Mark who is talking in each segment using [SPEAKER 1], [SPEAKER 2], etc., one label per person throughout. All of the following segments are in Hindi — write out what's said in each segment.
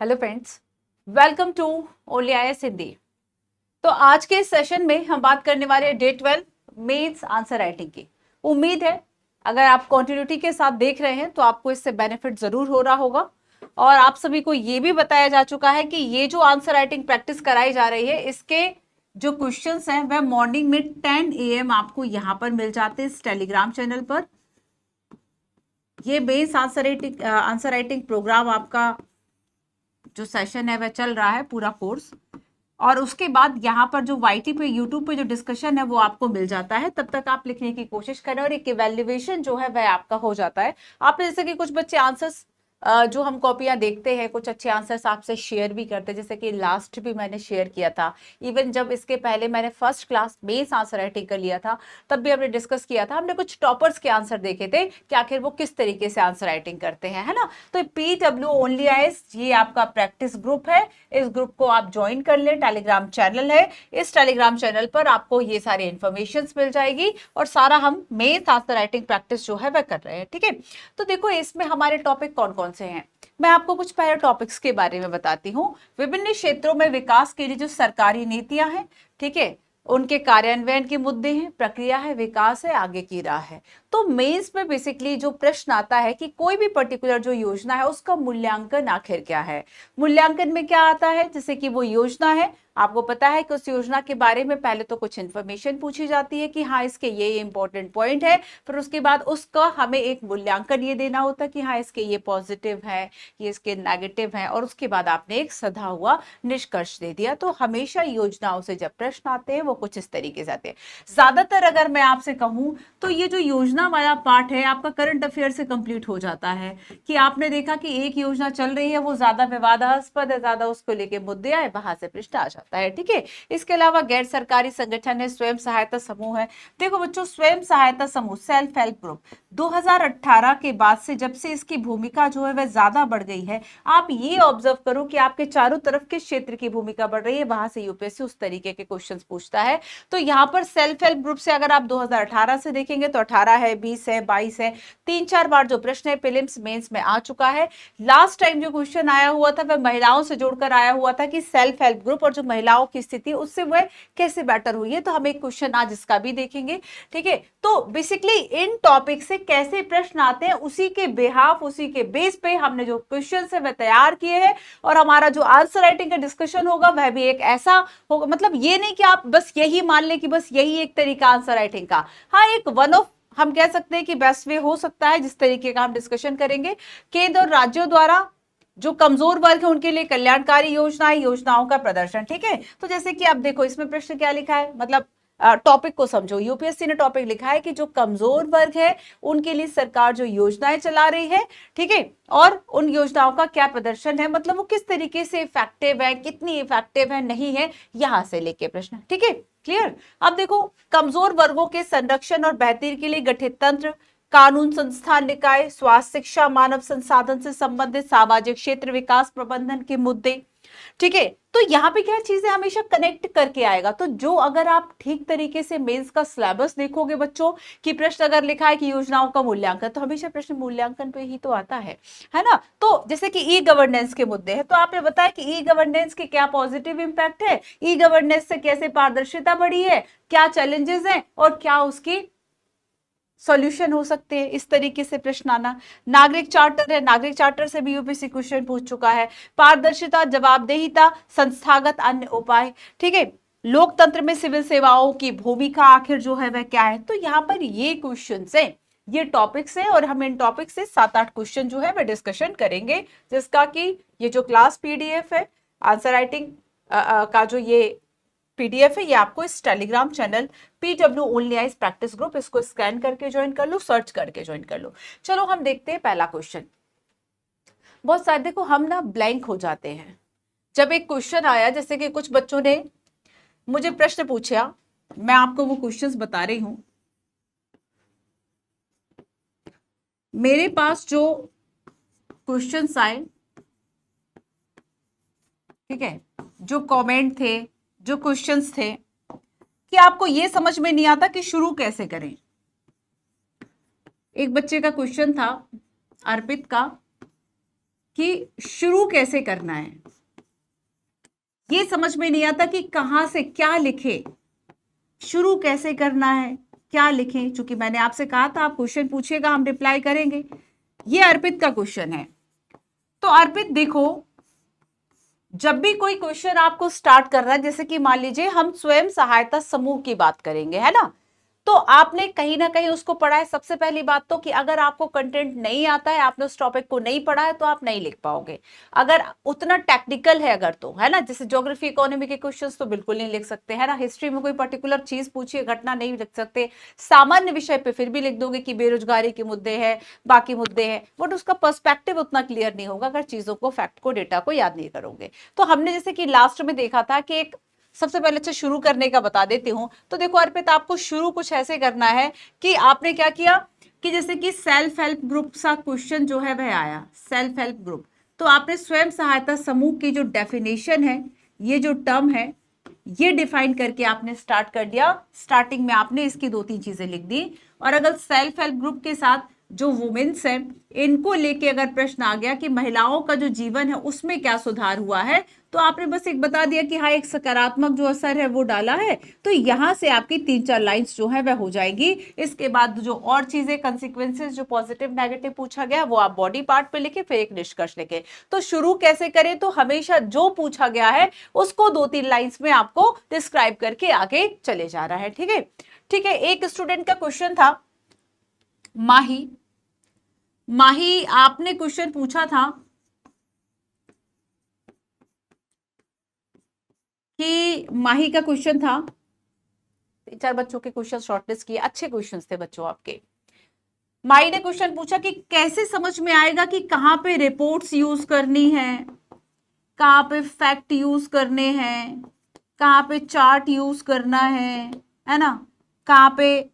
[SPEAKER 1] Hello friends, welcome to only IAS Hindi. तो आज के इस सेशन में हम बात करने वाले हैं डे 12 मेंस आंसर राइटिंग की। उम्मीद है अगर आप कंटिन्यूटी के साथ देख रहे हैं तो आपको इससे बेनिफिट जरूर हो रहा होगा। और आप सभी को ये भी बताया जा चुका है कि ये जो आंसर राइटिंग प्रैक्टिस कराई जा रही है, इसके जो क्वेश्चंस हैं वह मॉर्निंग में 10 AM आपको यहाँ पर मिल जाते हैं इस टेलीग्राम चैनल पर। ये मेंस आंसर राइटिंग प्रोग्राम आपका जो सेशन है वह चल रहा है, पूरा कोर्स। और उसके बाद यहाँ पर जो वाईटी पे यूट्यूब पे जो डिस्कशन है वो आपको मिल जाता है। तब तक आप लिखने की कोशिश करें और एक इवेल्युएशन जो है वह आपका हो जाता है। आपने जैसे कि कुछ बच्चे आंसर्स जो हम कॉपियां देखते हैं, कुछ अच्छे आंसर्स आपसे शेयर भी करते हैं, जैसे कि लास्ट भी मैंने शेयर किया था। इवन जब इसके पहले मैंने first class base answer writing कर लिया था, तब भी हमने डिस्कस किया था। हमने कुछ टॉपर्स के आंसर देखे थे कि आखिर वो किस तरीके से आंसर राइटिंग करते हैं, है ना। तो PW ओनली आईएएस ये आपका प्रैक्टिस ग्रुप है। इस ग्रुप को आप ज्वाइन कर लें, टेलीग्राम चैनल है। इस टेलीग्राम चैनल पर आपको ये सारी इंफॉर्मेशन मिल जाएगी और सारा हम मेंस आंसर राइटिंग प्रैक्टिस जो है वह कर रहे हैं, ठीक है। तो देखो इसमें हमारे टॉपिक कौन कौन से हैं, मैं आपको कुछ पहले टॉपिक्स के बारे में बताती हूँ। विभिन्न क्षेत्रों में विकास के लिए जो सरकारी नीतियां हैं, ठीक है, उनके कार्यान्वयन के मुद्दे हैं, प्रक्रिया है, विकास है, आगे की राह है। तो मेंस में बेसिकली जो प्रश्न आता है कि कोई भी पर्टिकुलर जो योजना है उसका मूल्यांकन आखिर क्या है। मूल्यांकन में क्या आता है, जैसे कि वो योजना है, आपको पता है कि उस योजना के बारे में पहले तो कुछ इन्फॉर्मेशन पूछी जाती है कि हाँ इसके ये इंपॉर्टेंट पॉइंट है। फिर उसके बाद उसका हमें एक मूल्यांकन ये देना होता है कि हाँ इसके ये पॉजिटिव है, ये इसके नेगेटिव है, और उसके बाद आपने एक सधा हुआ निष्कर्ष दे दिया। तो हमेशा योजनाओं से जब प्रश्न आते हैं वो कुछ इस तरीके से आते हैं। ज्यादातर अगर मैं आपसे कहूं तो ये जो योजना वाला पार्ट है आपका करंट अफेयर से कंप्लीट हो जाता है कि आपने देखा कि एक योजना चल रही है, वो ज्यादा विवादास्पद है, ज्यादा उसको लेके मुद्दे आए, वहां से प्रश्न आ जाता है, ठीक है। इसके अलावा गैर सरकारी संगठन है, स्वयं सहायता समूह है। देखो बच्चों, स्वयं सहायता समूह सेल्फ हेल्प ग्रुप 2018 के बाद से जब से इसकी भूमिका जो है वह ज्यादा बढ़ गई है। आप ये ऑब्जर्व करो कि आपके चारों तरफ किस क्षेत्र की भूमिका बढ़ रही है, वहां से यूपीएससी उस तरीके के क्वेश्चंस पूछता है। तो यहाँ पर सेल्फ हेल्प ग्रुप से अगर आप 2018 से देखेंगे तो 18 है, 20 है, 22 है, 3-4 बार जो प्रश्न है प्रीलिम्स मेंस में आ चुका है। लास्ट टाइम जो क्वेश्चन आया हुआ था वह महिलाओं से जोड़कर आया हुआ था कि सेल्फ हेल्प ग्रुप और जो महिलाओं की स्थिति उससे वह कैसे बेटर हुई है। तो हम एक क्वेश्चन आज इसका भी देखेंगे, ठीक है। तो बेसिकली इन टॉपिक से कैसे प्रश्न आते हैं उसी के बिहाफ, उसी के बेस पे हमने जो क्वेश्चन है वह तैयार किए हैं। और हमारा जो आंसर राइटिंग का डिस्कशन होगा वह भी एक ऐसा होगा, मतलब ये नहीं कि आप बस यही मान लें कि बस यही एक तरीका आंसर राइटिंग का। हाँ, एक वन ऑफ हम कह सकते हैं कि बेस्ट वे हो सकता है जिस तरीके का हम डिस्कशन करेंगे। केंद्र और राज्यों द्वारा जो कमजोर वर्ग है उनके लिए कल्याणकारी योजनाएं, योजनाओं का प्रदर्शन, ठीक है। तो जैसे कि आप देखो इसमें प्रश्न क्या लिखा है, मतलब टॉपिक को समझो। यूपीएससी ने टॉपिक लिखा है कि जो कमजोर वर्ग है उनके लिए सरकार जो योजनाएं चला रही है, ठीक है, और उन योजनाओं का क्या प्रदर्शन है, मतलब वो किस तरीके से इफेक्टिव है, कितनी इफेक्टिव है, नहीं है, यहां से लेके प्रश्न, ठीक है, क्लियर। अब देखो, कमजोर वर्गों के संरक्षण और बेहतरी के लिए गठित तंत्र, कानून संस्थान निकाय, स्वास्थ्य, शिक्षा, मानव संसाधन से संबंधित सामाजिक क्षेत्र विकास प्रबंधन के मुद्दे, ठीक है। तो यहाँ पे क्या चीजें हमेशा कनेक्ट करके आएगा। तो जो अगर आप ठीक तरीके से मेंस का सिलेबस देखोगे बच्चों, कि प्रश्न अगर लिखा है कि योजनाओं का मूल्यांकन, तो हमेशा प्रश्न मूल्यांकन पे ही तो आता है ना। तो जैसे कि ई गवर्नेंस के मुद्दे हैं, तो आपने बताया कि ई गवर्नेंस के क्या पॉजिटिव इंपैक्ट है, ई गवर्नेंस से कैसे पारदर्शिता बढ़ी है, क्या चैलेंजेस हैं और क्या उसकी सॉल्यूशन हो सकते हैं, इस तरीके से प्रश्न आना। नागरिक चार्टर है, नागरिक चार्टर से भी यूपीएससी क्वेश्चन पूछ चुका है। पारदर्शिता, जवाबदेहिता, संस्थागत अन्य उपाय, ठीक है। लोकतंत्र में सिविल सेवाओं की भूमिका आखिर जो है वह क्या है। तो यहाँ पर ये क्वेश्चन है, ये टॉपिक्स है, और हम इन टॉपिक से 7-8 क्वेश्चन जो है वह डिस्कशन करेंगे, जिसका कि ये जो क्लास पीडीएफ है आंसर राइटिंग का जो ये पीडीएफ है, ये आपको इस Telegram channel PW only eyes practice group, इसको स्कैन करके ज्वाइन कर लो, सर्च करके ज्वाइन कर लो। चलो हम देखते हैं पहला क्वेश्चन। बहुत सारे देखो हम ना ब्लैंक हो जाते हैं जब एक क्वेश्चन आया, जैसे कि कुछ बच्चों ने मुझे प्रश्न पूछा, मैं आपको वो क्वेश्चंस बता रही हूं। मेरे पास जो क्वेश्चंस आए, ठीक है, जो कमेंट थे, जो क्वेश्चंस थे, कि आपको ये समझ में नहीं आता कि शुरू कैसे करें। एक बच्चे का क्वेश्चन था, अर्पित का, कि शुरू कैसे करना है, ये समझ में नहीं आता कि कहां से क्या लिखे, शुरू कैसे करना है, क्या लिखें। चूंकि मैंने आपसे कहा था आप क्वेश्चन पूछिएगा, हम रिप्लाई करेंगे। ये अर्पित का क्वेश्चन है। तो अर्पित देखो, जब भी कोई क्वेश्चन आपको स्टार्ट करना है, जैसे कि मान लीजिए हम स्वयं सहायता समूह की बात करेंगे, है ना, तो आपने कहीं ना कहीं उसको पढ़ा है। सबसे पहली बात तो कि अगर आपको कंटेंट नहीं आता है, आपने उस टॉपिक को नहीं पढ़ा है, तो आप नहीं लिख पाओगे। अगर उतना टेक्निकल है अगर, तो है ना, जैसे ज्योग्राफी इकोनॉमी के क्वेश्चंस तो बिल्कुल नहीं लिख सकते, है ना। हिस्ट्री में कोई पर्टिकुलर चीज पूछिए, घटना नहीं लिख सकते। सामान्य विषय पे फिर भी लिख दोगे कि बेरोजगारी के मुद्दे हैं, बाकी मुद्दे हैं, बट उसका पर्सपेक्टिव उतना क्लियर नहीं होगा अगर चीजों को, फैक्ट को, डेटा को याद नहीं करोगे। तो हमने जैसे कि लास्ट में देखा था कि एक सबसे पहले अच्छा शुरू करने का बता देती हूं। तो देखो अर्पित, आपको शुरू कुछ ऐसे करना है कि आपने क्या किया कि जैसे कि सेल्फ हेल्प ग्रुप सा क्वेश्चन जो है वह आया, सेल्फ हेल्प ग्रुप, तो आपने स्वयं सहायता समूह की जो डेफिनेशन है, ये जो टर्म है, ये डिफाइन करके आपने स्टार्ट कर दिया। स्टार्टिंग में आपने इसकी 2-3 चीजें लिख दी। और अगर सेल्फ हेल्प ग्रुप के साथ जो वुमेन्स हैं, इनको लेके अगर प्रश्न आ गया कि महिलाओं का जो जीवन है उसमें क्या सुधार हुआ है, तो आपने बस एक बता दिया कि हाँ एक सकारात्मक जो असर है वो डाला है। तो यहां से आपकी 3-4 लाइंस जो है वह हो जाएगी। इसके बाद जो और चीजें, कंसिक्वेंसेस, जो पॉजिटिव नेगेटिव पूछा गया, वो आप बॉडी पार्ट पे लिखे, फिर एक निष्कर्ष लिखे। तो शुरू कैसे करें, तो हमेशा जो पूछा गया है उसको 2-3 लाइंस में आपको डिस्क्राइब करके आगे चले जा रहा है। ठीक है, ठीक है। एक स्टूडेंट का क्वेश्चन था, माही, माही आपने क्वेश्चन पूछा था कि माही का क्वेश्चन था, 3-4 बच्चों के क्वेश्चन शॉर्टलिस्ट किए, अच्छे क्वेश्चंस थे बच्चों आपके। माही ने क्वेश्चन पूछा कि कैसे समझ में आएगा कि कहां पे रिपोर्ट्स यूज करनी है, कहां पे फैक्ट यूज करने हैं, कहां पे चार्ट यूज करना है ना, कहां पे।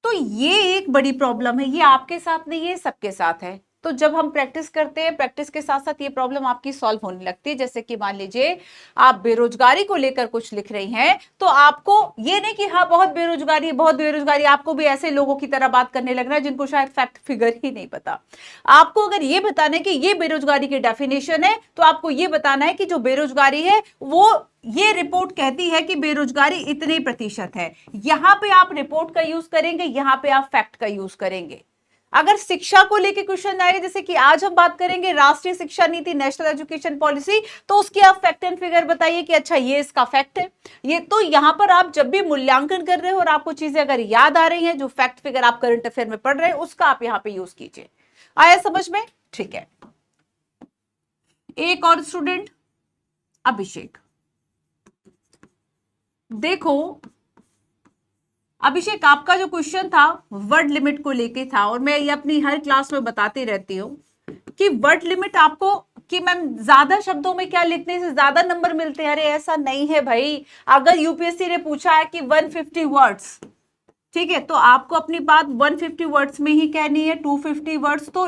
[SPEAKER 1] तो ये एक बड़ी प्रॉब्लम है, ये आपके साथ नहीं है, सबके साथ है। तो जब हम प्रैक्टिस करते हैं, प्रैक्टिस के साथ साथ ये प्रॉब्लम आपकी सॉल्व होने लगती है। जैसे कि मान लीजिए आप बेरोजगारी को लेकर कुछ लिख रही हैं, तो आपको ये नहीं कि हाँ बहुत बेरोजगारी, बहुत बेरोजगारी, आपको भी ऐसे लोगों की तरह बात करने लगना है जिनको शायद फैक्ट फिगर ही नहीं पता। आपको अगर ये बताना है कि ये बेरोजगारी की डेफिनेशन है, तो आपको ये बताना है कि जो बेरोजगारी है वो, ये रिपोर्ट कहती है कि बेरोजगारी इतने प्रतिशत है। यहां पे आप रिपोर्ट का यूज करेंगे, यहां पे आप फैक्ट का यूज करेंगे। अगर शिक्षा को लेके क्वेश्चन आए, जैसे कि आज हम बात करेंगे राष्ट्रीय शिक्षा नीति, नेशनल एजुकेशन पॉलिसी, तो उसकी आप फैक्ट एंड फिगर बताइए कि अच्छा ये इसका फैक्ट है। ये तो यहां पर आप जब भी मूल्यांकन कर रहे हो और आपको चीजें अगर याद आ रही हैं, जो फैक्ट फिगर आप करंट अफेयर में पढ़ रहे हैं, उसका आप यहां पे यूज कीजिए। आया समझ में? ठीक है। एक और स्टूडेंट, अभिषेक। देखो अभिषेक, आपका जो क्वेश्चन था वर्ड लिमिट को लेके था, और मैं ये अपनी हर क्लास में बताती रहती हूँ कि वर्ड लिमिट आपको, कि मैम ज्यादा शब्दों में क्या लिखने से ज्यादा नंबर मिलते हैं, अरे ऐसा नहीं है भाई। अगर यूपीएससी ने पूछा है कि 150 वर्ड्स, ठीक है, तो आपको अपनी बात 150 वर्ड्स में ही कहनी है, 250 वर्ड्स। तो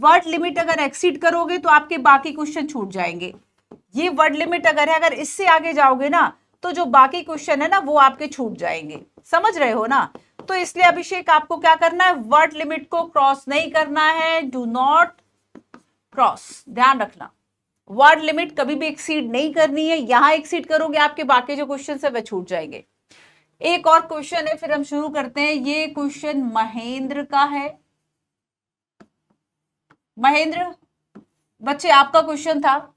[SPEAKER 1] वर्ड लिमिट अगर एक्सीड करोगे तो आपके बाकी क्वेश्चन छूट जाएंगे। ये वर्ड लिमिट अगर है, अगर इससे आगे जाओगे ना, तो जो बाकी क्वेश्चन है ना वो आपके छूट जाएंगे। समझ रहे हो ना? तो इसलिए अभिषेक आपको क्या करना है, वर्ड लिमिट को क्रॉस नहीं करना है, डू नॉट क्रॉस, ध्यान रखना। वर्ड लिमिट कभी भी एक्सीड नहीं करनी है, यहां एक्सीड करोगे आपके बाकी जो क्वेश्चन है वे छूट जाएंगे। एक और क्वेश्चन है, फिर हम शुरू करते हैं। ये क्वेश्चन महेंद्र का है। महेंद्र बच्चे, आपका क्वेश्चन था,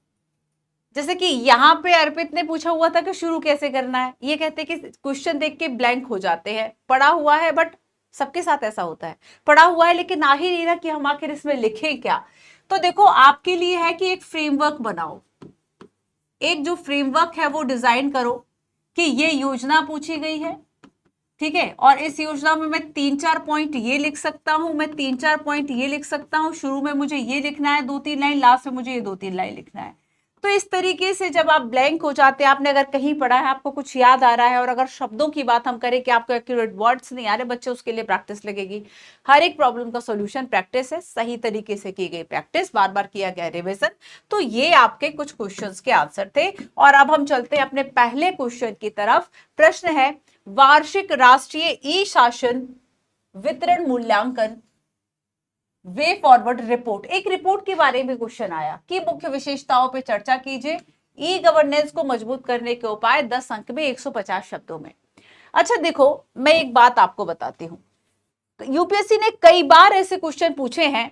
[SPEAKER 1] जैसे कि यहां पे अर्पित ने पूछा हुआ था कि शुरू कैसे करना है। ये कहते हैं कि क्वेश्चन देख के ब्लैंक हो जाते हैं, पढ़ा हुआ है, बट सबके साथ ऐसा होता है, पढ़ा हुआ है लेकिन आ ही नहीं रहा कि हम आखिर इसमें लिखें क्या। तो देखो आपके लिए है कि एक फ्रेमवर्क बनाओ, एक जो फ्रेमवर्क है वो डिजाइन करो कि ये योजना पूछी गई है, ठीक है, और इस योजना में मैं 3-4 पॉइंट ये लिख सकता हूं, मैं 3-4 पॉइंट ये लिख सकता हूं, शुरू में मुझे ये लिखना है 2-3 लाइन, लास्ट में मुझे ये 2-3 लाइन लिखना है। तो इस तरीके से जब आप ब्लैंक हो जाते हैं, आपने अगर कहीं पढ़ा है, आपको कुछ याद आ रहा है, और अगर शब्दों की बात हम करें कि आपको एक्यूरेट वर्ड्स नहीं आ रहे, बच्चे उसके लिए प्रैक्टिस लगेगी। हर एक प्रॉब्लम का सोल्यूशन प्रैक्टिस है, सही तरीके से की गई प्रैक्टिस, बार बार किया गया रिविजन। तो ये आपके कुछ क्वेश्चंस के आंसर थे, और अब हम चलते हैं अपने पहले क्वेश्चन की तरफ। प्रश्न है, वार्षिक राष्ट्रीय ई शासन वितरण मूल्यांकन वे फॉरवर्ड रिपोर्ट, एक रिपोर्ट के बारे में क्वेश्चन आया कि मुख्य विशेषताओं पे चर्चा कीजिए, ई गवर्नेंस को मजबूत करने के उपाय, 10 अंक में 150 शब्दों में। अच्छा देखो, मैं एक बात आपको बताती हूं, यूपीएससी ने कई बार ऐसे क्वेश्चन पूछे हैं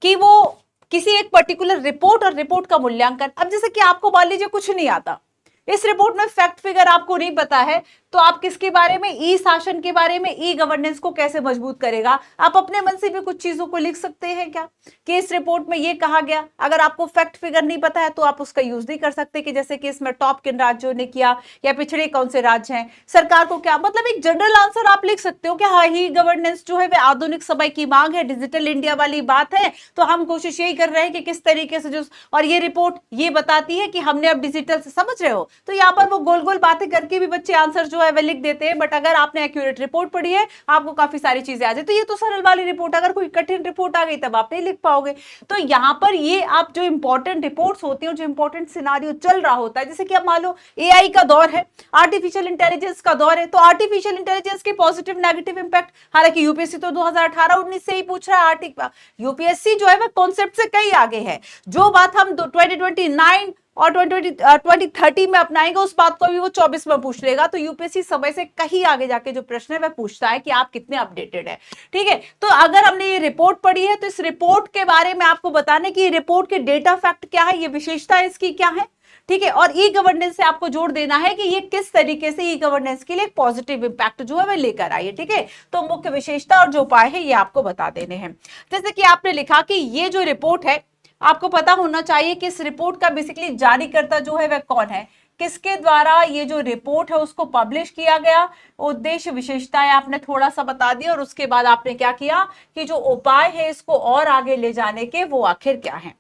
[SPEAKER 1] कि वो किसी एक पर्टिकुलर रिपोर्ट और रिपोर्ट का मूल्यांकन, अब जैसे कि आपको मान लीजिए कुछ नहीं आता, इस रिपोर्ट में फैक्ट फिगर आपको नहीं पता है, तो आप किसके बारे में, ई शासन के बारे में, ई गवर्नेंस को कैसे मजबूत करेगा, आप अपने मन से भी कुछ चीजों को लिख सकते हैं क्या कि इस रिपोर्ट में ये कहा गया। अगर आपको फैक्ट फिगर नहीं पता है तो आप उसका यूज नहीं कर सकते कि जैसे कि इसमें टॉप किन राज्यों ने किया या पिछड़े कौन से राज्य हैं, सरकार को क्या, मतलब एक जनरल आंसर आप लिख सकते हो कि हाँ, ई गवर्नेंस जो है वह आधुनिक समय की मांग है, डिजिटल इंडिया वाली बात है, तो हम कोशिश यही कर रहे हैं कि किस तरीके से जो, और ये रिपोर्ट ये बताती है कि हमने अब डिजिटल से, समझ रहे हो, तो यहाँ पर वो गोल गोल बातें करके भी बच्चे आंसर जो है वह लिख देते हैं। बट अगर आपने एक्यूरेट रिपोर्ट पढ़ी है, आपको काफी सारी चीजें आ जाए, तो ये तो सरल वाली रिपोर्ट, अगर कोई कठिन रिपोर्ट आ गई तब आप नहीं लिख पाओगे। तो यहाँ पर ये आप जो इंपॉर्टेंट रिपोर्ट्स होती हैं, जो इंपॉर्टेंट सिनारियो चल रहा होता है, जैसे कि अब मान लो एआई का दौर है, आर्टिफिशियल इंटेलिजेंस का दौर है, तो आर्टिफिशियल इंटेलिजेंस के पॉजिटिव नेगेटिव इंपैक्ट, हालांकि यूपीएससी तो 2018-19 से ही पूछ रहा है, यूपीएससी जो है वह कॉन्सेप्ट से कई आगे है, जो बात हम 2029 और 2030 में अपनाएंगे उस बात को भी वो 24 में पूछ लेगा। तो यूपीएससी समय से कहीं आगे जाके जो प्रश्न है वह पूछता है कि आप कितने अपडेटेड है। ठीक है, तो अगर हमने ये रिपोर्ट पढ़ी है तो इस रिपोर्ट के बारे में आपको बताने की रिपोर्ट के डेटा फैक्ट क्या है, ये विशेषता इसकी क्या है। ठीक है, और ई गवर्नेंस से आपको जोड़ देना है कि ये किस तरीके से ई गवर्नेंस के लिए पॉजिटिव इंपैक्ट जो है वह लेकर आई है। ठीक है, तो मुख्य विशेषता और जो उपाय है ये आपको बता देने हैं। जैसे कि आपने लिखा कि ये जो रिपोर्ट है, आपको पता होना चाहिए कि इस रिपोर्ट का बेसिकली जारीकर्ता जो है वह कौन है, किसके द्वारा ये जो रिपोर्ट है उसको पब्लिश किया गया, उद्देश्य विशेषताएं आपने थोड़ा सा बता दिया, और उसके बाद आपने क्या किया कि जो उपाय है इसको और आगे ले जाने के वो आखिर क्या है।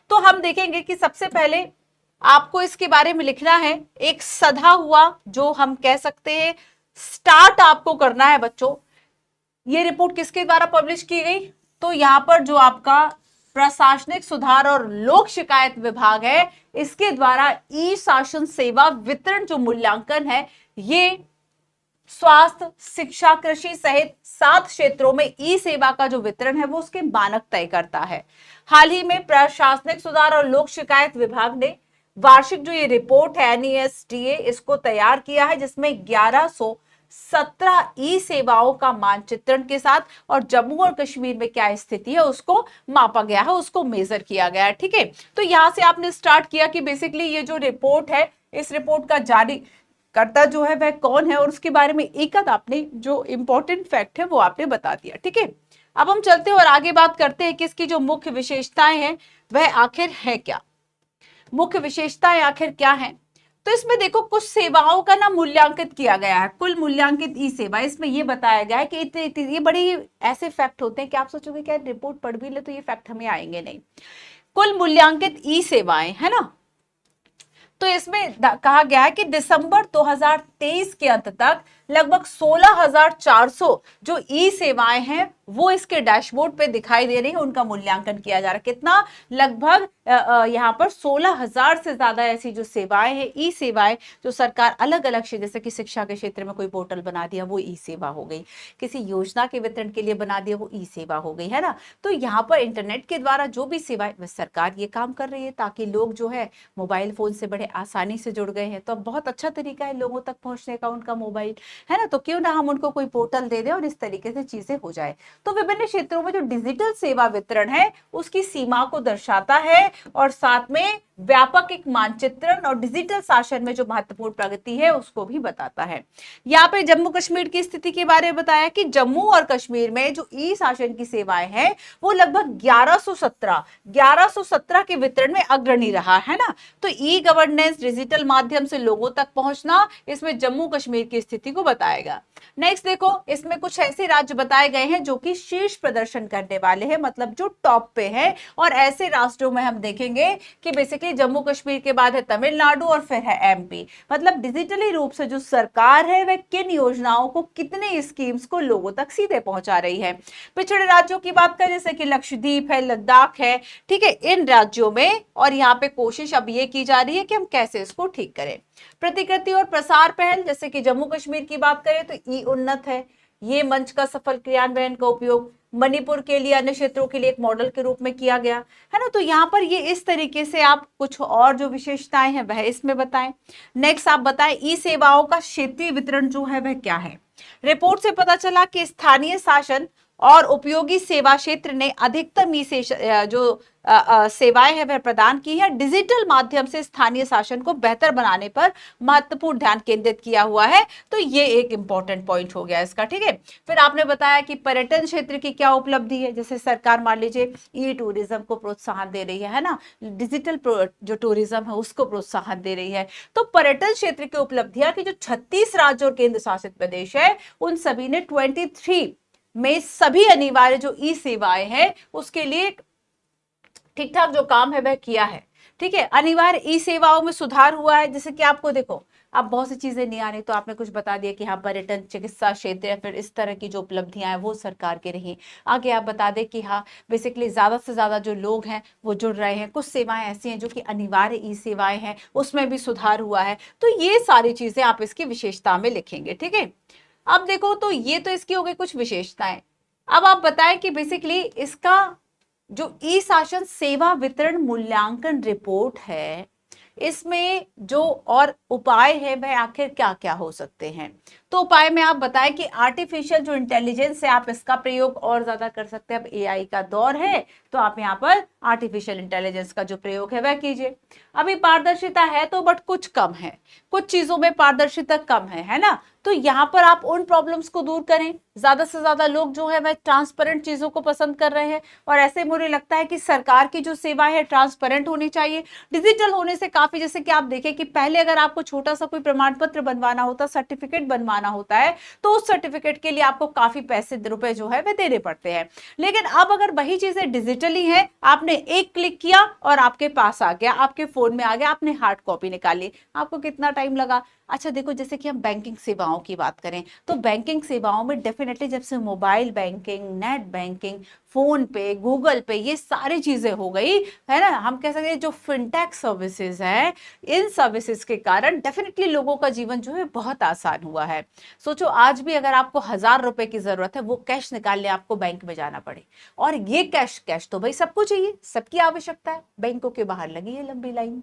[SPEAKER 1] तो हम देखेंगे कि सबसे पहले आपको इसके बारे में लिखना है, एक सधा हुआ जो हम कह सकते हैं स्टार्ट आपको करना है बच्चों। ये रिपोर्ट किसके द्वारा पब्लिश की गई, तो यहां पर जो आपका प्रशासनिक सुधार और लोक शिकायत विभाग है, इसके द्वारा ई शासन सेवा वितरण जो मूल्यांकन है, ये स्वास्थ्य, शिक्षा, कृषि सहित 7 क्षेत्रों में ई सेवा का जो वितरण है वो उसके मानक तय करता है। हाल ही में प्रशासनिक सुधार और लोक शिकायत विभाग ने वार्षिक जो ये रिपोर्ट है NESDA इसको तैयार किया है, जिसमें 1117 ई सेवाओं का मानचित्रण के साथ और जम्मू और कश्मीर में क्या स्थिति है उसको मापा गया है, उसको मेजर किया गया है। ठीक है, तो यहां से आपने स्टार्ट किया कि बेसिकली ये जो रिपोर्ट है, इस रिपोर्ट का जारी करता जो है वह कौन है, और उसके बारे में एक आपने जो इंपॉर्टेंट फैक्ट है वो आपने बता दिया। ठीक है, अब हम चलते हैं और आगे बात करते हैं कि इसकी जो मुख्य विशेषताएं हैं वह आखिर है क्या, मुख्य विशेषताएं आखिर क्या है। तो इसमें देखो कुछ सेवाओं का ना मूल्यांकित किया गया है, कुल मूल्यांकित ई सेवा, इसमें ये बताया गया है कि ये बड़ी ऐसे फैक्ट होते हैं कि आप सोचोगे क्या रिपोर्ट पढ़ भी ले तो ये फैक्ट हमें आएंगे नहीं। कुल मूल्यांकित ई सेवाएं है ना, तो इसमें कहा गया है कि दिसंबर 2023 के अंत तक लगभग 16,400 जो ई सेवाएं हैं वो इसके डैशबोर्ड पे दिखाई दे रही है, उनका मूल्यांकन किया जा रहा है। कितना, लगभग यहाँ पर 16,000 से ज्यादा ऐसी जो सेवाएं हैं, ई सेवाएं, जो सरकार अलग अलग क्षेत्र, जैसे कि शिक्षा के क्षेत्र में कोई पोर्टल बना दिया वो ई सेवा हो गई, किसी योजना के वितरण के लिए बना दिया वो ई सेवा हो गई, है ना। तो यहाँ पर इंटरनेट के द्वारा जो भी सेवाएं, वह सरकार ये काम कर रही है ताकि लोग जो है मोबाइल फोन से बड़े आसानी से जुड़ गए हैं, तो बहुत अच्छा तरीका है लोगों तक पहुंचने का उनका मोबाइल, है ना। तो क्यों ना हम उनको कोई पोर्टल दे दें और इस तरीके से चीजें हो जाए। तो विभिन्न क्षेत्रों में जो डिजिटल सेवा वितरण है उसकी सीमा को दर्शाता है, और साथ में व्यापक एक मानचित्रण और डिजिटल शासन में जो महत्वपूर्ण प्रगति है उसको भी बताता है। यहाँ पे जम्मू कश्मीर की स्थिति के बारे में बताया कि जम्मू और कश्मीर में जो ई शासन की सेवाएं हैं वो लगभग 1117 के वितरण में अग्रणी रहा, है ना। तो ई गवर्नेंस, डिजिटल माध्यम से लोगों तक पहुंचना, इसमें जम्मू कश्मीर की स्थिति को बताएगा। नेक्स्ट देखो, इसमें कुछ ऐसे राज्य बताए गए हैं जो कि शीर्ष प्रदर्शन करने वाले हैं, मतलब जो टॉप पे है, और ऐसे राष्ट्रों में हम देखेंगे कि बेसिकली जम्मू कश्मीर के बाद है तमिलनाडु और फिर है एमपी। मतलब डिजिटली रूप से जो सरकार है वह किन योजनाओं को, कितने स्कीम्स को लोगों तक सीधे पहुंचा रही है। पिछड़े राज्यों की बात करें जैसे कि लक्षद्वीप है, लद्दाख है, ठीक है, इन राज्यों में, और यहाँ पे कोशिश अब ये की जा रही है कि हम कैसे इसको ठीक करें। प्रतिकृति और प्रसार पहल, जैसे कि जम्मू कश्मीर की बात करें तो ई उन्नत है, ये मंच का सफल क्रियान्वयन का उपयोग मणिपुर के लिए, अन्य क्षेत्रों के लिए एक मॉडल के रूप में किया गया है ना। तो यहाँ पर ये इस तरीके से आप कुछ और जो विशेषताएं हैं वह इसमें बताएं। नेक्स्ट आप बताएं ई सेवाओं का क्षेत्रीय वितरण जो है वह क्या है। रिपोर्ट से पता चला कि स्थानीय शासन और उपयोगी सेवा क्षेत्र ने अधिकतम ई से जो सेवाएं हैं वह प्रदान की है। डिजिटल माध्यम से स्थानीय शासन को बेहतर बनाने पर महत्वपूर्ण ध्यान केंद्रित किया हुआ है। तो ये एक इंपॉर्टेंट पॉइंट हो गया इसका, ठीक है। फिर आपने बताया कि पर्यटन क्षेत्र की क्या उपलब्धि है, जैसे सरकार मान लीजिए ई टूरिज्म को प्रोत्साहन दे रही है ना, डिजिटल जो टूरिज्म है उसको प्रोत्साहन दे रही है। तो पर्यटन क्षेत्र की उपलब्धियां कि जो 36 राज्य और केंद्र शासित प्रदेश है उन सभी ने 23 में सभी अनिवार्य जो ई सेवाएं हैं उसके लिए ठीक ठाक जो काम है वह किया है, ठीक है। अनिवार्य ई सेवाओं में सुधार हुआ है, जैसे कि आपको देखो अब बहुत सी चीजें नहीं आ रही तो आपने कुछ बता दिया कि हाँ पर्यटन, चिकित्सा क्षेत्र या फिर इस तरह की जो उपलब्धियां हैं वो सरकार की रही। आगे आप बता दें कि हाँ बेसिकली ज्यादा से ज्यादा जो लोग हैं वो जुड़ रहे हैं। कुछ सेवाएं ऐसी हैं जो कि अनिवार्य ई सेवाएं हैं उसमें भी सुधार हुआ है। तो ये सारी चीजें आप इसकी विशेषता में लिखेंगे, ठीक है। अब देखो तो ये तो इसकी हो गई कुछ विशेषताएं। अब आप बताएं कि बेसिकली इसका जो ई शासन सेवा वितरण मूल्यांकन रिपोर्ट है इसमें जो और उपाय है वह आखिर क्या क्या हो सकते हैं। तो उपाय में आप बताएं कि आर्टिफिशियल जो इंटेलिजेंस है आप इसका प्रयोग और ज्यादा कर सकते हैं। अब एआई का दौर है तो आप यहाँ पर आर्टिफिशियल इंटेलिजेंस का जो प्रयोग है वह कीजिए। अभी पारदर्शिता है तो बट कुछ कम है, कुछ चीजों में पारदर्शिता कम है ना। तो यहाँ पर आप उन प्रॉब्लम्स को दूर करें। ज्यादा से ज्यादा लोग जो है वह ट्रांसपेरेंट चीजों को पसंद कर रहे हैं और ऐसे मुझे लगता है कि सरकार की जो सेवाएं है ट्रांसपेरेंट होनी चाहिए। डिजिटल होने से काफी, जैसे कि आप देखें कि पहले अगर आपको छोटा सा कोई प्रमाण पत्र बनवाना होता, सर्टिफिकेट बनवाना होता है तो उस सर्टिफिकेट के लिए आपको काफी पैसे रुपए जो है वह देने पड़ते हैं। लेकिन अब अगर वही चीजें डिजिटली है, आपने एक क्लिक किया और आपके पास आ गया, आपके फोन में आ गया, आपने हार्ड कॉपी निकाली, आपको कितना टाइम लगा। अच्छा देखो जैसे कि हम बैंकिंग सेवाओं की बात करें तो बैंकिंग सेवाओं में डेफिनेटली जब से mobile banking, net banking, phone पे, गूगल पे ये सारी चीजें हो गई है ना, हम कह सकते हैं जो फिनटेक सर्विसेज है इन सर्विसेज के कारण डेफिनेटली लोगों का जीवन जो है बहुत आसान हुआ है। सोचो आज भी अगर आपको 1000 रुपए की जरूरत है वो कैश निकालने आपको बैंक में जाना पड़े, और ये कैश तो भाई सबको चाहिए, सबकी आवश्यकता है, बैंकों के बाहर लगी है लंबी लाइन।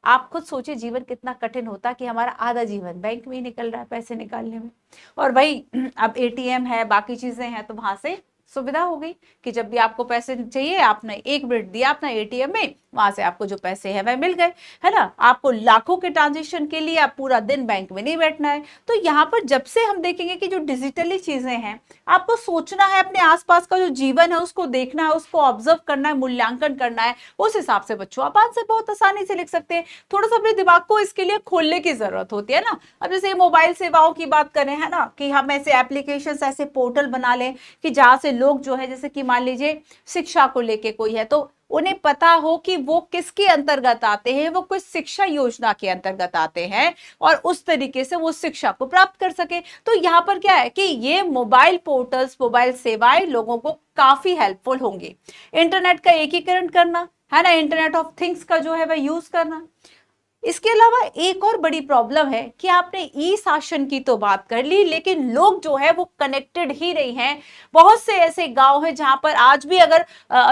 [SPEAKER 1] आप खुद सोचिए जीवन कितना कठिन होता कि हमारा आधा जीवन बैंक में ही निकल रहा है पैसे निकालने में। और भाई अब एटीएम है, बाकी चीजें हैं तो वहां से सुविधा हो गई कि जब भी आपको पैसे चाहिए आपने 1 मिनट दिया अपना एटीएम में, वहां से आपको जो पैसे हैं वह मिल गए, है ना। आपको लाखों के ट्रांजेक्शन के लिए आप पूरा दिन बैंक में नहीं बैठना है। तो यहाँ पर जब से हम देखेंगे कि जो डिजिटली चीजें हैं, आपको सोचना है, अपने आसपास का जो जीवन है उसको देखना है, उसको ऑब्जर्व करना है, मूल्यांकन करना है, उस हिसाब से बच्चों आप आंसर बहुत आसानी से लिख सकते हैं। थोड़ा सा अपने दिमाग को इसके लिए खोलने की जरूरत होती है ना। अब जैसे मोबाइल सेवाओं की बात करें है ना, कि हम ऐसे एप्लीकेशन, ऐसे पोर्टल बना लें कि जहां से लोग जो है, जैसे कि मान लीजिए शिक्षा को लेके कोई है तो उन्हें पता हो कि वो किसके अंतर्गत आते हैं, वो कुछ शिक्षा योजना के अंतर्गत आते हैं और उस तरीके से वो शिक्षा को प्राप्त कर सके। तो यहाँ पर क्या है कि ये मोबाइल पोर्टल्स, मोबाइल सेवाएं लोगों को काफी हेल्पफुल होंगी। इंटरनेट का एकीकरण करना है ना, इंटरनेट ऑफ थिंग्स का जो है वह यूज करना। इसके अलावा एक और बड़ी प्रॉब्लम है कि आपने ई शासन की तो बात कर ली, लेकिन लोग जो है वो कनेक्टेड ही नहीं हैं। बहुत से ऐसे गांव हैं जहां पर आज भी अगर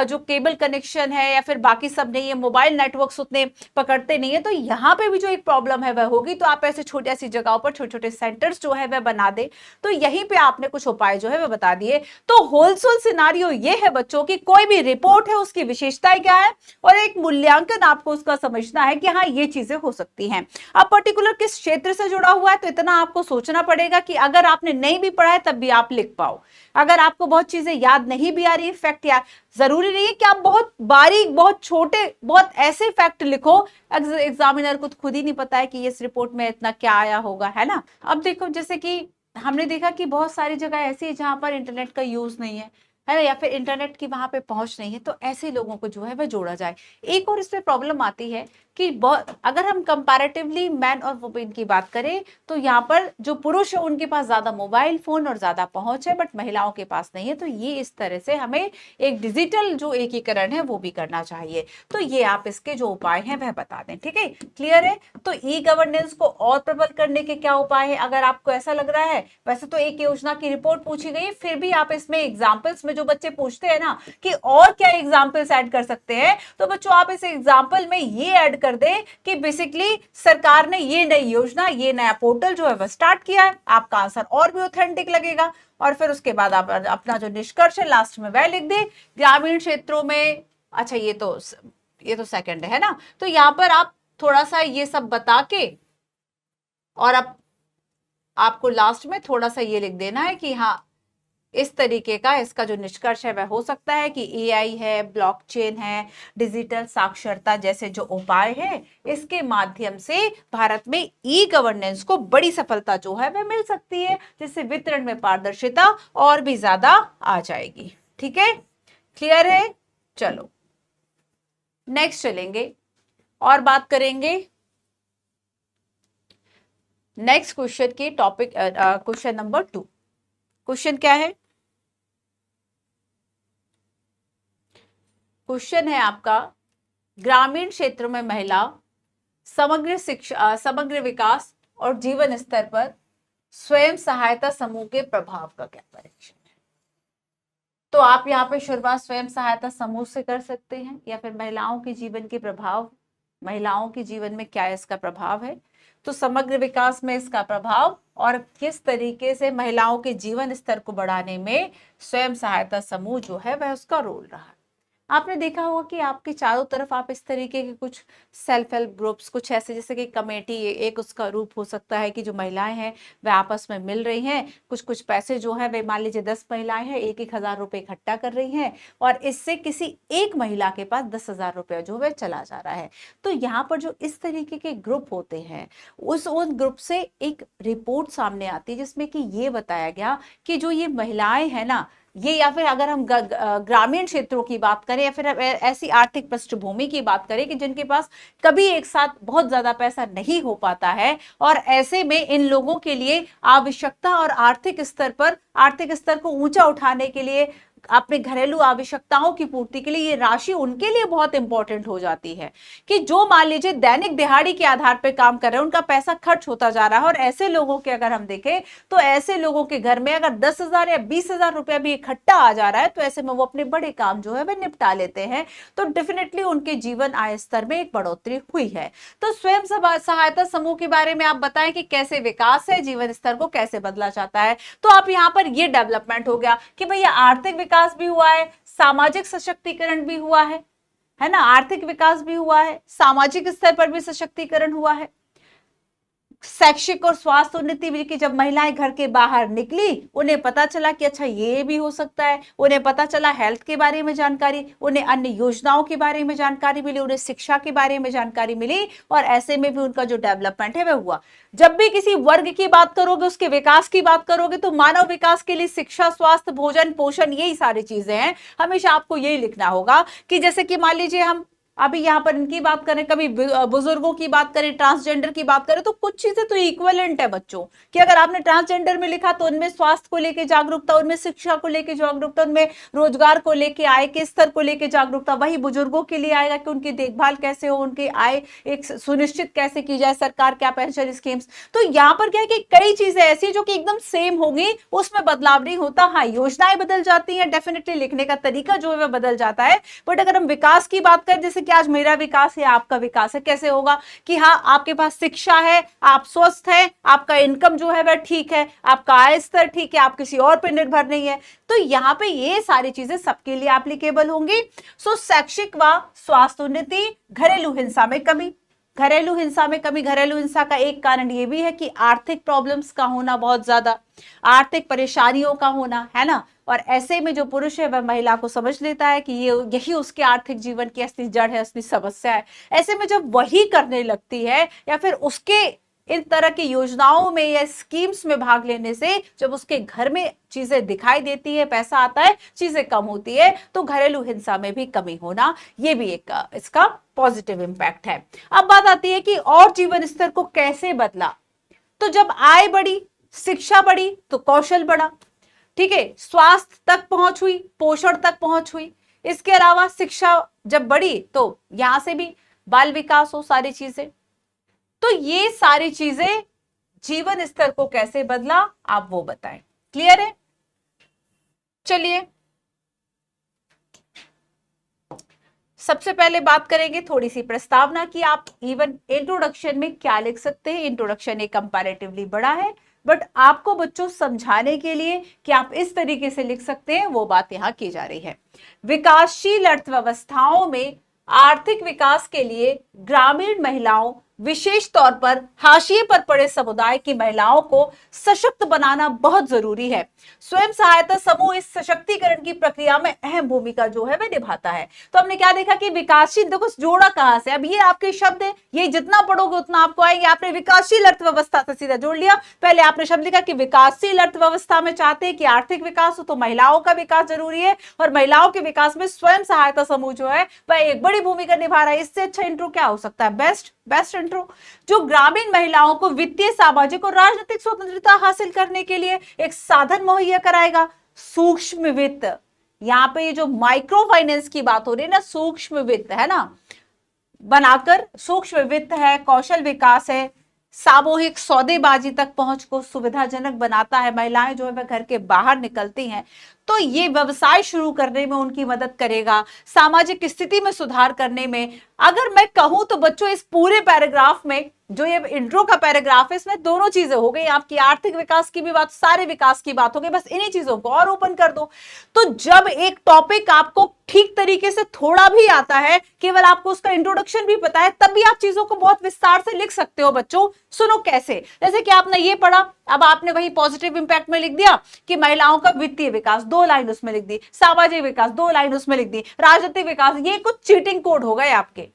[SPEAKER 1] जो केबल कनेक्शन है या फिर बाकी सब नहीं है, मोबाइल नेटवर्क्स उतने पकड़ते नहीं है, तो यहाँ पे भी जो एक प्रॉब्लम है वह होगी। तो आप ऐसे छोटी ऐसी जगहों पर छोटे छोटे सेंटर्स जो है वह बना दे। तो यहीं पे आपने कुछ उपाय जो है वह बता दिए। तो होलसेल सिनारियो ये है बच्चों की, कोई भी रिपोर्ट है उसकी विशेषताएं क्या है और एक मूल्यांकन आपको उसका समझना है कि हाँ ये चीजें हो सकती हैं। अब पर्टिकुलर किस क्षेत्र से जुड़ा हुआ है तो इतना आपको सोचना पड़ेगा कि अगर आपने नहीं भी पढ़ा है तब भी आप लिख पाओ। अगर आपको बहुत चीजें याद नहीं भी आ रही है, फैक्ट याद, जरूरी नहीं है कि आप बहुत बारीक, बहुत छोटे, बहुत ऐसे फैक्ट लिखो एग्जामिनर को खुद ही नहीं पता है कि इस रिपोर्ट में इतना क्या आया होगा, है ना। अब देखो जैसे कि हमने देखा कि बहुत सारी जगह ऐसी है जहां पर इंटरनेट का यूज नहीं है, है ना, या फिर इंटरनेट की वहां पे पहुंच नहीं है, तो ऐसे लोगों को जो है वह जोड़ा जाए। एक और इसमें प्रॉब्लम आती है कि अगर हम कंपैरेटिवली मैन और वुमेन की बात करें तो यहाँ पर जो पुरुष है उनके पास ज्यादा मोबाइल फोन और ज्यादा पहुंच है, बट महिलाओं के पास नहीं है। तो ये इस तरह से हमें एक डिजिटल जो एकीकरण है वो भी करना चाहिए। तो ये आप इसके जो उपाय हैं वह बता दें, ठीक है, क्लियर है। तो ई गवर्नेंस को और प्रबल करने के क्या उपाय है, अगर आपको ऐसा लग रहा है, वैसे तो एक योजना की रिपोर्ट पूछी गई है, फिर भी आप इसमें एग्जाम्पल्स में जो बच्चे पूछते हैं ना कि और क्या एग्जाम्पल्स ऐड कर सकते हैं, तो बच्चों आप इस एग्जाम्पल में ये ऐड कर दे कि बेसिकली सरकार ने ये नई योजना, ये नया पोर्टल जो है वह स्टार्ट किया है। आपका आंसर और भी ऑथेंटिक लगेगा। और फिर उसके बाद आप अपना जो निष्कर्ष है लास्ट में वह लिख दे। ग्रामीण क्षेत्रों में, अच्छा ये तो सेकंड है ना, तो यहां पर आप थोड़ा सा ये सब बता के और अब आपको लास्ट में थोड़ा सा ये लिख देना है कि हाँ इस तरीके का इसका जो निष्कर्ष है वह हो सकता है कि एआई है, ब्लॉकचेन है, डिजिटल साक्षरता जैसे जो उपाय है, इसके माध्यम से भारत में ई गवर्नेंस को बड़ी सफलता जो है वह मिल सकती है, जिससे वितरण में पारदर्शिता और भी ज्यादा आ जाएगी। ठीक है, क्लियर है। चलो नेक्स्ट चलेंगे और बात करेंगे नेक्स्ट क्वेश्चन की टॉपिक, क्वेश्चन नंबर 2। क्वेश्चन क्या है? क्वेश्चन है आपका, ग्रामीण क्षेत्र में महिला समग्र शिक्षा, समग्र विकास और जीवन स्तर पर स्वयं सहायता समूह के प्रभाव का क्या परीक्षण है। तो आप यहाँ पे शुरुआत स्वयं सहायता समूह से कर सकते हैं, या फिर महिलाओं के जीवन के प्रभाव, महिलाओं के जीवन में क्या इसका प्रभाव है, तो समग्र विकास में इसका प्रभाव और किस तरीके से महिलाओं के जीवन स्तर को बढ़ाने में स्वयं सहायता समूह जो है वह उसका रोल रहा है। आपने देखा होगा कि आपके चारों तरफ आप इस तरीके के कुछ सेल्फ हेल्प ग्रुप्स, कुछ ऐसे जैसे कि कमेटी, एक उसका रूप हो सकता है कि जो महिलाएं हैं वे आपस में मिल रही हैं, कुछ कुछ पैसे जो है वे, मान लीजिए 10 महिलाएं हैं, 1,000 रुपए इकट्ठा कर रही हैं और इससे किसी एक महिला के पास 10,000 रुपया जो वह चला जा रहा है। तो यहाँ पर जो इस तरीके के ग्रुप होते हैं उन ग्रुप से एक रिपोर्ट सामने आती है जिसमें कि ये बताया गया कि जो ये महिलाएं हैं ना, ये, या फिर अगर हम ग्रामीण क्षेत्रों की बात करें या फिर ऐसी आर्थिक पृष्ठभूमि की बात करें कि जिनके पास कभी एक साथ बहुत ज्यादा पैसा नहीं हो पाता है, और ऐसे में इन लोगों के लिए आवश्यकता और आर्थिक स्तर को ऊंचा उठाने के लिए, अपने घरेलू आवश्यकताओं की पूर्ति के लिए ये राशि उनके लिए बहुत इंपॉर्टेंट हो जाती है। कि जो मान लीजिए दैनिक दिहाड़ी के आधार पर काम कर रहे हैं, उनका पैसा खर्च होता जा रहा है, और ऐसे लोगों के अगर हम देखें तो ऐसे लोगों के घर में अगर 10,000 या 20,000 रुपया भी इकट्ठा आ जा रहा है, तो ऐसे में वो अपने बड़े काम जो है वह निपटा लेते हैं। तो डेफिनेटली उनके जीवन आय स्तर में एक बढ़ोतरी हुई है। तो स्वयं सहायता समूह के बारे में आप बताएं कि कैसे विकास है, जीवन स्तर को कैसे बदला जाता है। तो आप यहां पर ये डेवलपमेंट हो गया कि भैया आर्थिक विकास भी हुआ है, सामाजिक सशक्तिकरण भी हुआ है ना, आर्थिक विकास भी हुआ है, सामाजिक स्तर पर भी सशक्तिकरण हुआ है, शैक्षिक और स्वास्थ्य उन्नति भी, कि जब महिलाएं घर के बाहर निकली उन्हें पता चला कि अच्छा ये भी हो सकता है, उन्हें पता चला हेल्थ के बारे में जानकारी, उन्हें अन्य योजनाओं के बारे में जानकारी मिली, उन्हें शिक्षा के बारे में जानकारी मिली, और ऐसे में भी उनका जो डेवलपमेंट है वह हुआ। जब भी किसी वर्ग की बात करोगे, उसके विकास की बात करोगे, तो मानव विकास के लिए शिक्षा, स्वास्थ्य, भोजन, पोषण, यही सारी चीजें हैं। हमेशा आपको यही लिखना होगा कि जैसे कि मान लीजिए हम अभी यहां पर इनकी बात करें, कभी बुजुर्गों की बात करें, ट्रांसजेंडर की बात करें, तो कुछ चीजें तो इक्विवेलेंट है बच्चों, कि अगर आपने ट्रांसजेंडर में लिखा तो उनमें स्वास्थ्य को लेकर जागरूकता, उनमें शिक्षा को लेकर जागरूकता, उनमें रोजगार को लेकर, आय के स्तर को लेकर जागरूकता। वही बुजुर्गों के लिए आएगा कि उनकी देखभाल कैसे हो, उनकी आय एक सुनिश्चित कैसे की जाए, सरकार क्या पेंशन स्कीम्स। तो यहाँ पर क्या है कि कई चीजें ऐसी जो कि एकदम सेम होंगी, उसमें बदलाव नहीं होता। हाँ, योजनाएं बदल जाती हैं, डेफिनेटली लिखने का तरीका जो है वह बदल जाता है। बट अगर हम विकास की बात करें, जैसे कि आज मेरा विकास है, आपका विकास है, कैसे होगा कि हाँ आपके पास शिक्षा है, आप स्वस्थ हैं, आपका इनकम जो है वह ठीक है, आपका आय स्तर ठीक है, आप किसी और पर निर्भर नहीं है। तो यहाँ पे ये सारी चीजें सबके लिए एप्लीकेबल होंगी। सो शैक्षिक व स्वास्थ्य उन्नति, घरेलू हिंसा में कमी, घरेलू हिंसा में कमी, घरेलू हिंसा का एक कारण यह भी है कि आर्थिक प्रॉब्लम्स का होना, बहुत ज्यादा आर्थिक परेशानियों का होना, है ना। और ऐसे में जो पुरुष है वह महिला को समझ लेता है कि यही उसके आर्थिक जीवन की असली जड़ है, असली समस्या है। ऐसे में जब वही करने लगती है या फिर उसके इन तरह की योजनाओं में या स्कीम्स में भाग लेने से जब उसके घर में चीजें दिखाई देती है, पैसा आता है, चीजें कम होती है, तो घरेलू हिंसा में भी कमी होना, ये भी एक इसका पॉजिटिव इंपैक्ट है। अब बात आती है कि और जीवन स्तर को कैसे बदला। तो जब आय बढ़ी, शिक्षा बढ़ी, तो कौशल बढ़ा, ठीक है, स्वास्थ्य तक पहुंच हुई, पोषण तक पहुंच हुई। इसके अलावा शिक्षा जब बढ़ी तो यहां से भी बाल विकास हो, सारी चीजें। तो ये सारी चीजें जीवन स्तर को कैसे बदला, आप वो बताएं। क्लियर है? चलिए सबसे पहले बात करेंगे थोड़ी सी प्रस्तावना की, आप इवन इंट्रोडक्शन में क्या लिख सकते हैं। इंट्रोडक्शन एक कंपैरेटिवली बड़ा है, बट आपको बच्चों समझाने के लिए कि आप इस तरीके से लिख सकते हैं, वो बात यहां की जा रही है। विकासशील अर्थव्यवस्थाओं में आर्थिक विकास के लिए ग्रामीण महिलाओं, विशेष तौर पर हाशिए पर पड़े समुदाय की महिलाओं को सशक्त बनाना बहुत जरूरी है। स्वयं सहायता समूह इस सशक्तिकरण की प्रक्रिया में अहम भूमिका जो है वह निभाता है। तो हमने क्या देखा कि विकासशील, देखो जोड़ा कहां से, अब ये आपके शब्द है, ये जितना पढ़ोगे उतना आपको आएंगे। आपने विकासशील अर्थव्यवस्था से सीधा जोड़ लिया। पहले आपने शब्द लिखा कि विकासशील अर्थव्यवस्था में चाहते हैं कि आर्थिक विकास हो, तो महिलाओं का विकास जरूरी है, और महिलाओं के विकास में स्वयं सहायता समूह जो है वह एक बड़ी भूमिका निभा रहा है। इससे अच्छा इंट्रो क्या हो सकता है? Best intro. जो ग्रामीण महिलाओं को वित्तीय, सामाजिक और राजनीतिक स्वतंत्रता हासिल करने के लिए एक साधन मुहैया कराएगा। सूक्ष्म वित्त, यहां पे ये जो माइक्रो फाइनेंस की बात हो रही है ना, सूक्ष्म वित्त है ना, बनाकर सूक्ष्म वित्त है, कौशल विकास है, सामूहिक सौदेबाजी तक पहुंच को सुविधाजनक बनाता है। महिलाएं जो है वह घर के बाहर निकलती हैं तो ये व्यवसाय शुरू करने में उनकी मदद करेगा, सामाजिक स्थिति में सुधार करने में। अगर मैं कहूं तो बच्चों इस पूरे पैराग्राफ में, जो ये इंट्रो का पैराग्राफ है, इसमें दोनों चीजें हो गई, आपकी आर्थिक विकास की भी बात, सारे विकास की बात हो गई। बस इन्हीं चीजों को और ओपन कर दो। तो जब एक टॉपिक आपको ठीक तरीके से थोड़ा भी आता है, केवल आपको उसका इंट्रोडक्शन भी पता है, तब भी आप चीजों को बहुत विस्तार से लिख सकते हो। बच्चों सुनो कैसे, जैसे कि आपने ये पढ़ा, अब आपने वही पॉजिटिव इंपैक्ट में लिख दिया कि महिलाओं का वित्तीय विकास, 2 लाइन उसमें लिख दी, सामाजिक विकास 2 लाइन उसमें लिख दी, राजनीतिक विकास, ये कुछ चीटिंग कोड हो गए आपके।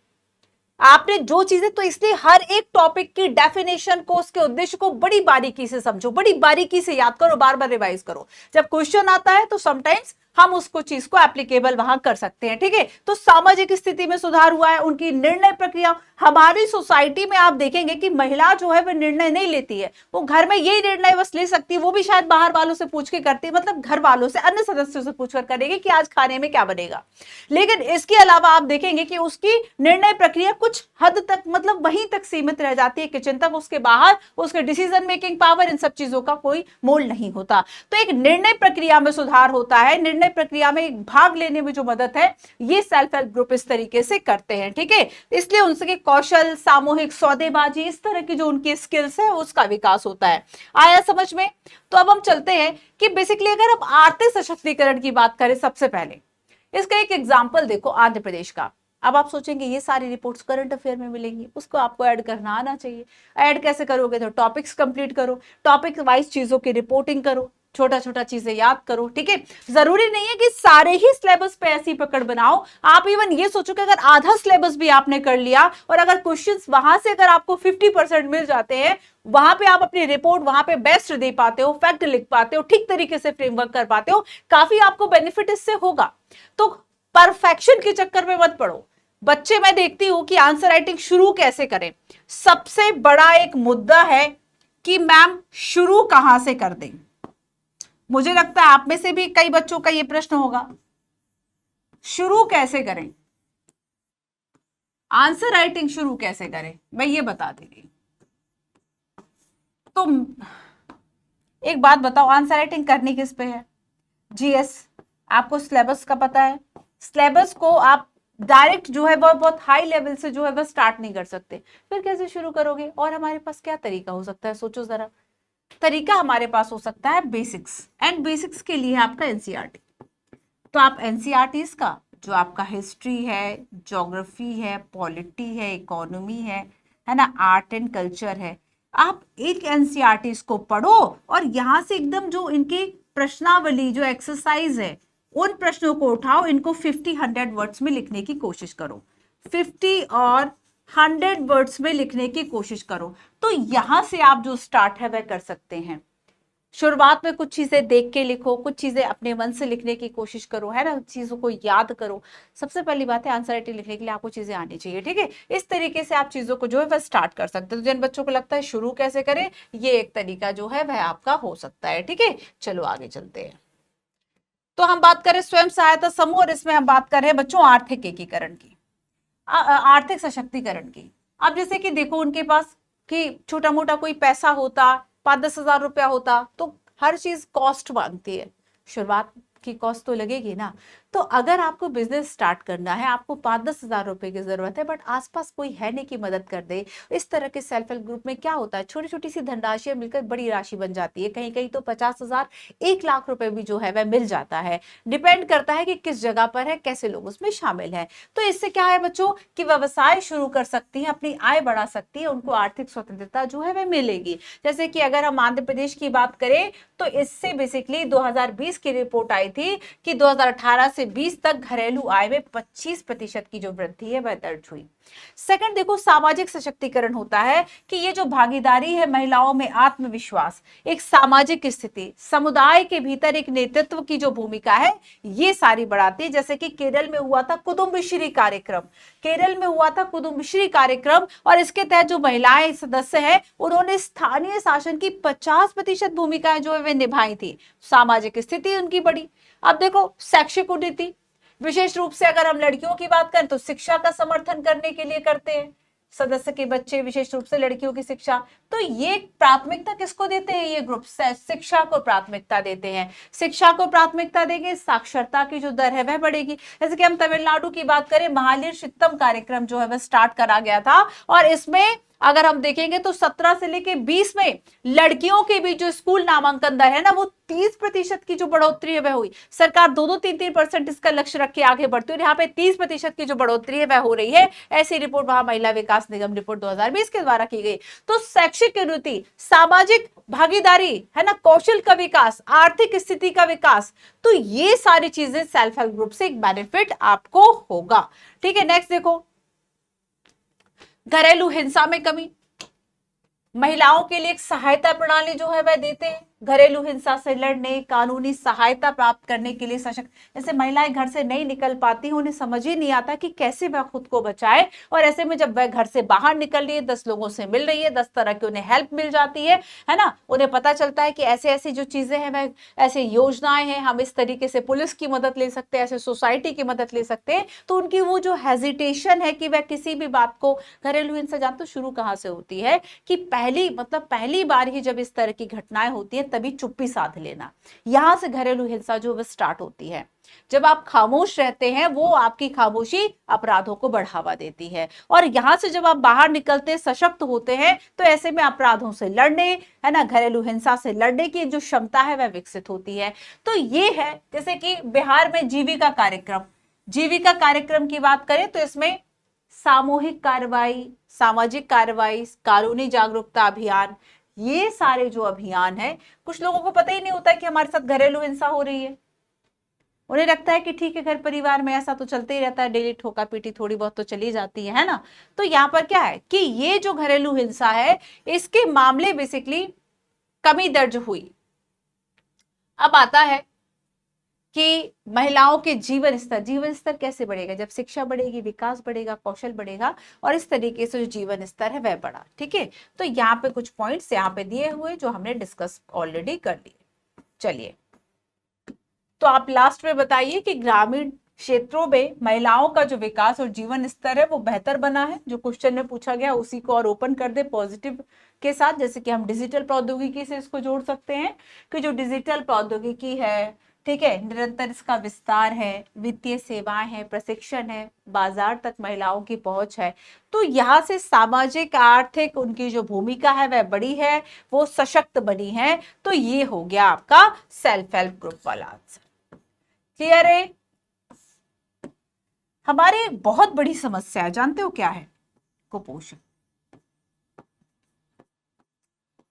[SPEAKER 1] आपने जो चीजें, तो इसलिए हर एक टॉपिक की डेफिनेशन को, उसके उद्देश्य को बड़ी बारीकी से समझो, बड़ी बारीकी से याद करो, बार बार रिवाइज करो। जब क्वेश्चन आता है तो समटाइम्स हम उसको चीज को एप्लीकेबल वहां कर सकते हैं, ठीक है। तो सामाजिक स्थिति में सुधार हुआ है, उनकी निर्णय प्रक्रिया। हमारी सोसाइटी में आप देखेंगे कि महिला जो है वह निर्णय नहीं लेती है, वो घर में यही निर्णय बस ले सकती है, वो भी शायद बाहर वालों से पूछ के करती है, मतलब घर वालों से, अन्य सदस्यों से पूछकर करेगी कि आज खाने में क्या बनेगा। लेकिन इसके अलावा आप देखेंगे कि उसकी निर्णय प्रक्रिया कुछ हद तक, मतलब वहीं तक सीमित रह जाती है, किचन तक, उसके बाहर उसके डिसीजन मेकिंग पावर, इन सब चीजों का कोई मोल नहीं होता। तो एक निर्णय प्रक्रिया में सुधार होता है, निर्णय प्रक्रिया में भाग लेने में जो मदद है, ये सेल्फ हेल्प ग्रुप इस तरीके से करते हैं, ठीक है। इसलिए उनके कौशल, सामूहिक सौदेबाजी, इस तरह की जो उनकी स्किल्स है उसका विकास होता है। आया समझ में? तो अब हम चलते हैं कि बेसिकली अगर हम आर्थिक सशक्तिकरण की बात करें, सबसे पहले इसका एक एग्जाम्पल देखो, आंध्र प्रदेश का। अब आप सोचेंगे ये सारी रिपोर्ट्स करंट अफेयर में मिलेंगी, उसको आपको ऐड करना आना चाहिए। ऐड कैसे करोगे? तो टॉपिक्स कंप्लीट करो, टॉपिक वाइज चीजों की रिपोर्टिंग करो, छोटा छोटा चीजें याद करो, ठीक है। जरूरी नहीं है कि सारे ही सिलेबस पे ऐसी पकड़ बनाओ। आप इवन ये सोचो कि अगर आधा सिलेबस भी आपने कर लिया और अगर क्वेश्चंस वहां से अगर आपको 50% मिल जाते हैं, वहां पे आप अपनी रिपोर्ट वहां पे बेस्ट दे पाते हो, फैक्ट लिख पाते हो, ठीक तरीके से फ्रेमवर्क कर पाते हो, काफी आपको बेनिफिट इससे होगा। तो परफेक्शन के चक्कर में मत पड़ो। बच्चे, मैं देखती हूं कि आंसर राइटिंग शुरू कैसे करें। सबसे बड़ा एक मुद्दा है कि मैम शुरू कहां से कर दें। मुझे लगता है आप में से भी कई बच्चों का ये प्रश्न होगा, शुरू कैसे करें, आंसर राइटिंग शुरू कैसे करें, मैं ये बता दूंगी। तो एक बात बताओ, आंसर राइटिंग करनी किस पे है? जीएस। आपको सिलेबस का पता है, सिलेबस को आप डायरेक्ट जो है वो बहुत हाई लेवल से जो है वो स्टार्ट नहीं कर सकते, फिर कैसे शुरू करोगे? और हमारे पास क्या तरीका हो सकता है, सोचो जरा। तरीका हमारे पास हो सकता है बेसिक्स, एंड बेसिक्स के लिए आपका एनसीईआरटी। तो आप एनसीईआरटीज का जो आपका हिस्ट्री है, ज्योग्राफी है, पॉलिटी है, इकोनॉमी है ना, आर्ट एंड कल्चर है, आप एक एनसीईआरटीज को पढ़ो और यहां से एकदम जो इनकी प्रश्नावली, जो एक्सरसाइज है, उन प्रश्नों को उठाओ, इनको 50-100 वर्ड्स में लिखने की कोशिश करो। 50 और 100 वर्ड्स में लिखने की कोशिश करो। तो यहां से आप जो स्टार्ट है वह कर सकते हैं। शुरुआत में कुछ चीजें देख के लिखो, कुछ चीजें अपने मन से लिखने की कोशिश करो, है ना, चीजों को याद करो। सबसे पहली बात है, आंसर राइटिंग लिखने के लिए आपको चीजें आनी चाहिए, ठीक है। इस तरीके से आप चीजों को जो है वह स्टार्ट कर सकते हो। तो जिन बच्चों को लगता है शुरू कैसे करें, ये एक तरीका जो है वह आपका हो सकता है, ठीक है। चलो आगे चलते हैं। तो हम बात करें स्वयं सहायता समूह, और इसमें हम बात कर रहे हैं बच्चों आर्थिक एकीकरण की, आर्थिक सशक्तिकरण की। अब जैसे कि देखो, उनके पास कि छोटा मोटा कोई पैसा होता, 5-10 हजार रुपया होता, तो हर चीज कॉस्ट मांगती है, शुरुआत की कॉस्ट तो लगेगी ना। तो अगर आपको बिजनेस स्टार्ट करना है, आपको 5-10 हजार रुपए की जरूरत है, बट आसपास कोई है नहीं कि मदद कर दे। इस तरह के सेल्फ हेल्प ग्रुप में क्या होता है, छोटी छोटी सी धनराशि मिलकर बड़ी राशि बन जाती है, कहीं कहीं तो 50 हजार, 1 लाख रुपए भी जो है वह मिल जाता है। डिपेंड करता है कि किस जगह पर है, कैसे लोग उसमें शामिल हैं। तो इससे क्या है बच्चों, कि व्यवसाय शुरू कर सकती हैं, अपनी आय बढ़ा सकती है, उनको आर्थिक स्वतंत्रता जो है वह मिलेगी। जैसे कि अगर हम आंध्र प्रदेश की बात करें, तो इससे बेसिकली 2020 की रिपोर्ट आई थी कि 2018 से 20 तक घरेलू आय में 25% की जो वृद्धि है वह दर्ज हुई। सेकंड देखो, सामाजिक सशक्तिकरण होता है कि ये जो भागीदारी है, महिलाओं में आत्मविश्वास, एक सामाजिक स्थिति, समुदाय के भीतर एक नेतृत्व की जो भूमिका है, ये सारी बढ़ाती है। जैसे कि केरल में हुआ था कुदुम्बश्री कार्यक्रम, केरल में हुआ था कुदुम्बश्री कार्यक्रम, और इसके तहत जो महिलाएं सदस्य हैं, उन्होंने स्थानीय शासन की 50% भूमिकाएं जो है वे निभाई थी, सामाजिक स्थिति उनकी बढ़ी। अब देखो, शैक्षिक उन्नति, विशेष रूप से अगर हम लड़कियों की बात करें तो शिक्षा का समर्थन करने के लिए करते हैं, सदस्य के बच्चे, विशेष रूप से लड़कियों की शिक्षा। तो ये प्राथमिकता किसको देते हैं, ये ग्रुप शिक्षा को प्राथमिकता देते हैं। शिक्षा को प्राथमिकता देंगे, साक्षरता की जो दर है वह बढ़ेगी। जैसे कि हम तमिलनाडु की बात करें, महालीर शित्तम कार्यक्रम जो है वह स्टार्ट करा गया था, और इसमें अगर हम देखेंगे तो 17 से लेके 20 में लड़कियों के बीच जो स्कूल नामांकन दर है ना, वो 30% की जो बढ़ोतरी है वह हुई। सरकार 2-3% इसका लक्ष्य रख के आगे बढ़ती है, और यहाँ पे 30% की जो बढ़ोतरी है वह हो रही है। ऐसी रिपोर्ट वहां महिला विकास निगम रिपोर्ट 2020 के द्वारा की गई। तो शैक्षिक उन्नति, सामाजिक भागीदारी, है ना, कौशल का विकास, आर्थिक स्थिति का विकास, तो ये सारी चीजें सेल्फ हेल्प ग्रुप से एक बेनिफिट आपको होगा, ठीक है। नेक्स्ट देखो, घरेलू हिंसा में कमी, महिलाओं के लिए एक सहायता प्रणाली जो है वह देते हैं, घरेलू हिंसा से लड़ने, कानूनी सहायता प्राप्त करने के लिए सशक्त। जैसे महिलाएं घर से नहीं निकल पाती, उन्हें समझ ही नहीं आता कि कैसे वह खुद को बचाए, और ऐसे में जब वह घर से बाहर निकल रही है, 10 लोगों से मिल रही है, 10 तरह की उन्हें हेल्प मिल जाती है ना, उन्हें पता चलता है कि ऐसे ऐसी जो चीजें हैं वह, ऐसे योजनाएं हैं, हम इस तरीके से पुलिस की मदद ले सकते हैं, ऐसे सोसाइटी की मदद ले सकते हैं, तो उनकी वो जो हेजिटेशन है कि वह किसी भी बात को, घरेलू हिंसा जान तो शुरू कहां से होती है, कि पहली बार ही जब इस तरह की घटनाएं होती है तभी चुप्पी साध लेना, यहां से घरेलू हिंसा जो वो स्टार्ट होती है। जब आप खामोश रहते हैं, वो आपकी खामोशी अपराधों को बढ़ावा देती है, और यहां से जब आप बाहर निकलते, सशक्त होते हैं, तो ऐसे में अपराधों से लड़ने, है ना, घरेलू हिंसा से लड़ने की जो क्षमता है वह विकसित होती है। तो ये है, जैसे कि बिहार में जीविका कार्यक्रम, जीविका कार्यक्रम की बात करें तो इसमें सामूहिक कार्रवाई, सामाजिक कार्रवाई, कानूनी जागरूकता अभियान, ये सारे जो अभियान है, कुछ लोगों को पता ही नहीं होता है कि हमारे साथ घरेलू हिंसा हो रही है। उन्हें लगता है कि ठीक है, घर परिवार में ऐसा तो चलते ही रहता है, डेली ठोका पीटी थोड़ी बहुत तो चली जाती है ना। तो यहाँ पर क्या है कि ये जो घरेलू हिंसा है, इसके मामले बेसिकली कमी दर्ज हुई। अब आता है कि महिलाओं के जीवन स्तर कैसे बढ़ेगा, जब शिक्षा बढ़ेगी, विकास बढ़ेगा, कौशल बढ़ेगा, और इस तरीके से जो जीवन स्तर है वह बढ़ा, ठीक है। तो यहाँ पे कुछ पॉइंट्स यहाँ पे दिए हुए जो हमने डिस्कस ऑलरेडी कर लिए। चलिए, तो आप लास्ट में बताइए कि ग्रामीण क्षेत्रों में महिलाओं का जो विकास और जीवन स्तर है वो बेहतर बना है, जो क्वेश्चन में पूछा गया उसी को और ओपन कर दे पॉजिटिव के साथ। जैसे कि हम डिजिटल प्रौद्योगिकी से इसको जोड़ सकते हैं कि जो डिजिटल प्रौद्योगिकी है, ठीक है, निरंतर इसका विस्तार है, वित्तीय सेवाएं हैं, प्रशिक्षण है, बाजार तक महिलाओं की पहुंच है, तो यहाँ से सामाजिक आर्थिक उनकी जो भूमिका है वह बड़ी है, वो सशक्त बनी है। तो ये हो गया आपका सेल्फ हेल्प ग्रुप वाला आंसर। क्लियर है? हमारे बहुत बड़ी समस्या है, जानते हो क्या है? कुपोषण।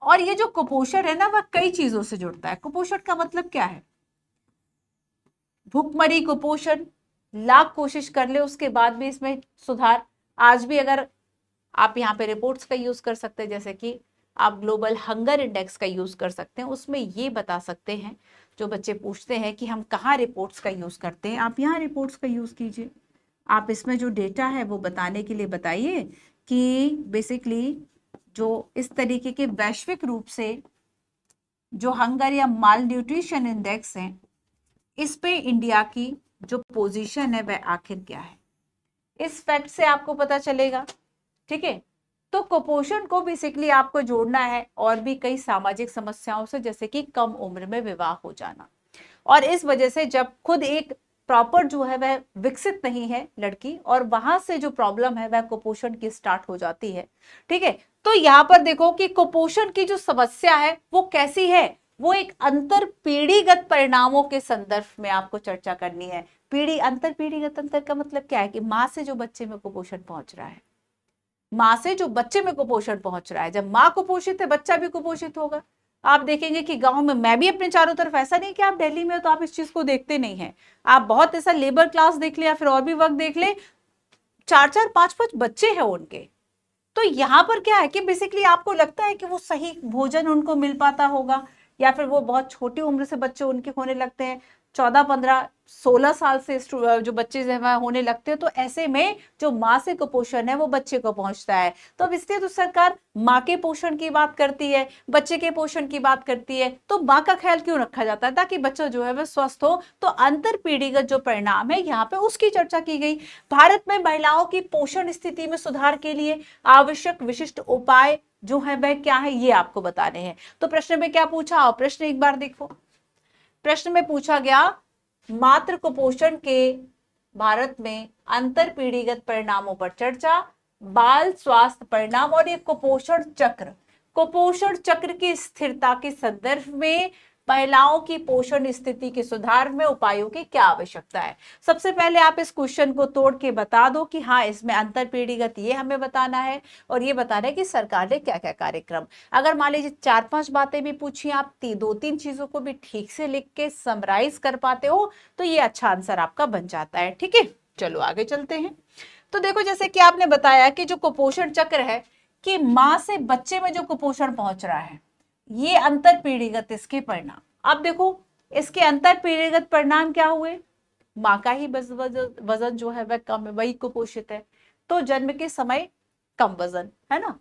[SPEAKER 1] और ये जो कुपोषण है ना, वह कई चीजों से जुड़ता है। कुपोषण का मतलब क्या है? भूखमरी कुपोषण, लाख कोशिश कर ले उसके बाद भी इसमें सुधार, आज भी अगर आप यहाँ पे रिपोर्ट्स का यूज कर सकते हैं, जैसे कि आप ग्लोबल हंगर इंडेक्स का यूज कर सकते हैं, उसमें ये बता सकते हैं, जो बच्चे पूछते हैं कि हम कहाँ रिपोर्ट्स का यूज करते हैं, आप यहाँ रिपोर्ट्स का यूज कीजिए। आप इसमें जो डेटा है वो बताने के लिए बताइए कि बेसिकली जो इस तरीके के वैश्विक रूप से जो हंगर या माल न्यूट्रिशन इंडेक्स है, इस पे इंडिया की जो पोजीशन है वह आखिर क्या है, इस फैक्ट से आपको पता चलेगा। ठीक है, तो कुपोषण को बेसिकली आपको जोड़ना है और भी कई सामाजिक समस्याओं से, जैसे कि कम उम्र में विवाह हो जाना, और इस वजह से जब खुद एक प्रॉपर जो है वह विकसित नहीं है लड़की, और वहां से जो प्रॉब्लम है वह कुपोषण की स्टार्ट हो जाती है। ठीक है, तो यहाँ पर देखो कि कुपोषण की जो समस्या है वो कैसी है, वो एक अंतर पीढ़ीगत परिणामों के संदर्भ में आपको चर्चा करनी है। अंतर पीढ़ीगत, अंतर का मतलब क्या है कि माँ से जो बच्चे में कुपोषण पहुंच रहा है, माँ से जो बच्चे में कुपोषण पहुंच रहा है, जब माँ कुपोषित है बच्चा भी कुपोषित होगा। आप देखेंगे कि गांव में, मैं भी अपने चारों तरफ, ऐसा नहीं कि आप दिल्ली में हो तो आप इस चीज को देखते नहीं है, आप बहुत ऐसा लेबर क्लास देख ले या फिर और भी वर्ग देख ले, 4-4 5-5 बच्चे हैं उनके। तो यहाँ पर क्या है कि बेसिकली आपको लगता है कि वो सही भोजन उनको मिल पाता होगा, या फिर वो बहुत छोटी उम्र से बच्चे उनके होने लगते हैं, 14-15-16 साल से जो बच्चे होने लगते हैं, तो ऐसे में जो माँ से कुपोषण है वो बच्चे को पहुंचता है। तो अब इसलिए तो सरकार माँ के पोषण की बात करती है, बच्चे के पोषण की बात करती है, तो माँ का ख्याल क्यों रखा जाता है, ताकि बच्चा जो है वह स्वस्थ हो। तो अंतर पीढ़ीगत जो परिणाम है यहाँ पे उसकी चर्चा की गई। भारत में महिलाओं की पोषण स्थिति में सुधार के लिए आवश्यक विशिष्ट उपाय जो है वह क्या है, ये आपको बताने हैं। तो प्रश्न में क्या पूछा, और प्रश्न एक बार देखो, प्रश्न में पूछा गया मातृ कुपोषण के भारत में अंतर पीढ़ीगत परिणामों पर चर्चा, बाल स्वास्थ्य परिणाम और ये कुपोषण चक्र की स्थिरता के संदर्भ में महिलाओं की पोषण स्थिति के सुधार में उपायों की क्या आवश्यकता है। सबसे पहले आप इस क्वेश्चन को तोड़ के बता दो कि हाँ, इसमें अंतर पीढ़ीगत ये हमें बताना है, और ये बताना है कि सरकार ने क्या क्या कार्यक्रम। अगर मान लीजिए 4-5 बातें भी पूछी, आप 2-3 चीजों को भी ठीक से लिख के समराइज कर पाते हो, तो ये अच्छा आंसर आपका बन जाता है। ठीक है, चलो आगे चलते हैं। तो देखो, जैसे कि आपने बताया कि जो कुपोषण चक्र है, कि माँ से बच्चे में जो कुपोषण पहुंच रहा है, ये अंतर पीढ़ीगत इसके परिणाम। अब देखो, इसके अंतर पीढ़ीगत परिणाम क्या हुए, माँ का ही वजन जो है वह कम है, वही कुपोषित है, तो जन्म के समय कम वजन है ना,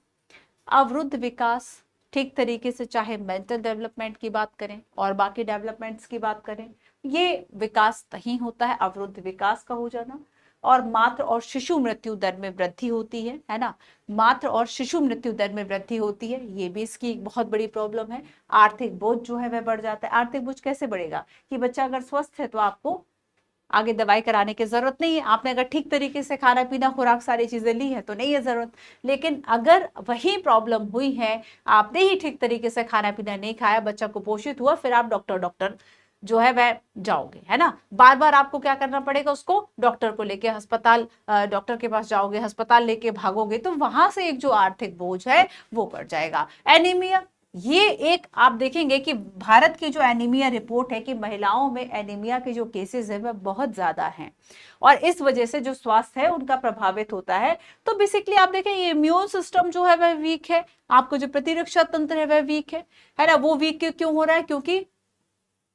[SPEAKER 1] अवरुद्ध विकास ठीक तरीके से, चाहे मेंटल डेवलपमेंट की बात करें और बाकी डेवलपमेंट्स की बात करें, ये विकास नहीं होता है, अवरुद्ध विकास का हो जाना, और मातृ और शिशु मृत्यु दर में वृद्धि होती है ना, मातृ और शिशु मृत्यु दर में वृद्धि होती है, ये भी इसकी एक बहुत बड़ी प्रॉब्लम है। आर्थिक बोझ जो है वह बढ़ जाता है। आर्थिक बोझ कैसे बढ़ेगा, कि बच्चा अगर स्वस्थ है तो आपको आगे दवाई कराने की जरूरत नहीं है, आपने अगर ठीक तरीके से खाना पीना खुराक सारी चीजें ली है तो नहीं है जरूरत। लेकिन अगर वही प्रॉब्लम हुई है, आपने ही ठीक तरीके से खाना पीना नहीं खाया, बच्चा कुपोषित हुआ, फिर आप डॉक्टर जो है वह जाओगे, है ना, बार बार आपको क्या करना पड़ेगा, उसको डॉक्टर को लेके अस्पताल, डॉक्टर के पास जाओगे, अस्पताल लेके भागोगे, तो वहां से एक जो आर्थिक बोझ है वो बढ़ जाएगा। एनीमिया, ये एक आप देखेंगे कि भारत की जो एनीमिया रिपोर्ट है कि महिलाओं में एनीमिया के जो केसेस है वह बहुत ज्यादा हैं, और इस वजह से जो स्वास्थ्य है उनका प्रभावित होता है। तो बेसिकली आप देखें, ये इम्यून सिस्टम जो है वह वीक है, आपको जो प्रतिरक्षा तंत्र है वह वीक है ना, वो वीक क्यों हो रहा है, क्योंकि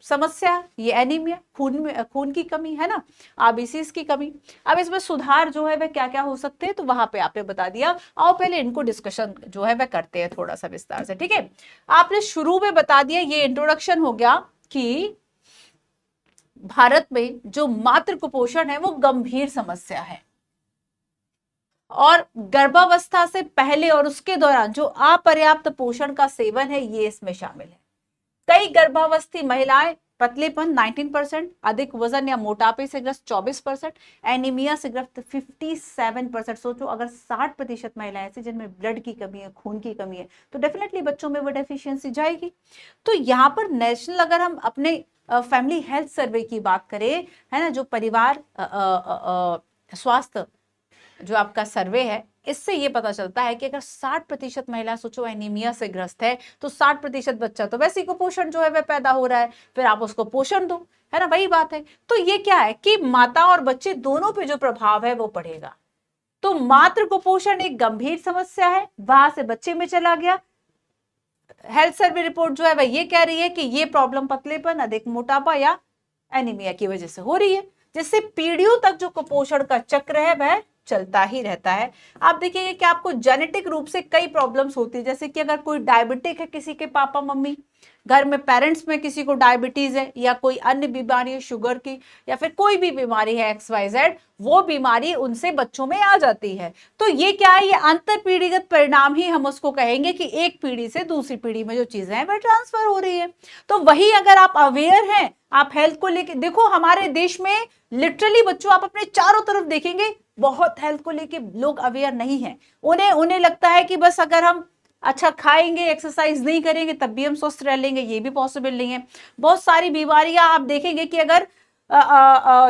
[SPEAKER 1] समस्या ये एनीमिया, खून की कमी है ना, आरबीसीज की कमी। अब इसमें सुधार जो है वह क्या क्या हो सकते हैं, तो वहां पे आपने बता दिया। आओ पहले इनको डिस्कशन जो है वह करते हैं थोड़ा सा विस्तार से। ठीक है, आपने शुरू में बता दिया, ये इंट्रोडक्शन हो गया कि भारत में जो मातृ कुपोषण है वो गंभीर समस्या है, और गर्भावस्था से पहले और उसके दौरान जो अपर्याप्त पोषण का सेवन है ये इसमें शामिल है। कई गर्भावस्थी महिलाएं पतलेपन 19%, अधिक वजन या मोटापे से ग्रस्त 24%, एनीमिया से ग्रस्त 57%। सोचो, अगर 60% महिलाएं ऐसी जिनमें ब्लड की कमी है, खून की कमी है, तो डेफिनेटली बच्चों में वो डेफिशिएंसी जाएगी। तो यहाँ पर नेशनल, अगर हम अपने फैमिली हेल्थ सर्वे की बात करें, है ना, जो परिवार स्वास्थ्य जो आपका सर्वे है, इससे ये पता चलता है कि अगर 60% महिला सोचो एनीमिया से ग्रस्त है, तो 60% बच्चा तो वैसे ही कुपोषण जो है वह पैदा हो रहा है, फिर आप उसको पोषण दो, है ना, वही बात है। तो ये क्या है कि माता और बच्चे दोनों पे जो प्रभाव है वो पड़ेगा। तो मातृ कुपोषण एक गंभीर समस्या है, वहां से बच्चे में चला गया। हेल्थ सर्वे रिपोर्ट जो है वह ये कह रही है कि ये प्रॉब्लम पतलेपन, अधिक मोटापा या एनीमिया की वजह से हो रही है, जिससे पीढ़ियों तक जो कुपोषण का चक्र है वह चलता ही रहता है। आप देखिएगा कि आपको जेनेटिक रूप से कई प्रॉब्लम्स होती है, जैसे कि अगर कोई डायबिटिक है, किसी के पापा मम्मी, घर में पेरेंट्स में किसी को डायबिटीज है या कोई अन्य बीमारी है शुगर की या फिर कोई भी बीमारी है XYZ, वो बीमारी उनसे बच्चों में आ जाती है। तो ये क्या है, ये अंतर पीढ़ीगत परिणाम ही हम उसको कहेंगे कि एक पीढ़ी से दूसरी पीढ़ी में जो चीजें हैं वह ट्रांसफर हो रही है। तो वही अगर आप अवेयर हैं, आप हेल्थ को लेके देखो, हमारे देश में लिटरली बच्चों आप अपने चारों तरफ देखेंगे बहुत हेल्थ को लेके लोग अवेयर नहीं है। उन्हें लगता है कि बस अगर हम अच्छा खाएंगे, एक्सरसाइज नहीं करेंगे तब भी हम स्वस्थ रह लेंगे, ये भी पॉसिबल नहीं है। बहुत सारी बीमारियां आप देखेंगे कि अगर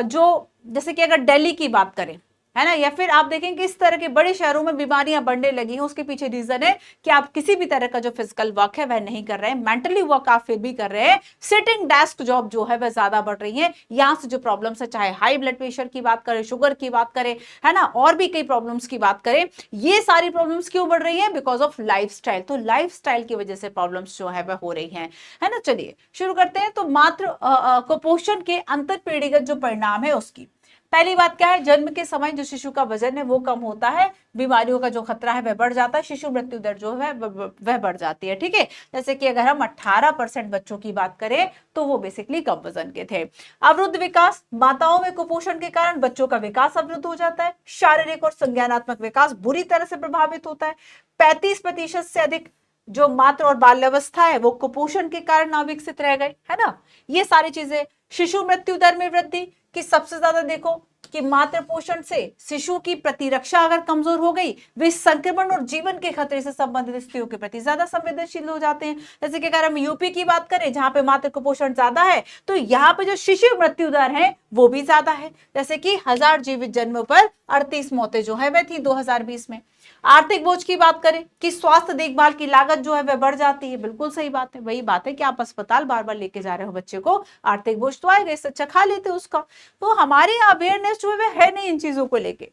[SPEAKER 1] जो जैसे कि अगर दिल्ली की बात करें, है ना, या फिर आप देखेंगे इस तरह के बड़े शहरों में बीमारियां बढ़ने लगी हैं, उसके पीछे रीजन है कि आप किसी भी तरह का जो फिजिकल वर्क है वह नहीं कर रहे हैं, मेंटली वर्क आप फिर भी कर रहे हैं, सिटिंग डेस्क जॉब जो है वह ज्यादा बढ़ रही है। यहां से जो प्रॉब्लम्स है, चाहे हाई ब्लड प्रेशर की बात करें, शुगर की बात करें, है ना, और भी कई प्रॉब्लम्स की बात करें, ये सारी प्रॉब्लम्स क्यों बढ़ रही है? Because of lifestyle. तो लाइफस्टाइल की वजह से प्रॉब्लम्स जो है वह हो रही है ना। चलिए शुरू करते हैं। तो मात्र कुपोषण के अंतर पीढ़ीगत जो परिणाम है उसकी पहली बात क्या है, जन्म के समय जो शिशु का वजन है वो कम होता है, बीमारियों का जो खतरा है वह बढ़ जाता है, शिशु मृत्यु दर जो है वह बढ़ जाती है। ठीक है, जैसे कि अगर हम 18% बच्चों की बात करें तो वो बेसिकली कम वजन के थे। अवरुद्ध विकास, माताओं में कुपोषण के कारण बच्चों का विकास अवरुद्ध हो जाता है, शारीरिक और संज्ञानात्मक विकास बुरी तरह से प्रभावित होता है। 35% से अधिक जो मातृ और बाल्यावस्था है वो कुपोषण के कारण अविकसित रह गए, है ना। ये सारी चीजें। शिशु मृत्यु दर में वृद्धि कि सबसे ज्यादा देखो कि मातृ पोषण से शिशु की प्रतिरक्षा अगर कमजोर हो गई, वे संक्रमण और जीवन के खतरे से संबंधित स्थितियों के प्रति ज्यादा संवेदनशील हो जाते हैं। जैसे कि अगर हम यूपी की बात करें जहां पे मातृ कुपोषण ज्यादा है, तो यहाँ पे जो शिशु मृत्यु दर है वो भी ज्यादा है, जैसे कि 1000 जीवित जन्मों पर 38 मौतें जो है वह थी 2020 में। आर्थिक बोझ की बात करें कि स्वास्थ्य देखभाल की लागत जो है वह बढ़ जाती है, बिल्कुल सही बात है। वही बात है कि आप अस्पताल बार बार लेके जा रहे हो बच्चे को, आर्थिक बोझ तो आएगा, इससे अच्छा खा लेते उसका। तो हमारे यहाँ अवेयरनेस जो है वह है नहीं इन चीजों को लेके।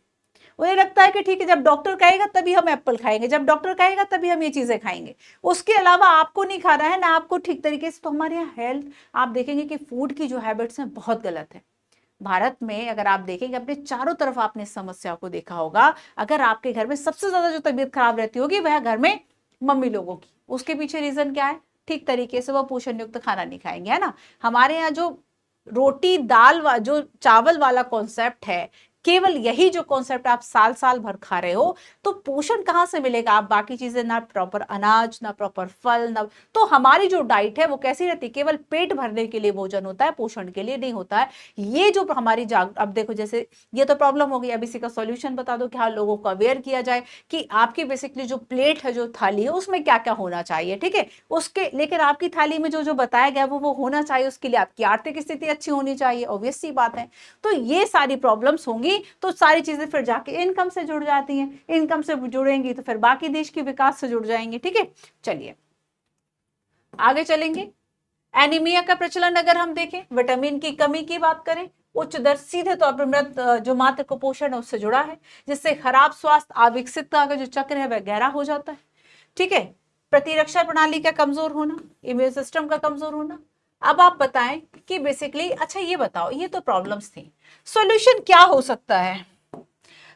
[SPEAKER 1] उन्हें लगता है कि ठीक है, जब डॉक्टर कहेगा तभी हम एप्पल खाएंगे, जब डॉक्टर कहेगा तभी हम ये चीजें खाएंगे, उसके अलावा आपको नहीं खाना है ना आपको ठीक तरीके से। तो हमारे यहाँ हेल्थ आप देखेंगे कि फूड की जो हैबिट्स हैं बहुत गलत है। भारत में अगर आप देखेंगे अपने चारों तरफ आपने समस्या को देखा होगा, अगर आपके घर में सबसे ज्यादा जो तबीयत खराब रहती होगी वह घर में मम्मी लोगों की, उसके पीछे रीजन क्या है? ठीक तरीके से वो पोषण युक्त खाना नहीं खाएंगे, है ना। हमारे यहाँ जो रोटी दाल जो चावल वाला कॉन्सेप्ट है, केवल यही जो कॉन्सेप्ट आप साल साल भर खा रहे हो, तो पोषण कहां से मिलेगा? आप बाकी चीजें ना प्रॉपर अनाज, ना प्रॉपर फल, ना, तो हमारी जो डाइट है वो कैसी रहती है? केवल पेट भरने के लिए भोजन होता है, पोषण के लिए नहीं होता है। ये जो हमारी अब देखो, जैसे ये तो प्रॉब्लम हो गई, अब इसी का सॉल्यूशन बता दो कि हाँ लोगों को अवेयर किया जाए कि आपकी बेसिकली जो प्लेट है, जो थाली है, उसमें क्या क्या होना चाहिए। ठीक है, उसके लेकिन आपकी थाली में जो जो बताया गया वो होना चाहिए, उसके लिए आपकी आर्थिक स्थिति अच्छी होनी चाहिए, ऑब्वियस सी बात है। तो ये सारी प्रॉब्लम्स होंगी, तो सारी चीजें फिर जाके इनकम से जुड़ जाती हैं, इनकम से जुड़ेंगी तो फिर बाकी देश के विकास से जुड़ जाएंगे। ठीक है, चलिए आगे चलेंगे। एनीमिया का प्रचलन अगर हम देखें, विटामिन की कमी की बात करें, उच्च दर सीधे तौर पर मृत जो मातृ कुपोषण है उससे जुड़ा है, जिससे खराब स्वास्थ्य, अविकसितता का जो चक्र है वह गहरा हो जाता है। ठीक है, प्रतिरक्षा प्रणाली का कमजोर होना, इम्यून सिस्टम का कमजोर होना। अब आप बताएं कि बेसिकली, अच्छा ये बताओ, ये तो प्रॉब्लम्स थी, सॉल्यूशन क्या हो सकता है?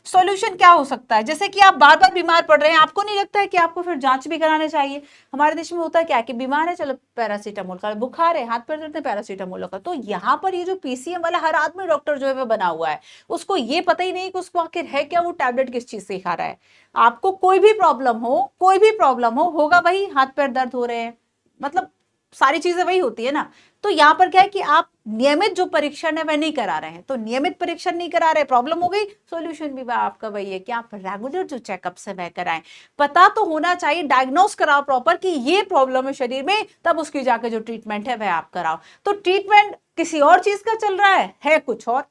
[SPEAKER 1] सॉल्यूशन क्या हो सकता है? जैसे कि आप बार बार बीमार पड़ रहे हैं, आपको नहीं लगता है कि आपको फिर जांच भी कराने चाहिए? हमारे देश में होता है क्या कि बीमार है, चलो पैरासीटामोल का, बुखार है, हाथ पैर दर्द है, पैरासीटामोल का। तो यहाँ पर ये जो PCM वाला हर आदमी डॉक्टर जो है वो बना हुआ है, उसको ये पता ही नहीं कि उसको आखिर है क्या, वो टैबलेट किस चीज से खा रहा है। आपको कोई भी प्रॉब्लम हो, कोई भी प्रॉब्लम होगा वही हाथ पैर दर्द हो रहे हैं, मतलब सारी चीजें वही होती है ना। तो यहाँ पर क्या है कि आप नियमित जो परीक्षण है वह नहीं करा रहे हैं, तो नियमित परीक्षण नहीं करा रहे, प्रॉब्लम हो गई, सॉल्यूशन भी आपका वही है कि आप रेगुलर जो चेकअप्स है वह कराएं। पता तो होना चाहिए, डायग्नोस कराओ प्रॉपर कि ये प्रॉब्लम है शरीर में, तब उसकी जाके जो ट्रीटमेंट है वह आप कराओ। तो ट्रीटमेंट किसी और चीज का चल रहा है कुछ और,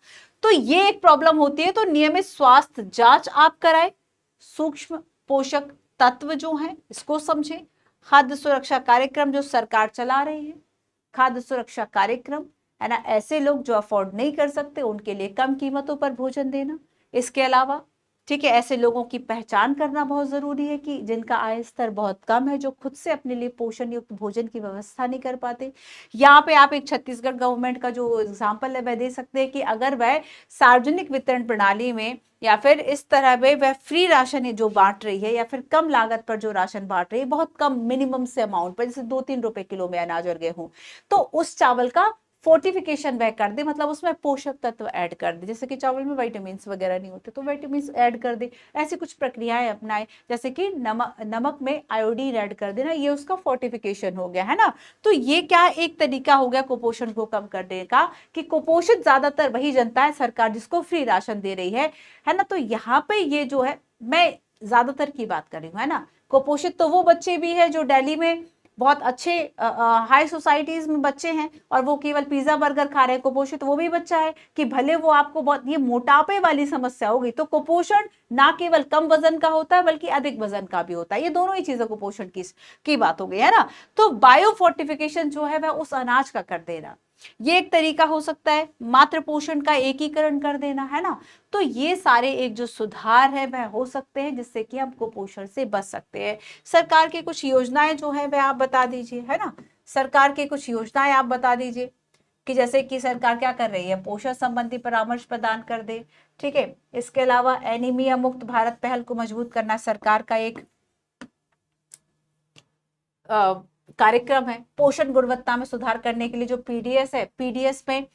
[SPEAKER 1] तो ये एक प्रॉब्लम होती है। तो नियमित स्वास्थ्य जांच आप कराएं, सूक्ष्म पोषक तत्व जो है इसको समझें, खाद्य सुरक्षा कार्यक्रम जो सरकार चला रही है, खाद्य सुरक्षा कार्यक्रम, है ना, ऐसे लोग जो अफोर्ड नहीं कर सकते उनके लिए कम कीमतों पर भोजन देना। इसके अलावा ठीक है, ऐसे लोगों की पहचान करना बहुत जरूरी है कि जिनका आय स्तर बहुत कम है, जो खुद से अपने लिए पोषण युक्त भोजन की व्यवस्था नहीं कर पाते। यहाँ पे आप एक छत्तीसगढ़ गवर्नमेंट का जो एग्जाम्पल है वह दे सकते हैं कि अगर वह सार्वजनिक वितरण प्रणाली में या फिर इस तरह में वह फ्री राशन जो बांट रही है या फिर कम लागत पर जो राशन बांट रही है, बहुत कम मिनिमम से अमाउंट पर, जैसे 2-3 रुपए किलो में अनाज और गेहूं, तो उस चावल का फोर्टिफिकेशन वह कर दे, मतलब उसमें पोषक तत्व ऐड कर दे। जैसे कि चावल में विटामिन वगैरह नहीं होते तो विटामिन ऐड कर दे, ऐसी कुछ प्रक्रियाएं अपनाए। जैसे कि नमक में आयोडीन ऐड कर देना, ये उसका फोर्टिफिकेशन हो गया है ना। तो ये क्या एक तरीका हो गया कुपोषण को कम करने का, कि कुपोषित ज्यादातर वही जनता है सरकार जिसको फ्री राशन दे रही है ना। तो यहाँ पे ये जो है, मैं ज्यादातर की बात कर रही हूँ, है ना। कुपोषित तो वो बच्चे भी है जो दिल्ली में बहुत अच्छे हाई सोसाइटीज में बच्चे हैं और वो केवल पिज्जा बर्गर खा रहे हैं, कुपोषित वो भी बच्चा है। कि भले वो आपको बहुत ये मोटापे वाली समस्या होगी, तो कुपोषण ना केवल कम वजन का होता है बल्कि अधिक वजन का भी होता है। ये दोनों ही चीजें कुपोषण की बात हो गई, है ना। तो बायो फोर्टिफिकेशन जो है वह उस अनाज का कर देना, ये एक तरीका हो सकता है। मातृ पोषण का एकीकरण कर देना, है ना। तो ये सारे एक जो सुधार है वह हो सकते हैं जिससे कि हम कुपोषण से बच सकते हैं। सरकार की कुछ योजनाएं जो है वह आप बता दीजिए, है ना। सरकार की कुछ योजनाएं आप बता दीजिए कि जैसे कि सरकार क्या कर रही है, पोषण संबंधी परामर्श प्रदान कर दे। ठीक है, इसके अलावा एनीमिया मुक्त भारत पहल को मजबूत करना सरकार का एक कार्यक्रम है। पोषण गुणवत्ता में सुधार करने के लिए जो पीडीएस है, पीडीएस में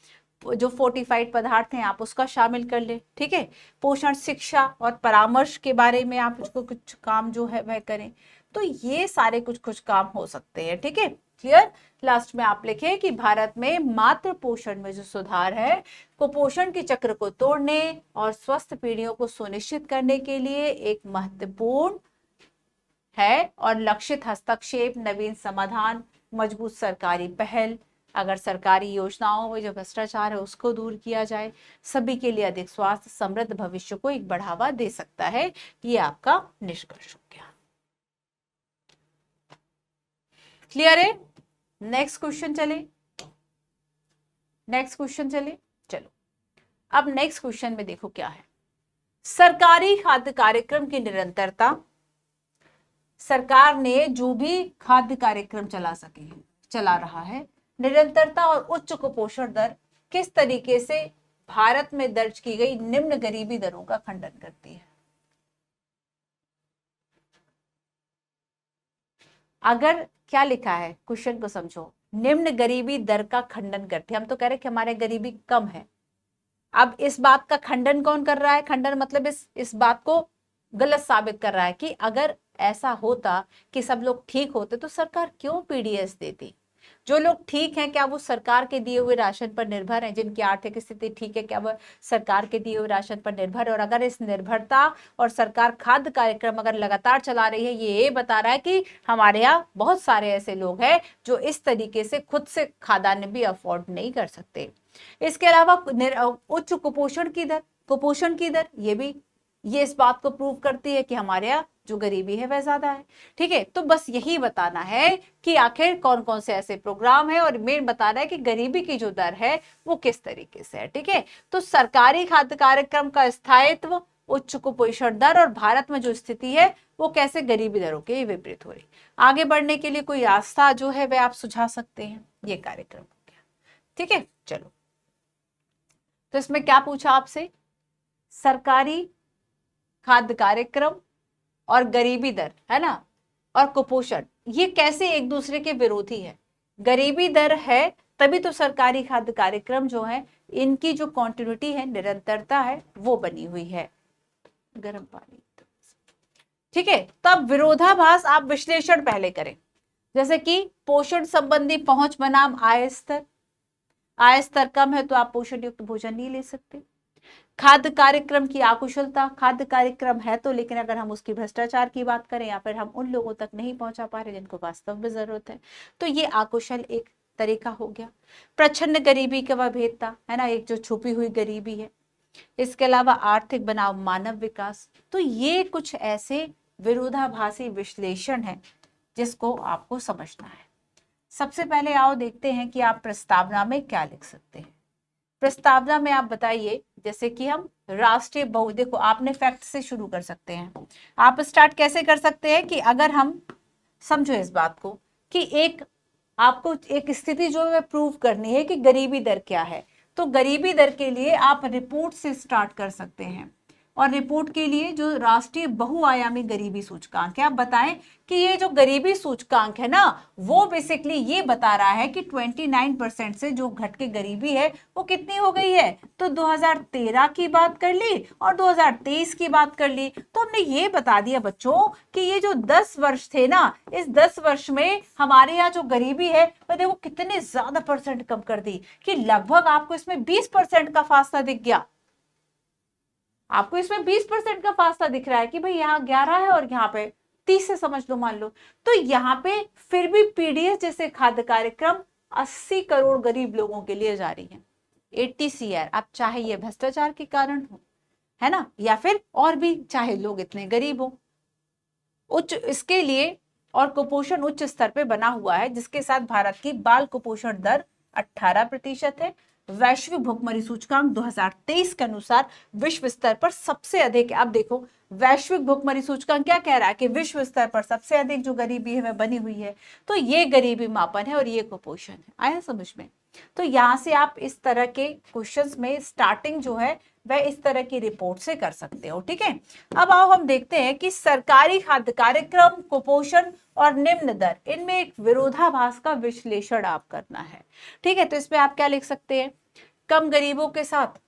[SPEAKER 1] जो फोर्टिफाइड पदार्थ हैं आप उसका शामिल कर ले। ठीक है, पोषण शिक्षा और परामर्श के बारे में आप उसको कुछ काम जो है वह करें। तो ये सारे कुछ कुछ काम हो सकते हैं। ठीक है, क्लियर। लास्ट में आप लिखे कि भारत में मातृ पोषण में जो सुधार है, कुपोषण के चक्र को तोड़ने और स्वस्थ पीढ़ियों को सुनिश्चित करने के लिए एक महत्वपूर्ण है। और लक्षित हस्तक्षेप, नवीन समाधान, मजबूत सरकारी पहल, अगर सरकारी योजनाओं में जो भ्रष्टाचार है उसको दूर किया जाए, सभी के लिए अधिक स्वास्थ्य समृद्ध भविष्य को एक बढ़ावा दे सकता है। ये आपका निष्कर्ष हो गया। क्लियर है। नेक्स्ट क्वेश्चन चले, नेक्स्ट क्वेश्चन चले। चलो अब नेक्स्ट क्वेश्चन में देखो क्या है। सरकारी खाद्य कार्यक्रम की निरंतरता, सरकार ने जो भी खाद्य कार्यक्रम चला रहा है, निरंतरता और उच्च कुपोषण दर किस तरीके से भारत में दर्ज की गई निम्न गरीबी दरों का खंडन करती है। अगर क्या लिखा है क्वेश्चन को समझो, निम्न गरीबी दर का खंडन करती है। हम तो कह रहे कि हमारे गरीबी कम है। अब इस बात का खंडन कौन कर रहा है, खंडन मतलब इस बात को गलत साबित कर रहा है कि अगर ऐसा होता कि सब लोग ठीक होते तो सरकार क्यों पीडीएस देती। जो लोग ठीक हैं क्या वो सरकार के दिए हुए राशन पर निर्भर हैं, जिनकी आर्थिक स्थिति ठीक है क्या वह सरकार के दिए हुए राशन पर निर्भर है। और अगर इस निर्भरता और सरकार खाद्य कार्यक्रम अगर लगातार चला रही है, ये बता रहा है कि हमारे यहाँ बहुत सारे ऐसे लोग हैं जो इस तरीके से खुद से खाद्यान्न भी अफोर्ड नहीं कर सकते। इसके अलावा उच्च कुपोषण की दर ये इस बात को प्रूव करती है कि हमारे यहाँ जो गरीबी है वह ज्यादा है। ठीक है, तो बस यही बताना है कि आखिर कौन कौन से ऐसे प्रोग्राम है और मेन बताना है कि गरीबी की जो दर है वो किस तरीके से है। ठीक है, तो सरकारी खाद्य कार्यक्रम का स्थायित्व, उच्च कुपोषण दर और भारत में जो स्थिति है वो कैसे गरीबी दरों के विपरीत हो रही। आगे बढ़ने के लिए कोई रास्ता जो है वह आप सुझा सकते हैं। ये कार्यक्रम हो गया। ठीक है, चलो तो इसमें क्या पूछा आपसे, सरकारी खाद्य कार्यक्रम और गरीबी दर, है ना, और कुपोषण ये कैसे एक दूसरे के विरोधी है। गरीबी दर है तभी तो सरकारी खाद्य कार्यक्रम जो है इनकी जो कॉन्टिन्यूटी है, निरंतरता है वो बनी हुई है। गर्म पानी, ठीक है। तो अब विरोधाभास आप विश्लेषण पहले करें। जैसे कि पोषण संबंधी पहुंच बनाम आय स्तर कम है तो आप पोषण युक्त भोजन नहीं ले सकते। खाद्य कार्यक्रम की अकुशलता, खाद्य कार्यक्रम है तो लेकिन अगर हम उसकी भ्रष्टाचार की बात करें या फिर हम उन लोगों तक नहीं पहुंचा पा रहे जिनको वास्तव में जरूरत है, तो ये अकुशल एक तरीका हो गया। प्रच्छन्न गरीबी का भेदता, है ना, एक जो छुपी हुई गरीबी है। इसके अलावा आर्थिक बनाव मानव विकास। तो ये कुछ ऐसे विरोधाभासी विश्लेषण है जिसको आपको समझना है। सबसे पहले आओ देखते हैं कि आप प्रस्तावना में क्या लिख सकते हैं। प्रस्तावना में आप बताइए, जैसे कि हम राष्ट्रीय बहु, देखो आपने फैक्ट से शुरू कर सकते हैं। आप स्टार्ट कैसे कर सकते हैं कि अगर हम समझो इस बात को कि एक आपको एक स्थिति जो है प्रूव करनी है कि गरीबी दर क्या है, तो गरीबी दर के लिए आप रिपोर्ट से स्टार्ट कर सकते हैं। और रिपोर्ट के लिए जो राष्ट्रीय बहुआयामी गरीबी सूचकांक है, आप बताएं कि ये जो गरीबी सूचकांक है ना, वो बेसिकली ये बता रहा है कि 29% से जो घट के गरीबी है वो कितनी हो गई है। तो 2013 की बात कर ली और 2023 की बात कर ली, तो हमने ये बता दिया बच्चों कि ये जो 10 वर्ष थे ना, इस 10 वर्ष में हमारे यहाँ जो गरीबी है वो देखो कितने ज्यादा परसेंट कम कर दी, कि लगभग आपको इसमें 20% का फासला दिख गया। आपको इसमें 20% का फासला दिख रहा है कि भाई यहाँ 11 है और यहाँ पे 30 से समझ लो, मान लो। तो यहाँ पे फिर भी पीडीएस जैसे खाद्य कार्यक्रम 80 करोड़ गरीब लोगों के लिए जारी है। 80 CR। अब चाहे ये भ्रष्टाचार के कारण हो, है ना, या फिर और भी, चाहे लोग इतने गरीब हो, उच्च इसके लिए और कुपोषण उच्च स्तर पे बना हुआ है, जिसके साथ भारत की बाल कुपोषण दर 18% है। वैश्विक भुखमरी सूचकांक 2023 के अनुसार विश्व स्तर पर सबसे अधिक है। अब देखो वैश्विक भुखमरी सूचकांक क्या कह रहा है कि विश्व स्तर पर सबसे अधिक जो गरीबी है वह बनी हुई है। तो ये गरीबी मापन है और ये कुपोषण है। आया समझ में? तो यहां से आप इस तरह के क्वेश्चंस में स्टार्टिंग जो है वह इस तरह की रिपोर्ट से कर सकते हो। ठीक है, अब आओ हम देखते हैं कि सरकारी खाद्य कार्यक्रम, कुपोषण और निम्न दर, इनमें एक विरोधाभास का विश्लेषण आप करना है। ठीक है, तो इसमें आप क्या लिख सकते हैं? कम गरीबों के साथ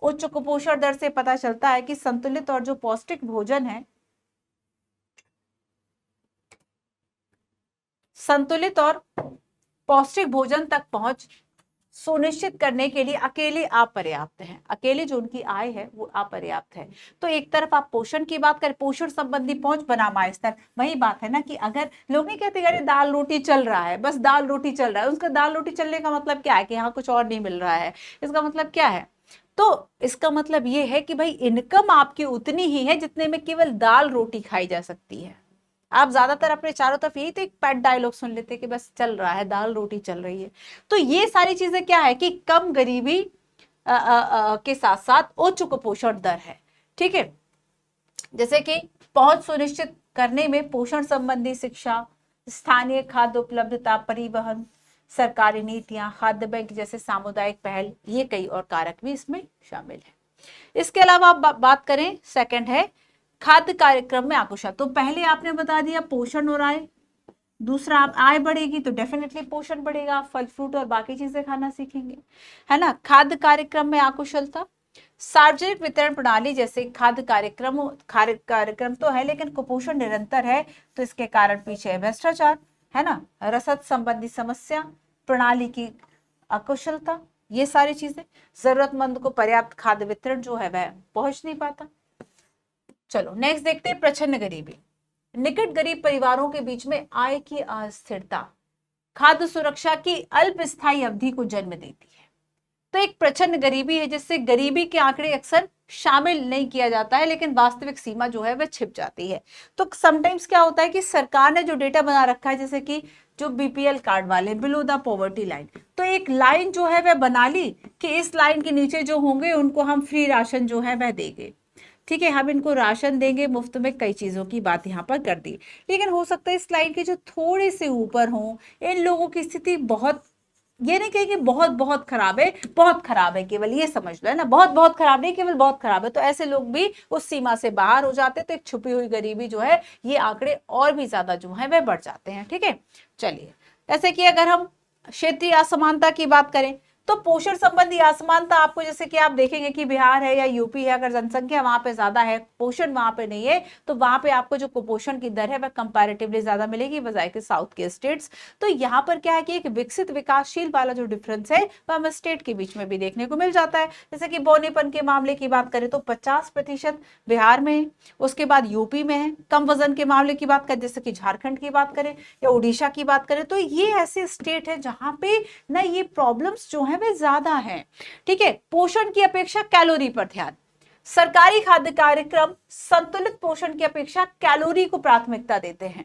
[SPEAKER 1] उच्च कुपोषण दर से पता चलता है कि संतुलित और जो पौष्टिक भोजन है, संतुलित और पौष्टिक भोजन तक पहुंच सुनिश्चित करने के लिए अकेले अपर्याप्त हैं। अकेले जो उनकी आय है वो अपर्याप्त है। तो एक तरफ आप पोषण की बात करें, पोषण संबंधी पहुंच बनामा स्तर, वही बात है ना कि अगर लोग नहीं कहते अरे दाल रोटी चल रहा है, बस दाल रोटी चल रहा है, उसका दाल रोटी चलने का मतलब क्या है कि यहाँ कुछ और नहीं मिल रहा है। इसका मतलब क्या है? तो इसका मतलब ये है कि भाई इनकम आपकी उतनी ही है जितने में केवल दाल रोटी खाई जा सकती है। आप ज्यादातर अपने चारों तरफ यही तो एक पेट डायलॉग सुन लेते कि बस चल रहा है, दाल रोटी चल रही है। तो ये सारी चीजें क्या है कि कम गरीबी के साथ साथ उच्च कुपोषण दर है। ठीक है, जैसे कि पहुंच सुनिश्चित करने में पोषण संबंधी शिक्षा, स्थानीय खाद्य उपलब्धता, परिवहन, सरकारी नीतियां, खाद्य बैंक जैसे सामुदायिक पहल, ये कई और कारक भी इसमें शामिल है। इसके अलावा आप बात करें, सेकंड है खाद्य कार्यक्रम में आकुशल। तो पहले आपने बता दिया पोषण और आय, दूसरा आप आय बढ़ेगी तो डेफिनेटली पोषण बढ़ेगा, आप फल फ्रूट और बाकी चीजें खाना सीखेंगे, है ना। खाद्य कार्यक्रम में आकुशलता, सार्वजनिक वितरण प्रणाली जैसे खाद्य कार्यक्रम तो है लेकिन कुपोषण निरंतर है, तो इसके कारण पीछे है भ्रष्टाचार, है ना, रसद संबंधी समस्या, प्रणाली की अकुशलता, ये सारी चीजें, जरूरतमंद को पर्याप्त खाद्य वितरण जो है वह पहुंच नहीं पाता। चलो नेक्स्ट देखते हैं प्रच्छन्न गरीबी। निकट गरीब परिवारों के बीच में आय की अस्थिरता खाद्य सुरक्षा की अल्प स्थायी अवधि को जन्म देती है। तो एक प्रच्छन्न गरीबी है जिससे गरीबी के आंकड़े अक्सर शामिल नहीं किया जाता है, लेकिन वास्तविक सीमा जो है वह छिप जाती है। तो समटाइम्स क्या होता है कि सरकार ने जो डेटा बना रखा है, जैसे कि जो बीपीएल कार्ड वाले, बिलो द पॉवर्टी लाइन, तो एक लाइन जो है वह बना ली कि इस लाइन के नीचे जो होंगे उनको हम फ्री राशन जो है वह देंगे। ठीक है, हम इनको राशन देंगे मुफ्त में, कई चीजों की बात यहाँ पर कर दी। लेकिन हो सकता है इस लाइन के जो थोड़े से ऊपर हों, इन लोगों की स्थिति बहुत, ये नहीं कहेंगे बहुत बहुत खराब है, बहुत खराब है केवल, ये समझ लो, है ना, बहुत बहुत खराब नहीं, केवल बहुत खराब है। तो ऐसे लोग भी उस सीमा से बाहर हो जाते हैं, तो एक छुपी हुई गरीबी जो है, ये आंकड़े और भी ज्यादा जो है वह बढ़ जाते हैं। ठीक है, चलिए, जैसे कि अगर हम क्षेत्रीय असमानता की बात करें, तो पोषण संबंधी असमानता आपको, जैसे कि आप देखेंगे कि बिहार है या यूपी है, अगर जनसंख्या वहां पे ज्यादा है, पोषण वहां पे नहीं है, तो वहां पे आपको जो कुपोषण की दर है वह कंपैरेटिवली ज्यादा मिलेगी बजाय के साउथ के स्टेट्स। तो यहाँ पर क्या है कि एक विकसित विकासशील वाला जो डिफरेंस है वह हमें स्टेट के बीच में भी देखने को मिल जाता है। जैसे कि बौनेपन के मामले की बात करें तो 50% बिहार में है, उसके बाद यूपी में है। कम वजन के मामले की बात करें, जैसे कि झारखंड की बात करें या उड़ीसा की बात करें, तो ये ऐसे स्टेट है जहां पे ना ये प्रॉब्लम्स जो है वे ज्यादा है। ठीक है, पोषण की अपेक्षा कैलोरी पर ध्यान, सरकारी खाद्य कार्यक्रम संतुलित पोषण की अपेक्षा कैलोरी को प्राथमिकता देते हैं।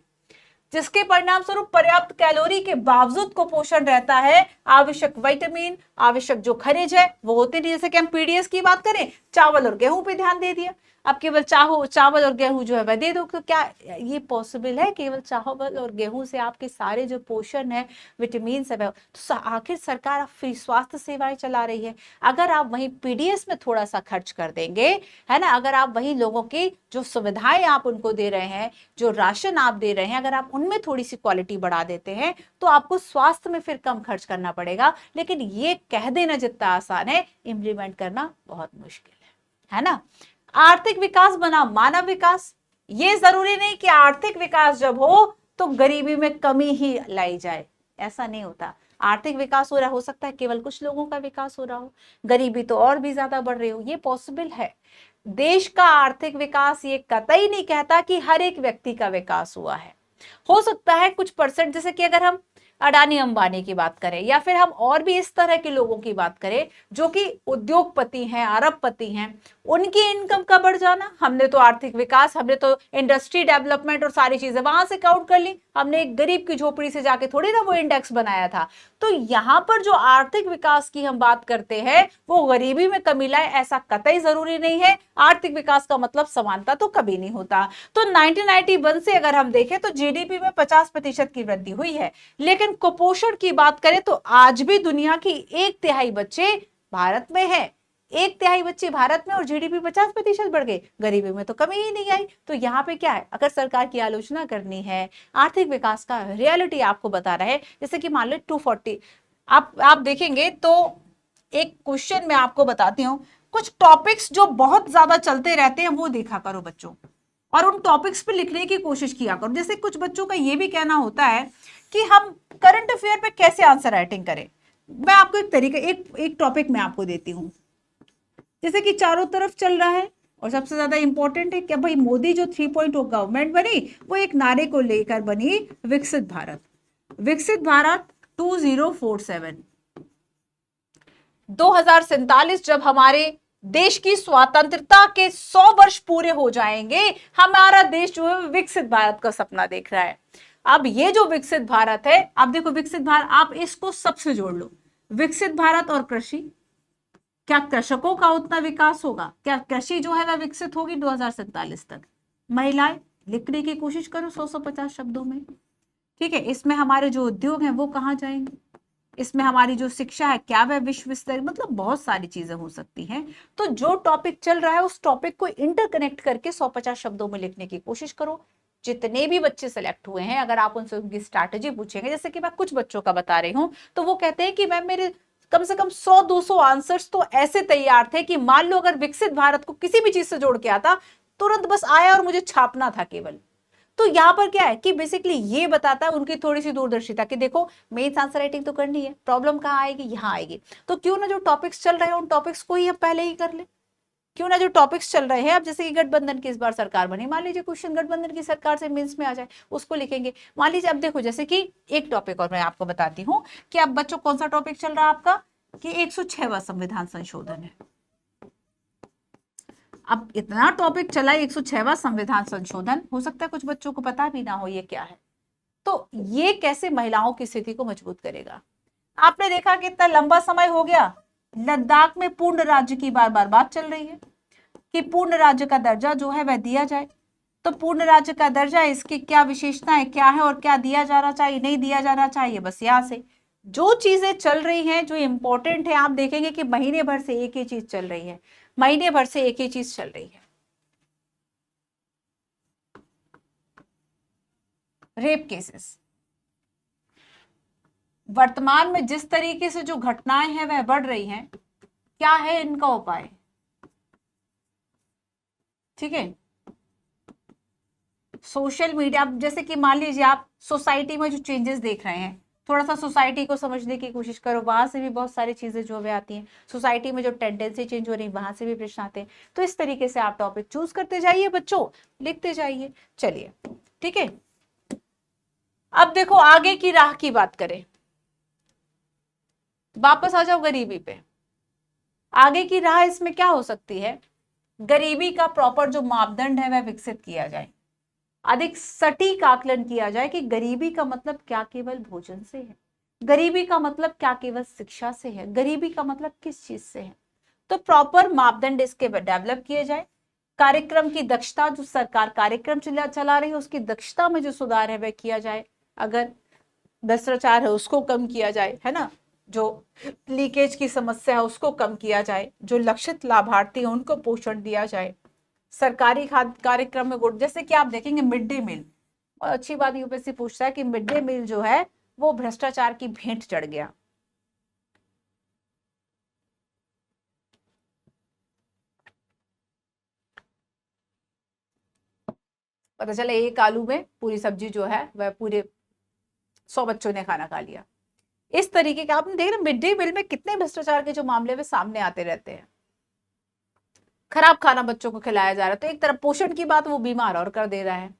[SPEAKER 1] जिसके परिणाम स्वरूप पर्याप्त कैलोरी के बावजूद कुपोषण रहता है। आवश्यक विटामिन, आवश्यक जो खनिज है वो होते नहीं। जैसे कि हम पीडीएस की बात करें, चावल और गेहूं पे ध्यान दे दिया, अब केवल चावल और गेहूं जो है वह दे दो, तो क्या ये पॉसिबल है? केवल चावल और गेहूं से आपके सारे जो पोषण है, विटामिन है, तो आखिर सरकार आप फ्री स्वास्थ्य सेवाएं चला रही है। अगर आप वहीं पीडीएस में थोड़ा सा खर्च कर देंगे, है ना, अगर आप वहीं लोगों की जो सुविधाएं आप उनको दे रहे हैं, जो राशन आप दे रहे हैं, अगर आप उनमें थोड़ी सी क्वालिटी बढ़ा देते हैं तो आपको स्वास्थ्य में फिर कम खर्च करना पड़ेगा। लेकिन ये कह देना जितना आसान है, इम्प्लीमेंट करना बहुत मुश्किल है ना। आर्थिक विकास बना मानव विकास। ये जरूरी नहीं कि आर्थिक विकास जब हो तो गरीबी में कमी ही लाई जाए, ऐसा नहीं होता। आर्थिक विकास हो रहा, हो सकता है केवल कुछ लोगों का विकास हो रहा हो, गरीबी तो और भी ज्यादा बढ़ रही हो, ये पॉसिबल है। देश का आर्थिक विकास ये कतई नहीं कहता कि हर एक व्यक्ति का विकास हुआ है। हो सकता है कुछ परसेंट, जैसे कि अगर हम अडानी अंबानी की बात करें या फिर हम और भी इस तरह के लोगों की बात करें जो कि उद्योगपति हैं, अरबपति हैं, उनकी इनकम का बढ़ जाना, हमने तो आर्थिक विकास, हमने तो इंडस्ट्री डेवलपमेंट और सारी चीजें वहां से काउंट कर ली, हमने एक गरीब की झोपड़ी से जाके थोड़ी ना वो इंडेक्स बनाया था। तो यहां पर जो आर्थिक विकास की हम बात करते हैं वो गरीबी में कमी लाए, ऐसा कतई जरूरी नहीं है। आर्थिक विकास का मतलब समानता तो कभी नहीं होता। तो 1991 से अगर हम देखें तो जीडीपी में 50% की वृद्धि हुई है, लेकिन कुपोषण की बात करें तो आज भी दुनिया की 1/3 बच्चे भारत में है, 1/3 बच्चे भारत में, और जीडीपी 50% बढ़ गई, गरीबी में तो कमी ही नहीं आई। तो यहाँ पे क्या है, अगर सरकार की आलोचना करनी है, आर्थिक विकास का रियलिटी आपको बता रहा है, जैसे कि मान लो 240, आप देखेंगे तो एक क्वेश्चन मैं आपको बताती हूँ, कुछ टॉपिक्स जो बहुत ज्यादा चलते रहते हैं वो देखा करो बच्चों, और उन टॉपिक्स पे लिखने की कोशिश किया करो। जैसे कुछ बच्चों का ये भी कहना होता है कि हम करंट अफेयर पे कैसे आंसर राइटिंग करें। मैं आपको एक तरीका, एक टॉपिक मैं आपको देती हूँ, जैसे कि चारों तरफ चल रहा है और सबसे ज्यादा इंपॉर्टेंट है कि भाई मोदी जो 3.0 गवर्नमेंट बनी वो एक नारे को लेकर बनी, विकसित भारत। विकसित भारत 2047, 2047 जब हमारे देश की स्वतंत्रता के 100 वर्ष पूरे हो जाएंगे, हमारा देश जो है विकसित भारत का सपना देख रहा है। अब ये जो विकसित भारत है, आप देखो विकसित भारत, आप इसको सबसे जोड़ लो, विकसित भारत और कृषि, क्या कृषकों का उतना विकास होगा? क्या कृषि जो है वह विकसित होगी 2047 तक? महिलाएं, लिखने की कोशिश करो 100-150 शब्दों में, ठीक है। इसमें हमारे जो उद्योग हैं वो कहाँ जाएंगे, इसमें हमारी जो शिक्षा है क्या वह विश्व स्तर, मतलब बहुत सारी चीजें हो सकती हैं। तो जो टॉपिक चल रहा है उस टॉपिक को इंटरकनेक्ट करके 150 शब्दों में लिखने की कोशिश करो। जितने भी बच्चे सेलेक्ट हुए हैं, अगर आप उनसे उनकी स्ट्रैटेजी पूछेंगे, जैसे कि मैं कुछ बच्चों का बता रही हूँ, तो वो कहते हैं कि मैम मेरे कम से कम 100-200 आंसर्स तो ऐसे तैयार थे कि मान लो अगर विकसित भारत को किसी भी चीज से जोड़ के आता, तुरंत बस आया और मुझे छापना था केवल। तो यहाँ पर क्या है कि बेसिकली ये बताता है उनकी थोड़ी सी दूरदर्शिता कि देखो मेंस आंसर राइटिंग तो करनी है, प्रॉब्लम कहाँ आएगी, यहाँ आएगी। तो क्यों ना जो टॉपिक्स चल रहे हैं उन टॉपिक्स को ही हम पहले ही कर ले, क्यों ना जो टॉपिक्स चल रहे हैं, अब जैसे कि गठबंधन की इस बार सरकार बनी, मान लीजिए क्वेश्चन गठबंधन की सरकार से मेंस में आ जाए, उसको लिखेंगे। मान लीजिए अब देखो, जैसे कि एक टॉपिक और मैं आपको बताती हूँ कि अब बच्चों कौन सा टॉपिक चल रहा है आपका, कि 106वां संविधान संशोधन है। अब इतना टॉपिक चला 106वां संविधान संशोधन, हो सकता है कुछ बच्चों को पता भी ना हो ये क्या है। तो ये कैसे महिलाओं की स्थिति को मजबूत करेगा? आपने देखा कि इतना लंबा समय हो गया, लद्दाख में पूर्ण राज्य की बार बार बात चल रही है कि पूर्ण राज्य का दर्जा जो है वह दिया जाए। तो पूर्ण राज्य का दर्जा, इसकी क्या विशेषताएं क्या है और क्या दिया जाना चाहिए, नहीं दिया जाना चाहिए, बस यहां से जो चीजें चल रही हैं जो इंपॉर्टेंट है, आप देखेंगे कि महीने भर से एक ही चीज चल रही है, महीने भर से एक ही चीज चल रही है, रेप केसेस। वर्तमान में जिस तरीके से जो घटनाएं हैं वह बढ़ रही हैं, क्या है इनका उपाय? ठीक है, सोशल मीडिया, जैसे कि मान लीजिए आप सोसाइटी में जो चेंजेस देख रहे हैं, थोड़ा सा सोसाइटी को समझने की कोशिश करो, वहां से भी बहुत सारी चीजें जो है आती हैं, सोसाइटी में जो टेंडेंसी चेंज हो रही है वहां से भी प्रश्न आते हैं। तो इस तरीके से आप टॉपिक चूज करते जाइए बच्चों, लिखते जाइए। चलिए ठीक है, अब देखो आगे की राह की बात करें, वापस आ जाओ गरीबी पे। आगे की राह इसमें क्या हो सकती है, गरीबी का प्रॉपर जो मापदंड है वह विकसित किया जाए। अधिक सटीक आकलन किया जाए कि गरीबी का मतलब क्या केवल भोजन से है, गरीबी का मतलब क्या केवल शिक्षा से है, गरीबी का मतलब किस चीज से है। तो प्रॉपर मापदंड इसके डेवलप किए जाए। कार्यक्रम की दक्षता, जो सरकार कार्यक्रम चला रही है उसकी दक्षता में जो सुधार है वह किया जाए। अगर भ्रष्टाचार है उसको कम किया जाए, है ना, जो लीकेज की समस्या है उसको कम किया जाए, जो लक्षित लाभार्थी हैं उनको पोषण दिया जाए। सरकारी खाद्य कार्यक्रम में गुण, जैसे कि आप देखेंगे मिड डे मील, और अच्छी बात यूपीएससी पूछता है कि मिड डे मील जो है वो भ्रष्टाचार की भेंट चढ़ गया। पता चला एक आलू में पूरी सब्जी जो है वह पूरे 100 बच्चों ने खाना खा लिया। इस तरीके का आपने देख रहे मिड डे मील में कितने भ्रष्टाचार के जो मामले वे सामने आते रहते हैं। खराब खाना बच्चों को खिलाया जा रहा है, तो एक तरफ पोषण की बात वो बीमार और कर दे रहा है।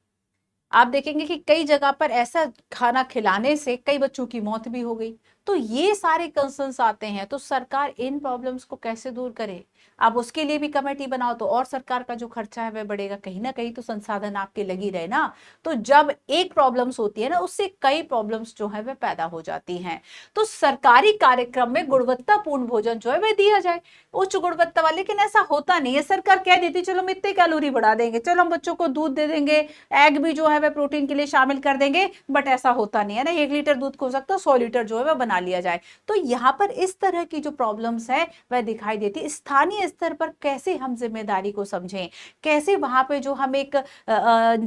[SPEAKER 1] आप देखेंगे कि कई जगह पर ऐसा खाना खिलाने से कई बच्चों की मौत भी हो गई। तो ये सारे कंसर्न्स आते हैं, तो सरकार इन प्रॉब्लम्स को कैसे दूर करे। आप उसके लिए भी कमेटी बनाओ तो और सरकार का जो खर्चा है वह बढ़ेगा, कहीं ना कहीं तो संसाधन आपके लगी रहे ना। तो जब एक प्रॉब्लम्स होती है ना उससे कई प्रॉब्लम्स जो है वह पैदा हो जाती हैं। तो सरकारी कार्यक्रम में गुणवत्तापूर्ण भोजन जो है वह दिया जाए, उच्च गुणवत्ता वाले। लेकिन ऐसा होता नहीं है, सरकार कह देती चलो हम इतने कैलोरी बढ़ा देंगे, चलो हम बच्चों को दूध दे देंगे, एग भी जो है वह प्रोटीन के लिए शामिल कर देंगे, बट ऐसा होता नहीं है ना। 1 लीटर दूध को हो सकता है 100 लीटर जो है वह बना लिया जाए। तो यहाँ पर इस तरह की जो प्रॉब्लम्स है वह दिखाई देती। स्थानीय स्तर पर कैसे हम जिम्मेदारी को समझें, कैसे वहां पे जो हम एक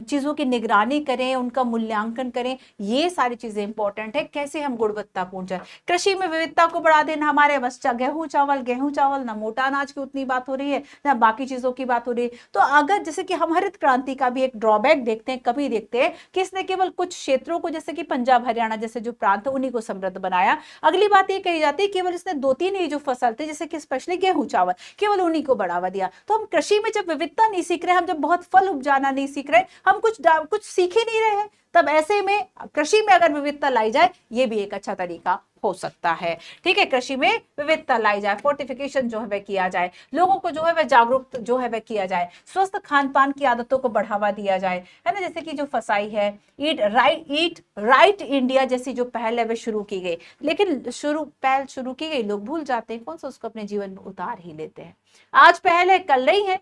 [SPEAKER 1] चीजों की निगरानी करें, उनका मूल्यांकन करें, ये सारी चीजें इंपॉर्टेंट है। कैसे हम गुणवत्तापूर्ण जाए, कृषि में विविधता को बढ़ा देना हमारे बस गेहूं चावल, ना मोटा अनाज की उतनी बात हो रही है ना बाकी चीजों की बात हो रही है। तो अगर जैसे कि हम हरित क्रांति का भी एक ड्रॉबैक देखते हैं, कभी देखते हैं कि इसने केवल कुछ क्षेत्रों को, जैसे कि पंजाब हरियाणा जैसे जो प्रांत है उन्हीं को समृद्ध बनाया। अगली बात ये कही जाती है केवल इसने 2-3 ही जो फसल थे जैसे कि स्पेशली गेहूं चावल, केवल उन्हीं को बढ़ावा दिया। तो हम कृषि में जब विविधता नहीं सीख रहे, हम जब बहुत फल उपजाना नहीं सीख रहे, हम कुछ सीख ही नहीं रहे हैं, तब ऐसे में कृषि में अगर विविधता लाई जाए ये भी एक अच्छा तरीका हो सकता है। ठीक है, कृषि में विविधता लाई जाए, फोर्टिफिकेशन जो है वह किया जाए, लोगों को जो है वह जागरूक जो है वह किया जाए, स्वस्थ खान पान की आदतों को बढ़ावा दिया जाए, है ना। जैसे कि जो फसाई है ईट राइट इंडिया जैसी जो पहल है वह शुरू की गई, लेकिन पहल शुरू की गई, लोग भूल जाते हैं, कौन सा उसको अपने जीवन में उतार ही लेते हैं। आज पहल है कल नहीं है,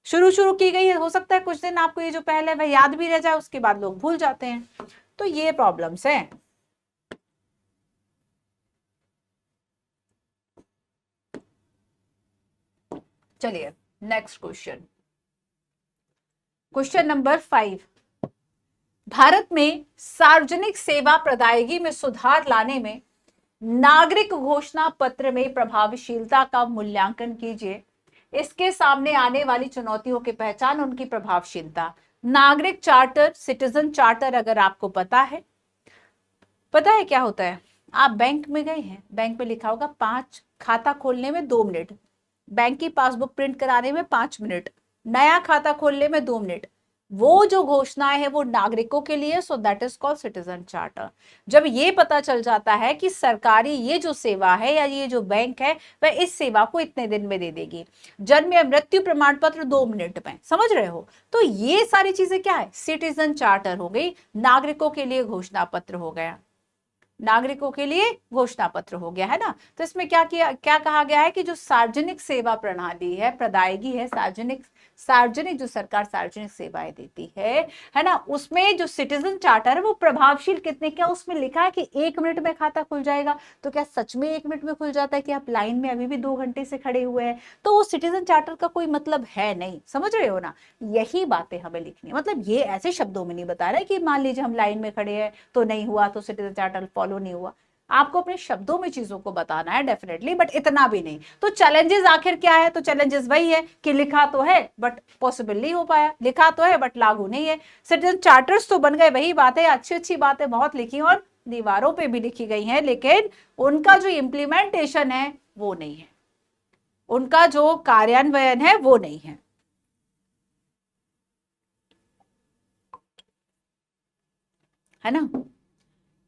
[SPEAKER 1] शुरू की गई है, हो सकता है कुछ दिन आपको ये जो पहल है वह याद भी रह जाए, उसके बाद लोग भूल जाते हैं। तो ये प्रॉब्लम्स है। चलिए next question, question number 5। Bharat में सार्वजनिक सेवा प्रदायगी में सुधार लाने में नागरिक घोषणा पत्र में प्रभावशीलता का मूल्यांकन कीजिए। इसके सामने आने वाली चुनौतियों की पहचान, उनकी प्रभावशीलता। नागरिक चार्टर, सिटीजन चार्टर अगर आपको पता है क्या होता है। आप बैंक में गए हैं, बैंक में लिखा होगा 5 खाता खोलने में 2 मिनट, बैंक की पासबुक प्रिंट कराने में 5 मिनट, नया खाता खोलने में 2 मिनट। वो जो घोषणाएं है वो नागरिकों के लिए, so that is called citizen charter. जब ये पता चल जाता है कि सरकारी ये जो सेवा है या ये जो बैंक है वह इस सेवा को इतने दिन में दे देगी, जन्म या मृत्यु प्रमाण पत्र 2 मिनट में, समझ रहे हो। तो ये सारी चीजें क्या है, सिटीजन चार्टर हो गई, नागरिकों के लिए घोषणा पत्र हो गया, नागरिकों के लिए घोषणा पत्र हो गया, है ना। तो इसमें क्या कहा गया है कि जो सार्वजनिक सेवा प्रणाली है, प्रदायगी है, सार्वजनिक जो सरकार सार्वजनिक सेवाएं देती है ना, उसमें जो सिटीजन चार्टर है वो प्रभावशील कितने, क्या उसमें लिखा है कि 1 मिनट में खाता खुल जाएगा। तो क्या सच में 1 मिनट में खुल जाता है कि आप लाइन में अभी भी 2 घंटे से खड़े हुए हैं, तो वो सिटीजन चार्टर का कोई मतलब है नहीं, समझ रहे हो ना। यही बातें हमें लिखनी है, मतलब ये ऐसे शब्दों में नहीं बता रहा है कि मान लीजिए हम लाइन में खड़े हैं तो नहीं हुआ तो सिटीजन चार्टर फॉलो नहीं हुआ। आपको अपने शब्दों में चीजों को बताना है डेफिनेटली, बट इतना भी नहीं। तो चैलेंजेस आखिर क्या है, तो चैलेंजेस वही है कि लिखा तो है बट पॉसिबल नहीं हो पाया, लिखा तो है बट लागू नहीं है। सिटीजन चार्टर्स तो बन गए, वही बात है, अच्छी अच्छी बातें बहुत लिखी और दीवारों पे भी लिखी गई हैं, लेकिन उनका जो इम्प्लीमेंटेशन है वो नहीं है, उनका जो कार्यान्वयन है वो नहीं है ना।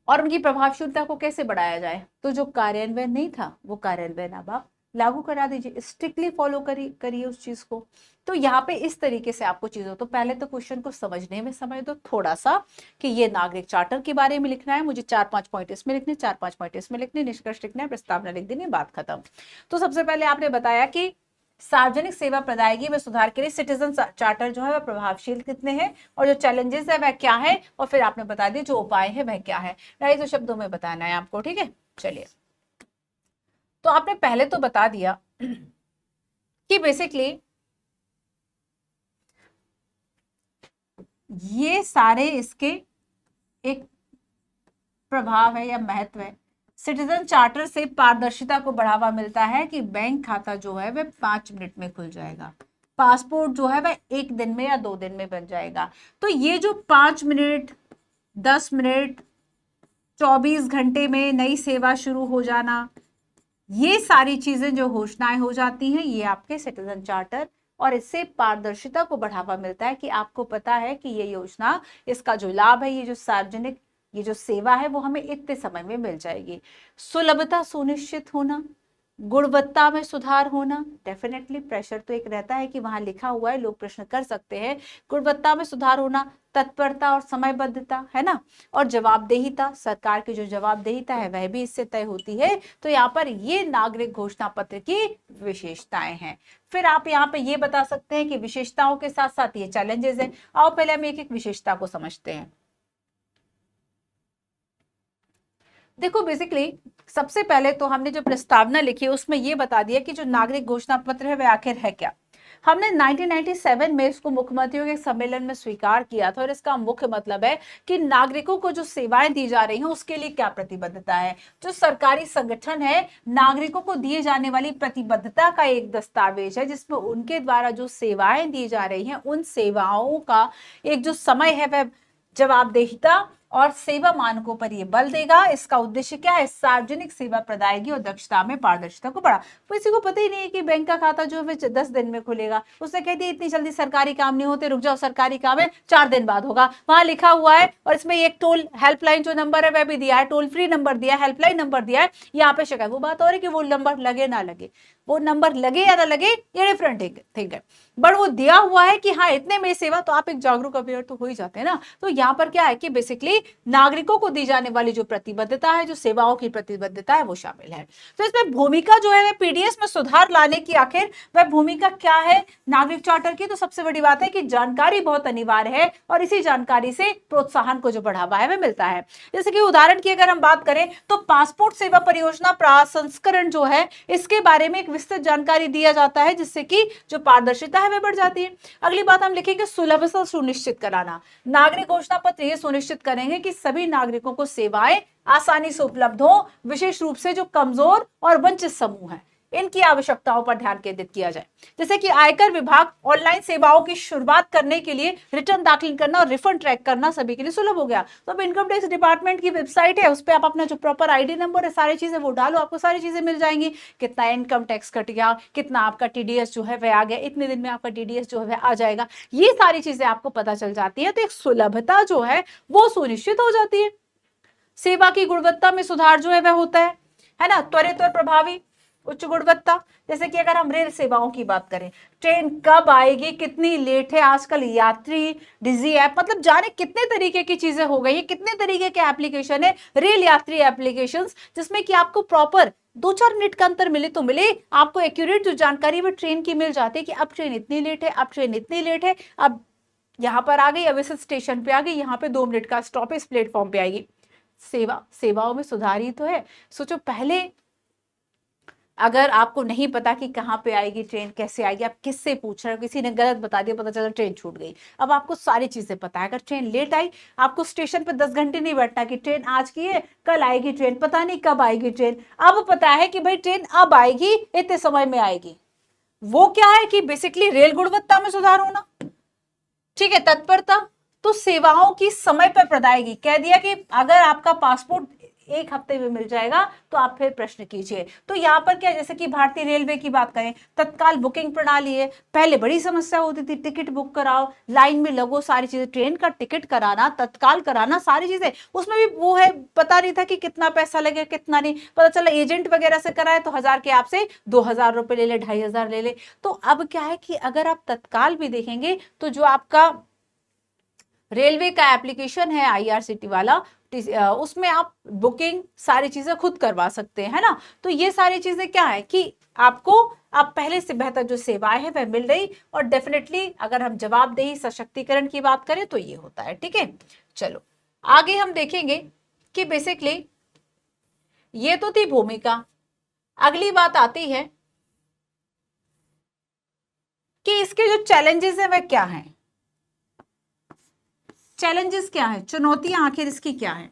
[SPEAKER 1] और उनकी प्रभावशीलता को कैसे बढ़ाया जाए, तो जो कार्यान्वयन नहीं था वो कार्यान्वयन अब आप लागू करा दीजिए, स्ट्रिक्टली फॉलो करिए उस चीज को। तो यहाँ पे इस तरीके से आपको चीजों, तो पहले तो क्वेश्चन को समझने में समय दो थोड़ा सा कि ये नागरिक चार्टर के बारे में लिखना है, मुझे 4-5 पॉइंट इसमें लिखने, 4-5 पॉइंट इसमें लिखने, निष्कर्ष लिखना है, प्रस्तावना लिख देनी, बात खत्म। तो सबसे पहले आपने बताया कि सार्वजनिक सेवा प्रदायगी में सुधार के लिए सिटीजन चार्टर जो है वह प्रभावशील कितने हैं और जो चैलेंजेस है वह क्या है, और फिर आपने बता दिया जो उपाय है वह क्या है, राइट। तो शब्दों में बताना है आपको, ठीक है। चलिए, तो आपने पहले तो बता दिया कि बेसिकली ये सारे इसके एक प्रभाव है या महत्व है। सिटीजन चार्टर से पारदर्शिता को बढ़ावा मिलता है कि बैंक खाता जो है वह 5 मिनट में खुल जाएगा, पासपोर्ट जो है वह 1 दिन में या 2 दिन में बन जाएगा। तो ये जो 5 मिनट, 10 मिनट, 24 घंटे में नई सेवा शुरू हो जाना, ये सारी चीजें जो घोषणाएं हो जाती हैं, ये आपके सिटीजन चार्टर, और इससे पारदर्शिता को बढ़ावा मिलता है कि आपको पता है कि ये योजना, इसका जो लाभ है, ये जो सार्वजनिक ये जो सेवा है वो हमें इतने समय में मिल जाएगी। सुलभता सुनिश्चित होना, गुणवत्ता में सुधार होना, डेफिनेटली प्रेशर तो एक रहता है कि वहां लिखा हुआ है, लोग प्रश्न कर सकते हैं। गुणवत्ता में सुधार होना, तत्परता और समयबद्धता, है ना, और जवाबदेहिता, सरकार की जो जवाबदेहिता है वह भी इससे तय होती है। तो यहाँ पर ये नागरिक घोषणा पत्र की विशेषताएं हैं। फिर आप यहाँ पे ये बता सकते हैं कि विशेषताओं के साथ साथ ये चैलेंजेस है। आओ पहले हम एक एक विशेषता को समझते हैं। देखो, बेसिकली सबसे पहले तो हमने जो प्रस्तावना लिखी उसमें ये बता दिया कि जो नागरिक घोषणा पत्र है वह आखिर है क्या। हमने 1997 में इसको मुख्यमंत्रियों के सम्मेलन में स्वीकार किया था, और इसका मुख्य मतलब है कि नागरिकों को जो सेवाएं दी जा रही हैं उसके लिए क्या प्रतिबद्धता है। जो सरकारी संगठन है, नागरिकों को दिए जाने वाली प्रतिबद्धता का एक दस्तावेज है जिसमें उनके द्वारा जो सेवाएं दी जा रही हैं उन सेवाओं का एक जो समय है वह जवाबदेहिता और सेवा मानकों पर यह बल देगा। इसका उद्देश्य क्या है? सार्वजनिक सेवा प्रदायगी और दक्षता में पारदर्शिता को बढ़ा। किसी को पता ही नहीं है कि बैंक का खाता जो है 10 दिन में खुलेगा। उसने कह दिया इतनी जल्दी सरकारी काम नहीं होते, रुक जाओ, सरकारी काम है 4 दिन बाद होगा, वहां लिखा हुआ है। और इसमें एक टोल हेल्पलाइन जो नंबर है वह भी दिया है, टोल फ्री नंबर दिया है, हेल्पलाइन नंबर दिया है। यहाँ पे शिकायत, वो बात हो रही है कि वो नंबर लगे ना लगे, वो नंबर लगे या ना लगे ये डिफरेंट थिंग है, बट वो दिया हुआ है कि हाँ इतने में सेवा, तो आप एक जागरूक अवेयर तो हो ही जाते हैं ना। तो यहाँ पर क्या है कि बेसिकली नागरिकों को दी जाने वाली जो प्रतिबद्धता है, जो सेवाओं की प्रतिबद्धता है, वो शामिल है। तो इसमें भूमिका जो है वह पीडीएस में सुधार लाने की आखिर वह भूमिका क्या है नागरिक चार्टर की। तो सबसे बड़ी बात है कि जानकारी बहुत अनिवार्य है और इसी जानकारी से प्रोत्साहन को जो बढ़ावा है वह मिलता है। जैसे कि उदाहरण की अगर हम बात करें तो पासपोर्ट सेवा परियोजना प्रसंस्करण जो है इसके बारे में एक विस्तृत जानकारी दिया जाता है, जिससे कि जो पारदर्शिता है वह बढ़ जाती है। अगली बात हम लिखेंगे सुलभता सुनिश्चित कराना। नागरिक घोषणा पत्र यह सुनिश्चित करेंगे कि सभी नागरिकों को सेवाएं आसानी से उपलब्ध हो, विशेष रूप से जो कमजोर और वंचित समूह हैं इनकी आवश्यकताओं पर ध्यान केंद्रित किया जाए। जैसे कि आयकर विभाग ऑनलाइन सेवाओं की शुरुआत करने के लिए रिटर्न दाखिल करना और रिफंड ट्रैक करना सभी के लिए सुलभ हो गया। तो अब इनकम टैक्स डिपार्टमेंट की वेबसाइट है, उस पर आप अपना जो प्रॉपर आईडी नंबर है, सारी चीजें वो डालो, आपको सारी चीजें मिल जाएंगी। कितना इनकम टैक्स कट गया, कितना आपका टीडीएस जो है वह आ गया, इतने दिन में आपका टीडीएस जो है वह आ जाएगा, ये सारी चीजें आपको पता चल जाती है। तो एक सुलभता जो है वो सुनिश्चित हो जाती है। सेवा की गुणवत्ता में सुधार जो है वह होता है ना, त्वरित और प्रभावी उच्च गुणवत्ता। जैसे कि अगर हम रेल सेवाओं की बात करें, ट्रेन कब आएगी, कितनी लेट है, आजकल यात्री डिजी ऐप, मतलब जाने कितने तरीके की चीजें हो गई है, कितने तरीके के एप्लीकेशन है, रेल यात्री एप्लीकेशंस, जिसमें कि आपको प्रॉपर 2-4 मिनट का अंतर मिले तो मिले, आपको एक्यूरेट जो जानकारी वो ट्रेन की मिल जाती है कि अब ट्रेन इतनी लेट है, अब ट्रेन इतनी लेट है, अब यहाँ पर आ गई, अब इस स्टेशन पे आ गई, यहाँ पे 2 मिनट का स्टॉप है, इस प्लेटफॉर्म पे आएगी। सेवाओं में सुधार ही तो है। सोचो, पहले अगर आपको नहीं पता कि कहाँ पे आएगी ट्रेन, कैसे आएगी, आप किससे पूछ रहे हो, किसी ने गलत बता दिया, पता चला ट्रेन छूट गई। अब आपको सारी चीजें पता है। अगर ट्रेन लेट आई, आपको स्टेशन पे 10 घंटे नहीं बैठना कि ट्रेन आज की है, कल आएगी ट्रेन, पता नहीं कब आएगी ट्रेन। अब पता है कि भाई ट्रेन अब आएगी, इतने समय में आएगी। वो क्या है कि बेसिकली रेल गुणवत्ता में सुधार होना, ठीक है। तत्परता, तो सेवाओं की समय पर प्रदायगी, कह दिया कि अगर आपका पासपोर्ट एक हफ्ते में मिल जाएगा, तो आप फिर प्रश्न कीजिए। तो यहाँ पर क्या, जैसे कि भारतीय रेलवे की बात करें, तत्काल बुकिंग प्रणाली है। पहले बड़ी समस्या होती थी, टिकट बुक कराओ, लाइन में लगो, सारी चीजें, ट्रेन का टिकट कराना, तत्काल कराना, सारी चीजें, उसमें भी वो है, पता नहीं था कि कितना पैसा लगेगा कितना नहीं, पता चला एजेंट वगैरह से कराए तो 1000 के आपसे 2000 रुपए ले ले, 2500 ले ले। तो अब क्या है कि अगर आप तत्काल भी देखेंगे तो जो आपका रेलवे का एप्लीकेशन है आईआरसीटी वाला, उसमें आप बुकिंग सारी चीजें खुद करवा सकते हैं ना। तो ये सारी चीजें क्या है कि आपको आप पहले से बेहतर जो सेवाएं हैं वह मिल रही, और डेफिनेटली अगर हम जवाबदेही सशक्तिकरण की बात करें तो ये होता है। ठीक है, चलो आगे हम देखेंगे कि बेसिकली ये तो थी भूमिका। अगली बात आती है कि इसके जो चैलेंजेस है वह क्या है। चैलेंजेस क्या है, चुनौतियां आखिर इसकी क्या है।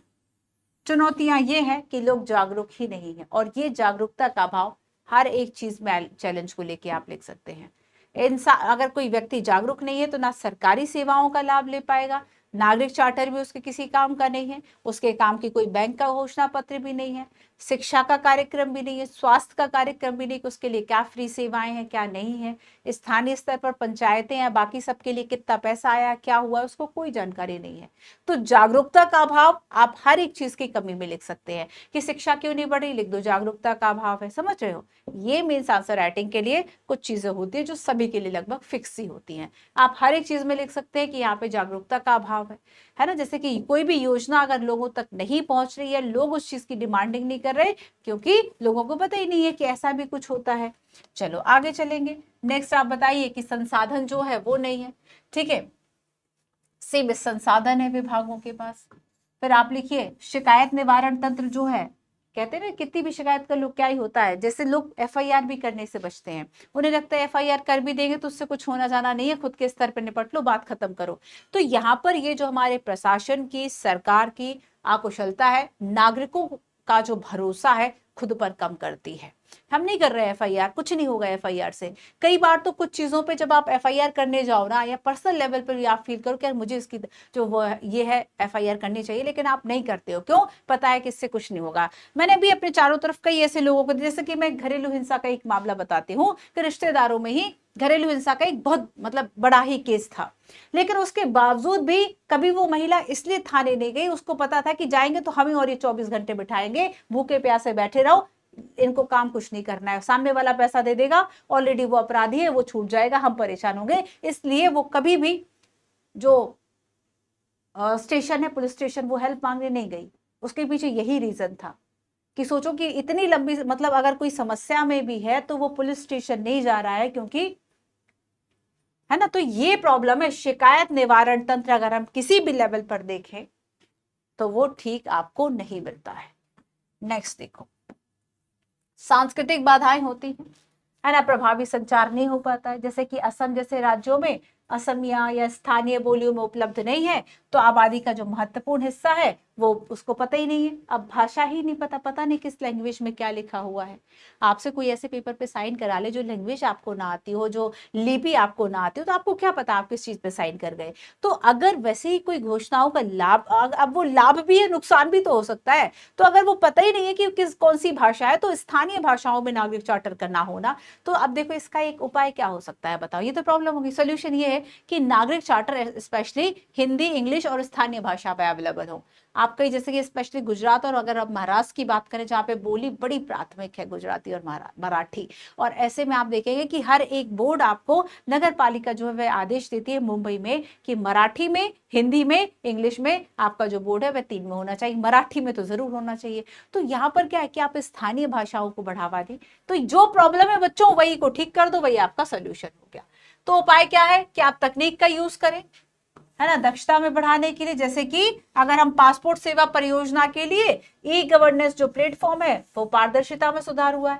[SPEAKER 1] चुनौतियां ये है कि लोग जागरूक ही नहीं है, और ये जागरूकता का अभाव हर एक चीज में चैलेंज को लेके आप लिख सकते हैं। इंसान, अगर कोई व्यक्ति जागरूक नहीं है तो ना सरकारी सेवाओं का लाभ ले पाएगा, नागरिक चार्टर भी उसके किसी काम का नहीं है, उसके काम की कोई बैंक का घोषणा पत्र भी नहीं है, शिक्षा का कार्यक्रम भी नहीं है, स्वास्थ्य का कार्यक्रम भी नहीं कि उसके लिए क्या फ्री सेवाएं हैं क्या नहीं है, स्थानीय स्तर पर पंचायतें या बाकी सबके लिए कितना पैसा आया क्या हुआ उसको कोई जानकारी नहीं है। तो जागरूकता का अभाव आप हर एक चीज की कमी में लिख सकते हैं। कि शिक्षा क्यों नहीं बढ़ी, लिख दो जागरूकता का अभाव है। समझ रहे हो, ये मेंस आंसर राइटिंग के लिए कुछ चीजें होती है जो सभी के लिए लगभग फिक्स ही होती हैं। आप हर एक चीज में लिख सकते हैं कि यहाँ पे जागरूकता का अभाव है ना। जैसे कि कोई भी योजना अगर लोगों तक नहीं पहुंच रही है, लोग उस चीज की डिमांडिंग नहीं कर रहे क्योंकि लोगों को पता ही नहीं है कि ऐसा भी कुछ होता है। चलो आगे चलेंगे। नेक्स्ट आप बताइए कि संसाधन जो है वो नहीं है। ठीक है, सीमित संसाधन है विभागों के पास। फिर आप लिखिए शिकायत निवारण तंत्र जो है, कहते हैं ना कितनी भी शिकायत कर लो क्या ही होता है। जैसे लोग एफआईआर भी करने से बचते हैं, उन्हें लगता है एफआईआर कर भी देंगे तो उससे कुछ होना जाना नहीं है, खुद के स्तर पर निपट लो, बात खत्म करो। तो यहाँ पर ये जो हमारे प्रशासन की, सरकार की अकुशलता है, नागरिकों का जो भरोसा है खुद पर कम करती है। हम नहीं कर रहे एफआईआर, कुछ नहीं होगा एफआईआर से। कई बार तो कुछ चीजों पे जब आप एफआईआर करने जाओ ना, या पर्सनल लेवल पर भी आप फील करो कि यार मुझे इसकी जो वो ये है एफआईआर करनी चाहिए, लेकिन आप नहीं करते हो। क्यों? पता है कि इससे कुछ नहीं होगा। मैंने भी अपने चारों तरफ कई ऐसे लोगों को, जैसे कि मैं घरेलू हिंसा का एक मामला बताती हूँ कि रिश्तेदारों में ही घरेलू हिंसा का एक बहुत मतलब बड़ा ही केस था, लेकिन उसके बावजूद भी कभी वो महिला इसलिए थाने नहीं गई, उसको पता था कि जाएंगे तो हमें और ये 24 घंटे बिठाएंगे, भूखे प्यासे बैठे रहो, इनको काम कुछ नहीं करना है, सामने वाला पैसा दे देगा, ऑलरेडी वो अपराधी है, वो छूट जाएगा, हम परेशान होंगे। इसलिए वो कभी भी जो स्टेशन है, पुलिस स्टेशन, वो हेल्प मांगने नहीं गई। उसके पीछे यही रीजन था कि सोचो कि इतनी लंबी, मतलब अगर कोई समस्या में भी है तो वो पुलिस स्टेशन नहीं जा रहा है, क्योंकि है ना। तो ये प्रॉब्लम है। शिकायत निवारण तंत्र अगर हम किसी भी लेवल पर देखें तो वो ठीक आपको नहीं मिलता है। नेक्स्ट देखो, सांस्कृतिक बाधाएं होती हैं, है ना, प्रभावी संचार नहीं हो पाता है। जैसे कि असम जैसे राज्यों में असमिया या स्थानीय बोलियों में उपलब्ध नहीं है, तो आबादी का जो महत्वपूर्ण हिस्सा है वो उसको पता ही नहीं है। अब भाषा ही नहीं पता, पता नहीं किस लैंग्वेज में क्या लिखा हुआ है। आपसे कोई ऐसे पेपर पे साइन करा ले जो लैंग्वेज आपको ना आती हो, जो लिपि आपको ना आती हो, तो आपको क्या पता आप किस चीज पे साइन कर गए। तो अगर वैसे ही कोई घोषणाओं का लाभ, अब वो लाभ भी है नुकसान भी तो हो सकता है। तो अगर वो पता ही नहीं है कि किस कौन सी भाषा है, तो स्थानीय भाषाओं में नागरिक चार्टर करना होना। तो अब देखो इसका एक उपाय क्या हो सकता है, बताओ। ये तो प्रॉब्लम होगी। सोल्यूशन ये है कि नागरिक चार्टर स्पेशली हिंदी, इंग्लिश और स्थानीय भाषा पे अवेलेबल हो। आपका जैसे कि स्पेशली गुजरात, और अगर आप महाराष्ट्र की बात करें जहाँ पे बोली बड़ी प्राथमिक है गुजराती और मराठी, और ऐसे में आप देखेंगे कि हर एक बोर्ड आपको, नगर पालिका जो है वह आदेश देती है मुंबई में कि मराठी में, हिंदी में, इंग्लिश में आपका जो बोर्ड है वह 3 में होना चाहिए, मराठी में तो जरूर होना चाहिए। तो यहाँ पर क्या है कि आप स्थानीय भाषाओं को बढ़ावा दें, तो जो प्रॉब्लम है बच्चों वही को ठीक कर दो, वही आपका सोल्यूशन हो गया। तो उपाय क्या है कि आप तकनीक का यूज करें, है ना, दक्षता में बढ़ाने के लिए। जैसे कि अगर हम पासपोर्ट सेवा परियोजना के लिए ई गवर्नेंस जो प्लेटफॉर्म है वो पारदर्शिता में सुधार हुआ है।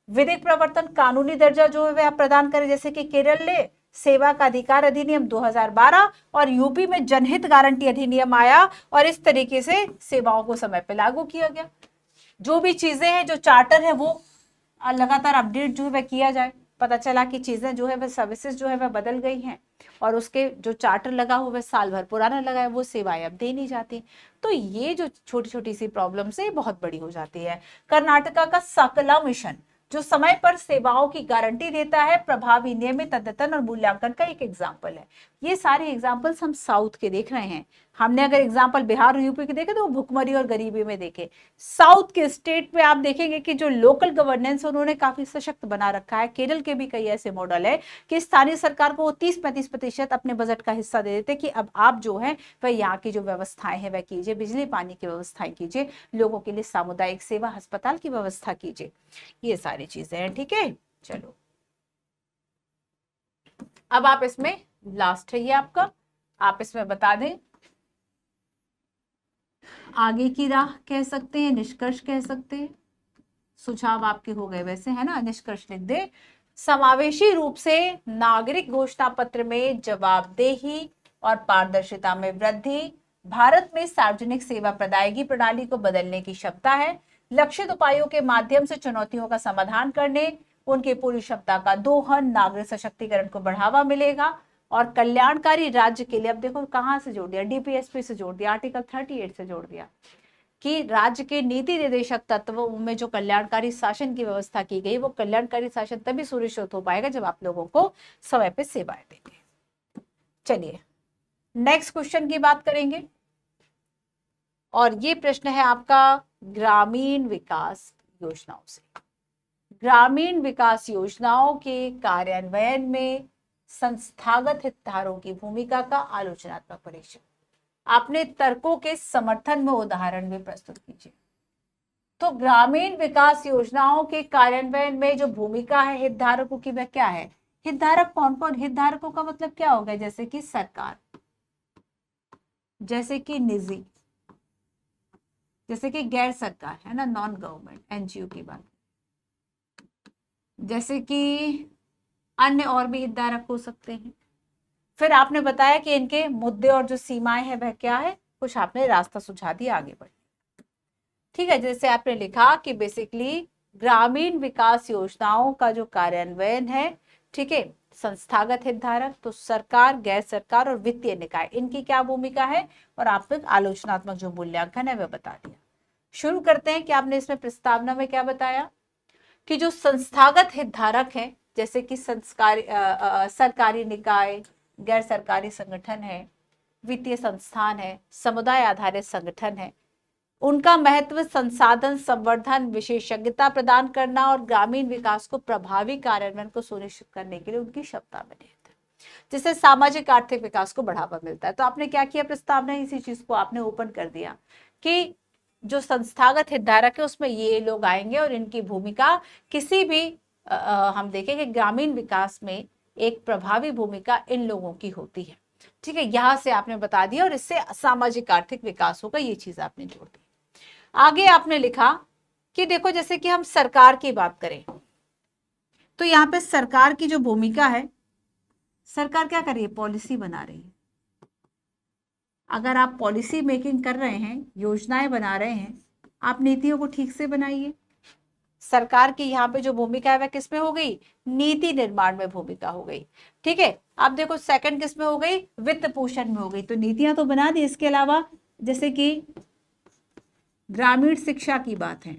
[SPEAKER 1] विधिक प्रवर्तन कानूनी दर्जा जो है वह आप प्रदान करें, जैसे कि केरल ने सेवा का अधिकार अधिनियम 2012 और यूपी में जनहित गारंटी अधिनियम आया, और इस तरीके से सेवाओं को समय पर लागू किया गया। जो भी चीजें हैं, जो चार्टर है वो लगातार अपडेट जो है किया जाए। पता चला कि चीजें जो है वह सर्विसेज जो है वह बदल गई हैं और उसके जो चार्टर लगा हुआ है साल भर पुराना लगा है, वो सेवाएं अब दे नहीं जाती। तो ये जो छोटी छोटी सी प्रॉब्लम्स है बहुत बड़ी हो जाती है। कर्नाटका का सकला मिशन जो समय पर सेवाओं की गारंटी देता है, प्रभावी नियमित अद्यतन और मूल्यांकन का एक एग्जाम्पल है। ये सारे एग्जाम्पल्स हम साउथ के देख रहे हैं। हमने अगर एग्जाम्पल बिहार और यूपी के देखे तो वो भुखमरी और गरीबी में देखे। साउथ के स्टेट में आप देखेंगे कि जो लोकल गवर्नेंस उन्होंने काफी सशक्त बना रखा है। केरल के भी कई ऐसे मॉडल है कि स्थानीय सरकार को वो 30-35% अपने बजट का हिस्सा दे देते कि अब आप जो है वह यहाँ की जो व्यवस्थाएं हैं वह कीजिए, बिजली पानी की व्यवस्थाएं कीजिए, लोगों के लिए सामुदायिक सेवा अस्पताल की व्यवस्था कीजिए, ये सारी चीजें हैं। ठीक है, चलो अब आप इसमें लास्ट है ये आपका, आप इसमें बता दें आगे की राह कह सकते हैं, निष्कर्ष कह सकते हैं, सुझाव आपके हो गए वैसे, है ना। निष्कर्ष लिख दे, समावेशी रूप से नागरिक घोषणा पत्र में जवाबदेही और पारदर्शिता में वृद्धि भारत में सार्वजनिक सेवा प्रदायगी प्रणाली को बदलने की क्षमता है। लक्षित उपायों के माध्यम से चुनौतियों का समाधान करने, उनकी पूरी क्षमता का दोहन, नागरिक सशक्तिकरण को बढ़ावा मिलेगा और कल्याणकारी राज्य के लिए, अब देखो कहां से जोड़ दिया, डीपीएसपी से जोड़ दिया, आर्टिकल 38 से जोड़ दिया कि राज्य के नीति निर्देशक तत्वों में जो कल्याणकारी शासन की व्यवस्था की गई, वो कल्याणकारी शासन तभी सुनिश्चित हो पाएगा जब आप लोगों को समय पे सेवाएं देंगे। चलिए नेक्स्ट क्वेश्चन की बात करेंगे और ये प्रश्न है आपका ग्रामीण विकास योजनाओं से। ग्रामीण विकास योजनाओं के कार्यान्वयन में संस्थागत हितधारकों की भूमिका का आलोचनात्मक परीक्षण। आपने तर्कों के समर्थन में उदाहरण भी प्रस्तुत कीजिए। तो ग्रामीण विकास योजनाओं के कार्यान्वयन में जो भूमिका है हितधारकों की, वह क्या है? हितधारक कौन कौन? हितधारकों का मतलब क्या होगा? जैसे कि सरकार, जैसे कि निजी, जैसे कि गैर सरकार, है ना, नॉन गवर्नमेंट एनजीओ की बात, जैसे कि अन्य और भी हितधारक हो सकते हैं। फिर आपने बताया कि इनके मुद्दे और जो सीमाएं हैं वह क्या है, कुछ आपने रास्ता सुझा दिया आगे बढ़। ठीक है, जैसे आपने लिखा कि बेसिकली ग्रामीण विकास योजनाओं का जो कार्यान्वयन है, ठीक है, संस्थागत हितधारक तो सरकार, गैर सरकार और वित्तीय निकाय, इनकी क्या भूमिका है और आपने आलोचनात्मक जो मूल्यांकन है वह बता दिया। शुरू करते हैं कि आपने इसमें प्रस्तावना में क्या बताया कि जो संस्थागत हितधारक है, जैसे कि सरकारी निकाय, गैर सरकारी संगठन है, वित्तीय संस्थान है, समुदाय आधारित संगठन है, उनका महत्व संसाधन संवर्धन, विशेषज्ञता प्रदान करना और ग्रामीण विकास को प्रभावी कार्यान्वयन को सुनिश्चित करने के लिए उनकी क्षमता में निहित है, जिससे सामाजिक आर्थिक विकास को बढ़ावा मिलता है। तो आपने क्या किया, प्रस्तावना इसी चीज को आपने ओपन कर दिया कि जो संस्थागत हितधारक है उसमें ये लोग आएंगे और इनकी भूमिका किसी भी हम देखेंगे ग्रामीण विकास में एक प्रभावी भूमिका इन लोगों की होती है। ठीक है, यहां से आपने बता दिया और इससे सामाजिक आर्थिक विकास होगा, ये चीज आपने जोड़ दी। आगे आपने लिखा कि देखो जैसे कि हम सरकार की बात करें तो यहाँ पे सरकार की जो भूमिका है, सरकार क्या कर रही है, पॉलिसी बना रही है। अगर आप पॉलिसी मेकिंग कर रहे हैं, योजनाएं बना रहे हैं, आप नीतियों को ठीक से बनाइए। सरकार की यहाँ पे जो भूमिका है वह किसमें हो गई, नीति निर्माण में भूमिका हो गई। ठीक है, आप देखो सेकंड किसमें हो गई, वित्त पोषण में हो गई। तो नीतियां तो बना दी, इसके अलावा जैसे कि ग्रामीण शिक्षा की बात है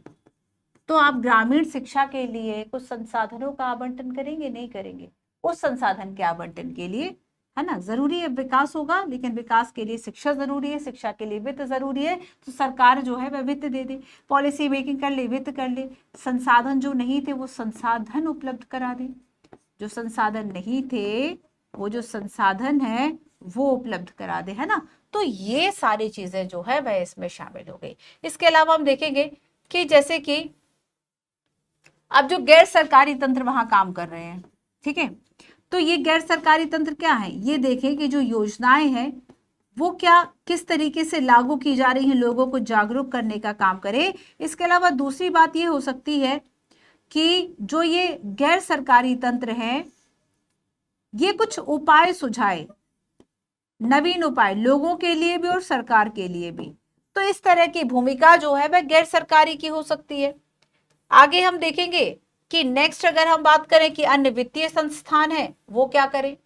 [SPEAKER 1] तो आप ग्रामीण शिक्षा के लिए कुछ संसाधनों का आवंटन करेंगे, नहीं करेंगे? उस संसाधन के आवंटन के लिए, है ना, जरूरी है विकास होगा, लेकिन विकास के लिए शिक्षा जरूरी है, शिक्षा के लिए वित्त जरूरी है। तो सरकार जो है वह वित्त दे दे, पॉलिसी मेकिंग कर ले, वित्त कर ले, संसाधन जो नहीं थे वो संसाधन उपलब्ध करा दे, जो संसाधन नहीं थे वो जो संसाधन है वो उपलब्ध करा दे, है ना। तो ये सारी चीजें जो है वह इसमें शामिल हो गई। इसके अलावा हम देखेंगे कि जैसे कि अब जो गैर सरकारी तंत्र वहां काम कर रहे हैं, ठीक है, तो ये गैर सरकारी तंत्र क्या है, ये देखें कि जो योजनाएं हैं वो क्या किस तरीके से लागू की जा रही हैं, लोगों को जागरूक करने का काम करे। इसके अलावा दूसरी बात ये हो सकती है कि जो ये गैर सरकारी तंत्र है ये कुछ उपाय सुझाए, नवीन उपाय लोगों के लिए भी और सरकार के लिए भी। तो इस तरह की भूमिका जो है वह गैर सरकारी की हो सकती है। आगे हम देखेंगे कि नेक्स्ट अगर हम बात करें कि अन्य वित्तीय संस्थान है वो क्या करें,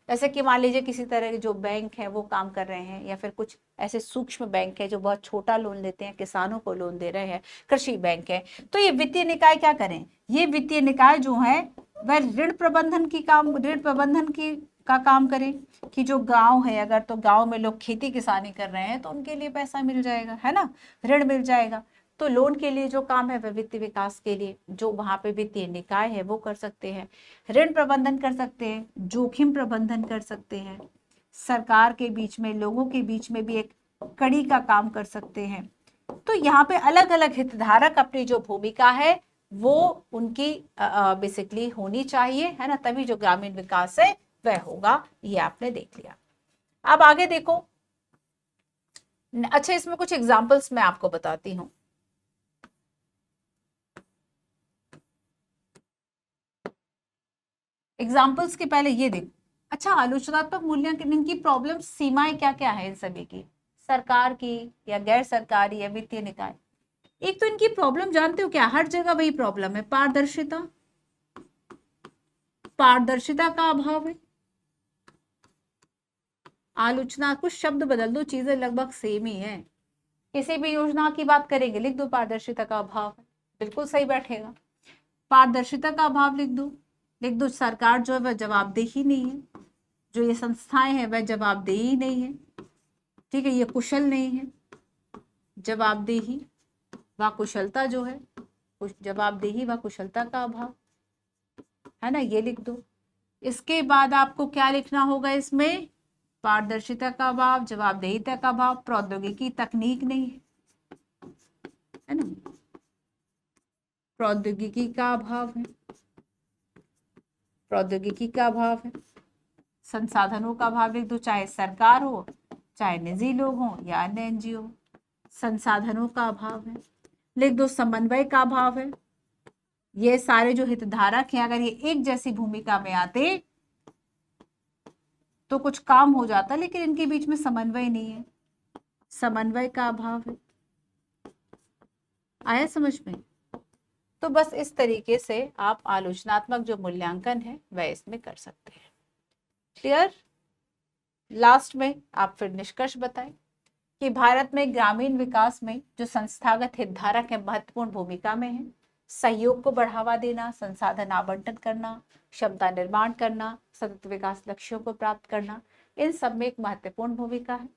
[SPEAKER 1] जैसे कि मान लीजिए किसी तरह के जो बैंक है वो काम कर रहे हैं, या फिर कुछ ऐसे सूक्ष्म बैंक है जो बहुत छोटा लोन देते हैं, किसानों को लोन दे रहे हैं, कृषि बैंक है, तो ये वित्तीय निकाय क्या करें, ये वित्तीय निकाय जो है वह ऋण प्रबंधन की का काम करें, कि जो गांव है अगर, तो गांव में लोग खेती किसानी कर रहे हैं तो उनके लिए पैसा मिल जाएगा, है ना, ऋण मिल जाएगा। तो लोन के लिए जो काम है वह वित्तीय विकास के लिए जो वहां पे वित्तीय निकाय है वो कर सकते हैं। ऋण प्रबंधन कर सकते हैं, जोखिम प्रबंधन कर सकते हैं, सरकार के बीच में, लोगों के बीच में भी एक कड़ी का काम कर सकते हैं। तो यहाँ पे अलग अलग हितधारक अपनी जो भूमिका है वो उनकी बेसिकली होनी चाहिए, है ना, तभी जो ग्रामीण विकास है वह होगा। ये आपने देख लिया। अब आगे देखो। अच्छा, इसमें कुछ एग्जांपल्स मैं आपको बताती हूँ। एग्जाम्पल्स के पहले ये देखो। अच्छा, आलोचनात्मक मूल्यांकन की प्रॉब्लम सीमाएं क्या क्या है इन सभी की, सरकार की या गैर सरकारी या वित्तीय निकाय। एक तो इनकी प्रॉब्लम जानते हो क्या, हर जगह वही प्रॉब्लम है, पारदर्शिता, पारदर्शिता का अभाव है। आलोचना, कुछ शब्द बदल दो, चीजें लगभग सेम ही है। किसी भी योजना की बात करेंगे लिख दो पारदर्शिता का अभाव है, बिल्कुल सही बैठेगा। पारदर्शिता का अभाव लिख दो, लिख दो सरकार जो है वह जवाबदेही नहीं है, जो ये संस्थाएं हैं वह जवाबदेही नहीं है, ठीक है, ये कुशल नहीं है। जवाबदेही व कुशलता जो है, जवाबदेही व कुशलता का अभाव, है ना, ये लिख दो। इसके बाद आपको क्या लिखना होगा इसमें, पारदर्शिता का अभाव, जवाबदेहिता का अभाव, प्रौद्योगिकी तकनीक नहीं है ना, प्रौद्योगिकी का अभाव है, प्रौद्योगिकी का अभाव है। संसाधनों का अभाव लिख दो, चाहे सरकार हो, चाहे निजी लोग हो या अन्य एनजीओ, संसाधनों का अभाव है। लिख दो समन्वय का अभाव है। ये सारे जो हितधारक हैं अगर ये एक जैसी भूमिका में आते तो कुछ काम हो जाता, लेकिन इनके बीच में समन्वय नहीं है, समन्वय का अभाव है। आया समझ में? तो बस इस तरीके से आप आलोचनात्मक जो मूल्यांकन है वह इसमें कर सकते हैं। क्लियर? लास्ट में आप फिर निष्कर्ष बताएं कि भारत में ग्रामीण विकास में जो संस्थागत हितधारक है महत्वपूर्ण भूमिका में है। सहयोग को बढ़ावा देना, संसाधन आवंटन करना, क्षमता निर्माण करना, सतत विकास लक्ष्यों को प्राप्त करना, इन सब में एक महत्वपूर्ण भूमिका है।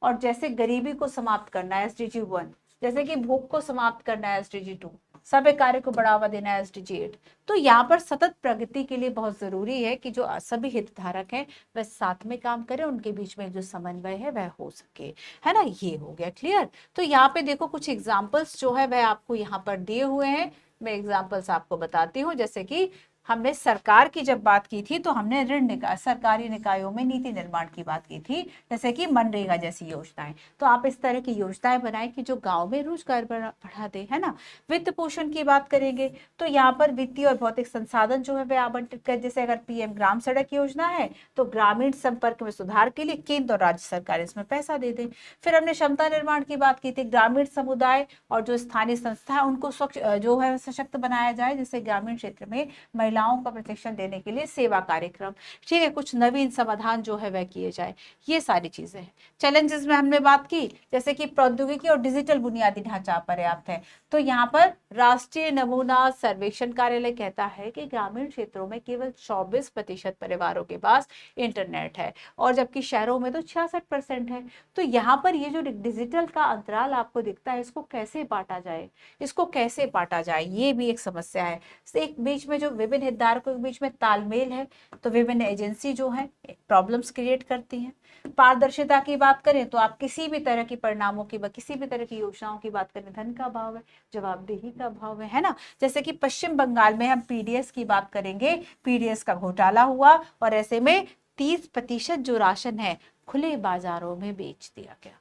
[SPEAKER 1] और जैसे गरीबी को समाप्त करना है SDG 1, जैसे कि भूख को समाप्त करना है SDG 2, सभी कार्य को बढ़ावा देना है SDG 8। तो यहाँ पर सतत प्रगति के लिए बहुत जरूरी है कि जो सभी हितधारक हैं वह साथ में काम करें, उनके बीच में जो समन्वय है वह हो सके, है ना। ये हो गया क्लियर। तो यहाँ पे देखो कुछ एग्जाम्पल्स जो है वह आपको यहाँ पर दिए हुए हैं, मैं एग्जाम्पल्स आपको बताती हूँ। जैसे कि हमने सरकार की जब बात की थी तो हमने ऋण निकाय, सरकारी निकायों में नीति निर्माण की बात की थी, जैसे कि मनरेगा जैसी योजनाएं। तो आप इस तरह की योजनाएं बनाएं कि जो गांव में रोजगार बढ़ा दे, है ना। वित्त पोषण की बात करेंगे तो यहाँ पर वित्तीय और भौतिक संसाधन जो है वे आवंटित कर, जैसे अगर PM ग्राम सड़क योजना है तो ग्रामीण संपर्क में सुधार के लिए केंद्र और राज्य सरकार इसमें पैसा दे दे। फिर हमने क्षमता निर्माण की बात की थी, ग्रामीण समुदाय और जो स्थानीय संस्था है उनको जो है सशक्त बनाया जाए, जैसे ग्रामीण क्षेत्र में महिलाओं का प्रशिक्षण देने के लिए सेवा कार्यक्रम, ठीक है, कुछ नवीन समाधान जो है वह किए जाए। ये सारी चीजें हैं। चैलेंजेस में हमने बात की, जैसे कि प्रौद्योगिकी और डिजिटल बुनियादी ढांचा अपर्याप्त है। तो यहाँ पर राष्ट्रीय नमूना सर्वेक्षण कार्यालय कहता है कि ग्रामीण क्षेत्रों में केवल 24% परिवारों के पास इंटरनेट है, और जबकि शहरों में तो 66% है। तो यहाँ पर ये जो डिजिटल का अंतराल आपको दिखता है, इसको कैसे बांटा जाए, इसको कैसे बांटा जाए, ये भी एक समस्या है। एक बीच में जो विभिन्न हितधारकों के बीच में तालमेल है, तो विभिन्न एजेंसी जो है प्रॉब्लम्स क्रिएट करती हैं। पारदर्शिता की बात करें तो आप किसी भी तरह की परिणामों की, किसी भी तरह की योजनाओं की बात करें, धन का अभाव है, जवाबदेही का अभाव है ना। जैसे कि पश्चिम बंगाल में हम PDS की बात करेंगे, PDS का घोटाला हुआ और ऐसे में 30% जो राशन है खुले बाजारों में बेच दिया गया।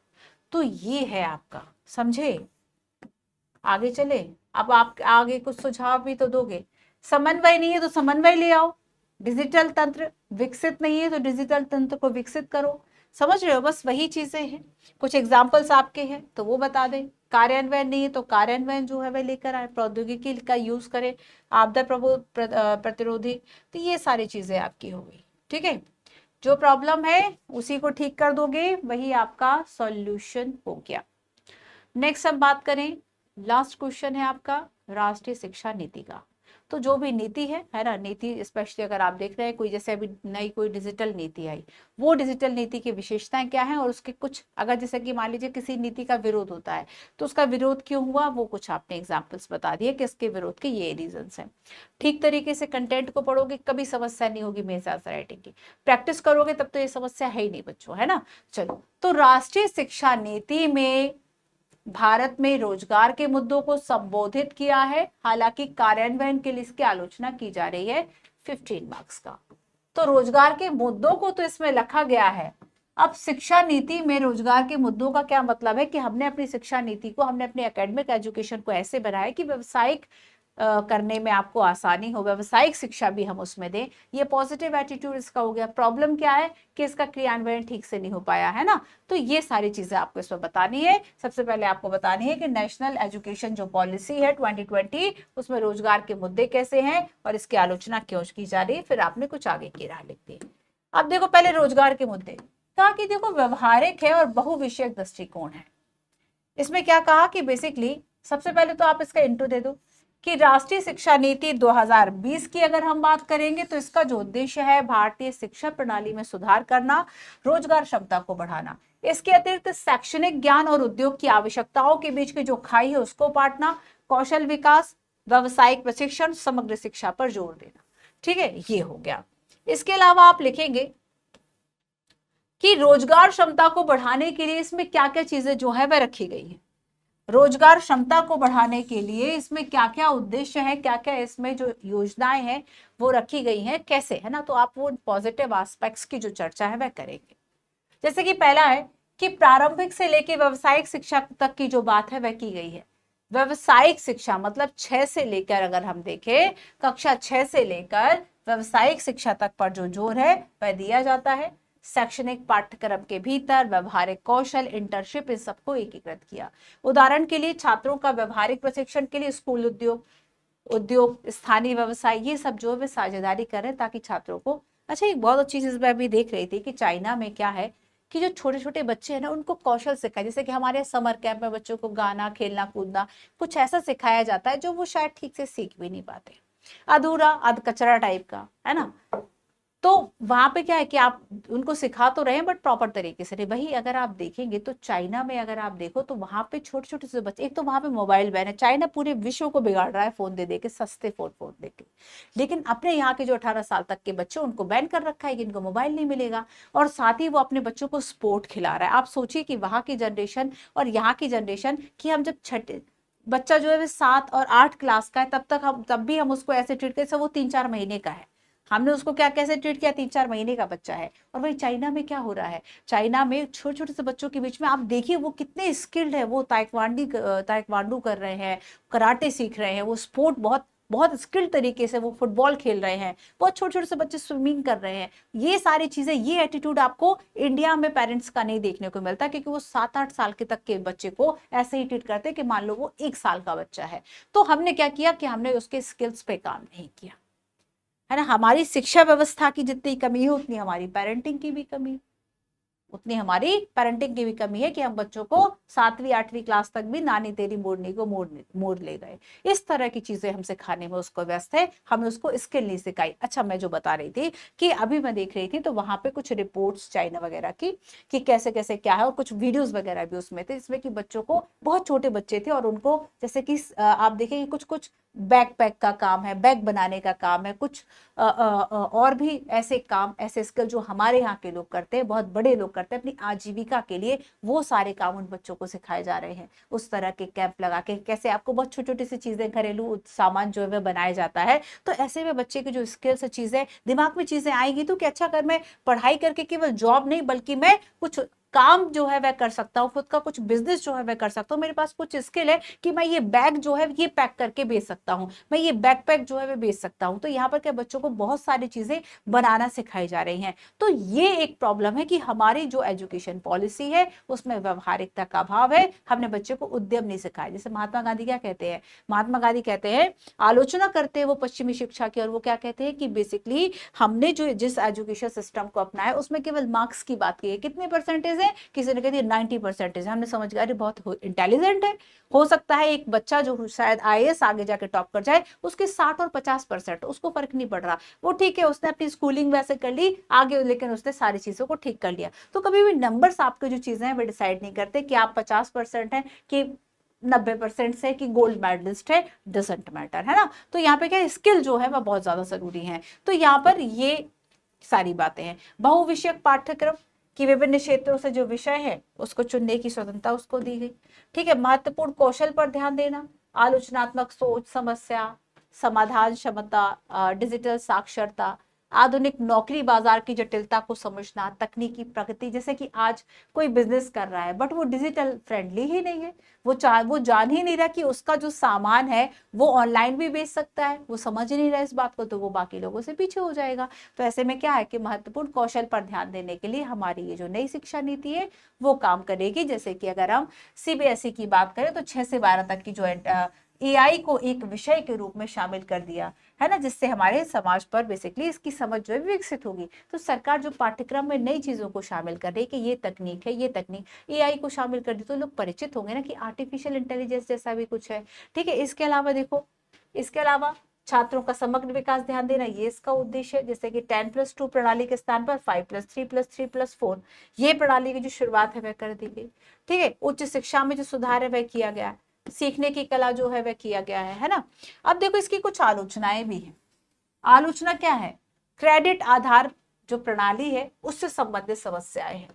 [SPEAKER 1] तो ये है आपका, समझे। आगे चले, अब आप आगे कुछ सुझाव भी तो दोगे। समन्वय नहीं है तो समन्वय ले आओ, डिजिटल तंत्र विकसित नहीं है तो डिजिटल तंत्र को विकसित करो, समझ रहे हो, बस वही चीजें हैं। कुछ एग्जाम्पल्स आपके हैं तो वो बता दें, कार्यान्वयन नहीं है तो कार्यान्वयन जो है वह लेकर आए, प्रौद्योगिकी का यूज करें, आपदा प्रतिरोधी, तो ये सारी चीजें आपकी हो गई। ठीक है, जो प्रॉब्लम है उसी को ठीक कर दोगे, वही आपका सॉल्यूशन हो गया। नेक्स्ट हम बात करें, लास्ट क्वेश्चन है आपका राष्ट्रीय शिक्षा नीति का। तो जो भी नीति है ना, नीति स्पेशली अगर आप देख रहे हैं कोई जैसे अभी नई कोई डिजिटल नीति आई, वो डिजिटल नीति की विशेषताएं क्या है और उसके कुछ, अगर जैसे कि मान लीजिए किसी नीति का विरोध होता है तो उसका विरोध क्यों हुआ, वो कुछ आपने एग्जाम्पल्स बता दिए कि इसके विरोध के ये रीजंस हैं। ठीक तरीके से कंटेंट को पढ़ोगे कभी समस्या नहीं होगी मेंस आंसर राइटिंग की, प्रैक्टिस करोगे तब तो ये समस्या है ही नहीं बच्चों, है ना। चलो, तो राष्ट्रीय शिक्षा नीति में भारत में रोजगार के मुद्दों को संबोधित किया है, हालांकि कार्यान्वयन के लिए इसकी आलोचना की जा रही है 15 मार्क्स का। तो रोजगार के मुद्दों को तो इसमें रखा गया है। अब शिक्षा नीति में रोजगार के मुद्दों का क्या मतलब है कि हमने अपनी शिक्षा नीति को, हमने अपने एकेडमिक एजुकेशन को ऐसे बनाया कि व्यवसायिक करने में आपको आसानी हो, व्यवसायिक शिक्षा भी हम उसमें दें। ये पॉजिटिव एटीट्यूड इसका हो गया। प्रॉब्लम क्या है कि इसका क्रियान्वयन ठीक से नहीं हो पाया, है ना। तो ये सारी चीजें आपको इसमें बतानी है। सबसे पहले आपको बतानी है कि नेशनल एजुकेशन जो पॉलिसी है 2020, उसमें रोजगार के मुद्दे कैसे हैं और इसकी आलोचना क्यों की जा रही है, फिर आपने कुछ आगे की राह लिख दी। अब देखो, पहले रोजगार के मुद्दे कहा कि देखो व्यवहारिक है और बहुविषयक दृष्टिकोण है। इसमें क्या कहा कि बेसिकली सबसे पहले तो आप इसका इंट्रो दे दो कि राष्ट्रीय शिक्षा नीति 2020 की अगर हम बात करेंगे तो इसका जो उद्देश्य है भारतीय शिक्षा प्रणाली में सुधार करना, रोजगार क्षमता को बढ़ाना, इसके अतिरिक्त शैक्षणिक ज्ञान और उद्योग की आवश्यकताओं के बीच की जो खाई है उसको पाटना, कौशल विकास, व्यावसायिक प्रशिक्षण, समग्र शिक्षा पर जोर देना। ठीक है, ये हो गया। इसके अलावा आप लिखेंगे कि रोजगार क्षमता को बढ़ाने के लिए इसमें क्या क्या चीजें जो है वह रखी गई है। रोजगार क्षमता को बढ़ाने के लिए इसमें क्या क्या उद्देश्य है, क्या क्या इसमें जो योजनाएं हैं वो रखी गई हैं, कैसे, है ना। तो आप वो पॉजिटिव एस्पेक्ट्स की जो चर्चा है वह करेंगे। जैसे कि पहला है कि प्रारंभिक से लेकर व्यावसायिक शिक्षा तक की जो बात है वह की गई है। व्यावसायिक शिक्षा मतलब 6 से लेकर, अगर हम देखें कक्षा 6 से लेकर व्यावसायिक शिक्षा तक पर जो जोर है वह दिया जाता है। शैक्षणिक पाठ्यक्रम के भीतर व्यवहारिक कौशल, इंटर्नशिप, इन सबको एकीकृत किया। उदाहरण के लिए छात्रों का व्यवहारिक प्रशिक्षण के लिए स्कूल, उद्योग, स्थानीय व्यवसाय, ये सब जो है वे साझेदारी करें ताकि छात्रों को। अच्छा, एक बहुत अच्छी चीज मैं अभी देख रही थी कि चाइना में क्या है कि जो छोटे छोटे बच्चे हैं ना उनको कौशल सिखाए, जैसे कि हमारे समर कैंप में बच्चों को गाना, खेलना, कूदना कुछ ऐसा सिखाया जाता है जो वो शायद ठीक से सीख भी नहीं पाते, अधूरा, अध कचरा टाइप का, है ना। तो वहां पे क्या है कि आप उनको सिखा तो रहे हैं बट प्रॉपर तरीके से नहीं। वही अगर आप देखेंगे तो चाइना में अगर आप देखो तो वहां पे छोटे छोटे से बच्चे, एक तो वहां पे मोबाइल बैन है, चाइना पूरे विश्व को बिगाड़ रहा है फोन दे दे के, सस्ते फोन दे के, लेकिन अपने यहाँ के जो 18 साल तक के बच्चे उनको बैन कर रखा है कि इनको मोबाइल नहीं मिलेगा, और साथ ही वो अपने बच्चों को स्पोर्ट खिला रहा है। आप सोचिए कि वहां की जनरेशन और यहाँ की जनरेशन की, हम जब छठे बच्चा जो है 7 और 8 क्लास का है तब भी हम उसको ऐसे ट्रीट करते वो 3-4 महीने का है। हमने उसको क्या कैसे ट्रीट किया, 3-4 महीने का बच्चा है। और वही चाइना में क्या हो रहा है, चाइना में छोटे छोटे से बच्चों के बीच में आप देखिए वो कितने स्किल्ड है, वो ताइक्वांडो कर रहे हैं, कराटे सीख रहे हैं, वो स्पोर्ट बहुत बहुत स्किल्ड तरीके से वो फुटबॉल खेल रहे हैं, बहुत छोटे छोटे से बच्चे स्विमिंग कर रहे हैं। ये सारी चीजें, ये एटीट्यूड आपको इंडिया में पेरेंट्स का नहीं देखने को मिलता, क्योंकि वो 7-8 साल के तक के बच्चे को ऐसे ही ट्रीट करते हैं कि मान लो वो 1 साल का बच्चा है। तो हमने क्या किया कि हमने उसके स्किल्स पे काम नहीं किया, है ना। हमारी शिक्षा व्यवस्था की जितनी कमी है उतनी हमारी पेरेंटिंग की भी कमी है, उतनी हमारी पेरेंटिंग की भी कमी है कि हम बच्चों को 7वीं 8वीं क्लास तक भी नानी तेरी मोरनी को मोड़ ले गए, इस तरह की चीजें हम सिखाने में उसको व्यस्त है, हमें उसको स्किल नहीं सिखाई। अच्छा, मैं जो बता रही थी कि अभी मैं देख रही थी तो वहां पे कुछ रिपोर्ट्स चाइना वगैरह की कि कैसे कैसे क्या है, और कुछ वीडियोस वगैरह भी उसमें थे जिसमें कि बच्चों को, बहुत छोटे बच्चे थे और उनको जैसे कि आप देखेंगे कुछ कुछ बैकपैक का काम है, बैग बनाने का काम है, कुछ और भी ऐसे काम, ऐसे स्किल जो हमारे यहाँ के लोग करते हैं, बहुत बड़े लोग करते हैं अपनी आजीविका के लिए, वो सारे काम उन बच्चों को सिखाए जा रहे हैं। उस तरह के कैंप लगा के कैसे आपको बहुत छोटी छोटी सी चीजें, घरेलू सामान जो है वह बनाया जाता है। तो ऐसे में बच्चे की जो स्किल्स चीजें, दिमाग में चीजें आएंगी तो कि अच्छा, अगर मैं पढ़ाई करके केवल जॉब नहीं बल्कि मैं कुछ काम जो है वह कर सकता हूँ, खुद का कुछ बिजनेस जो है वह कर सकता हूँ, मेरे पास कुछ स्किल है कि मैं ये बैग जो है ये पैक करके बेच सकता हूँ, मैं ये बैकपैक जो है वह बेच सकता हूँ। तो यहाँ पर क्या बच्चों को बहुत सारी चीजें बनाना सिखाई जा रही हैं। तो ये एक प्रॉब्लम है कि हमारी जो एजुकेशन पॉलिसी है उसमें व्यवहारिकता का अभाव है, हमने बच्चे को उद्यम नहीं सिखाया। जैसे महात्मा गांधी क्या कहते हैं, महात्मा गांधी कहते हैं, आलोचना करते हैं वो पश्चिमी शिक्षा की, और वो क्या कहते हैं कि बेसिकली हमने जो जिस एजुकेशन सिस्टम को अपनाया उसमें केवल मार्क्स की बात की है, कितने परसेंटेज है, किसी ने कह दिया 90% है, हमने समझ गया अरे बहुत इंटेलिजेंट है, हो सकता है एक बच्चा जो शायद आईएएस आगे जाके टॉप कर जाए उसके 60 और 50%, उसको फर्क नहीं पड़ रहा, वो ठीक है, उसने अपनी स्कूलिंग वैसे कर ली आगे, लेकिन उसने सारी चीजों को ठीक कर लिया। तो कभी भी नंबर्स आपके जो चीजें हैं वो डिसाइड नहीं करते कि आप 50% हैं कि 90% से कि गोल्ड मेडलिस्ट है, डजंट मैटर, है ना। तो यहाँ पे क्या स्किल जो है वह बहुत ज्यादा जरूरी है। तो यहाँ पर ये सारी बातें हैं। बहुविषयक पाठ्यक्रम कि विभिन्न क्षेत्रों से जो विषय है उसको चुनने की स्वतंत्रता उसको दी गई। ठीक है, महत्वपूर्ण कौशल पर ध्यान देना, आलोचनात्मक सोच, समस्या समाधान क्षमता, डिजिटल साक्षरता, आधुनिक नौकरी बाजार की जटिलता को समझना, तकनीकी प्रगति, जैसे कि आज कोई बिजनेस कर रहा है बट वो डिजिटल फ्रेंडली ही नहीं है, वो जान ही नहीं रहा कि उसका जो सामान है वो ऑनलाइन भी बेच सकता है, वो समझ ही नहीं रहा इस बात को, तो वो बाकी लोगों से पीछे हो जाएगा। तो ऐसे में क्या है कि महत्वपूर्ण कौशल पर ध्यान देने के लिए हमारी ये जो नई शिक्षा नीति है वो काम करेगी। जैसे कि अगर हम सीबीएसई की बात करें तो 6 से 12 तक की जो एआई को एक विषय के रूप में शामिल कर दिया है ना, जिससे हमारे समाज पर बेसिकली इसकी समझ जो है विकसित होगी। तो सरकार जो पाठ्यक्रम में नई चीजों को शामिल कर रही है कि ये तकनीक है, ये तकनीक एआई को शामिल कर दी, तो लोग परिचित होंगे ना कि आर्टिफिशियल इंटेलिजेंस जैसा भी कुछ है। ठीक है, इसके अलावा देखो, इसके अलावा छात्रों का समग्र विकास ध्यान देना, ये इसका उद्देश्य है। जैसे कि 10+2 प्रणाली के स्थान पर 5+3+3+4 ये प्रणाली की जो शुरुआत है वह कर दी गई। ठीक है, उच्च शिक्षा में जो सुधार है वह किया गया, सीखने की कला जो है वह किया गया है ना। अब देखो इसकी कुछ आलोचनाएं भी हैं। आलोचना क्या है, क्रेडिट आधार जो प्रणाली है उससे संबंधित समस्याएं हैं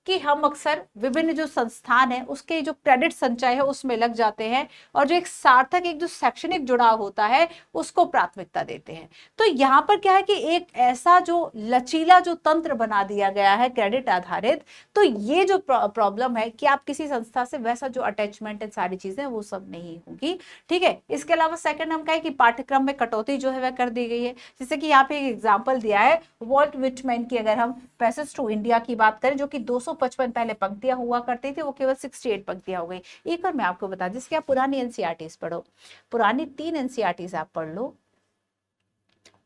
[SPEAKER 1] कि हम अक्सर विभिन्न जो संस्थान है उसके जो क्रेडिट संचय है उसमें लग जाते हैं, और जो एक सार्थक एक जो शैक्षणिक जुड़ाव होता है उसको प्राथमिकता देते हैं। तो यहाँ पर क्या है कि एक ऐसा जो लचीला जो तंत्र बना दिया गया है क्रेडिट आधारित, तो ये जो प्रॉब्लम है कि आप किसी संस्था से वैसा जो अटैचमेंट है सारी चीजें वो सब नहीं होगी। ठीक है, इसके अलावा सेकंड हम कहें कि पाठ्यक्रम में कटौती जो है वह कर दी गई है। जैसे कि यहाँ पे एक एग्जाम्पल दिया है वॉल्ट विटमैन की, अगर हम पैसेज टू इंडिया की बात करें जो कि 255 पहले पंक्तियां हुआ करती थी वो केवल 68 पंक्तियां हो गई। एक बार मैं आपको बता दूं, जिसके आप पुरानी एनसीईआरटीज पढ़ो, पुरानी 3 एनसीईआरटीज आप पढ़ लो,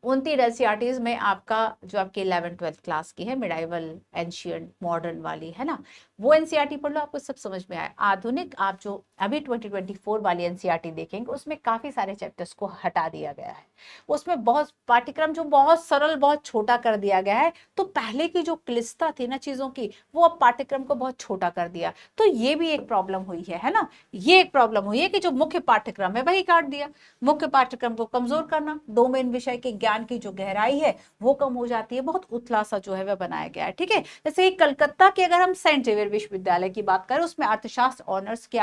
[SPEAKER 1] उन 3 एनसीईआरटीज में आपका जो आपके 11th-12th क्लास की है मिडाइवल एंशिएंट मॉडर्न वाली है ना, वो एनसीईआरटी पढ़ लो, आपको सब समझ में आए। आधुनिक आप जो अभी 2024 वाली एनसीईआरटी देखेंगे उसमें काफी सारे चैप्टर्स को हटा दिया गया है, उसमें बहुत पाठ्यक्रम जो बहुत सरल बहुत छोटा कर दिया गया है। तो पहले की जो क्लिष्टता थी ना चीजों की, वो अब पाठ्यक्रम को बहुत छोटा कर दिया। तो ये भी एक प्रॉब्लम हुई है ना, ये एक प्रॉब्लम हुई है कि जो मुख्य पाठ्यक्रम है वही काट दिया। मुख्य पाठ्यक्रम को कमजोर करना, डोमेन विषय के ज्ञान की जो गहराई है वो कम हो जाती है, बहुत उथला सा जो है वह बनाया गया है। ठीक है, जैसे कलकत्ता के अगर हम सेंट जेवियर विश्वविद्यालय की बात करें उसमें अर्थशास्त्र ऑनर्स के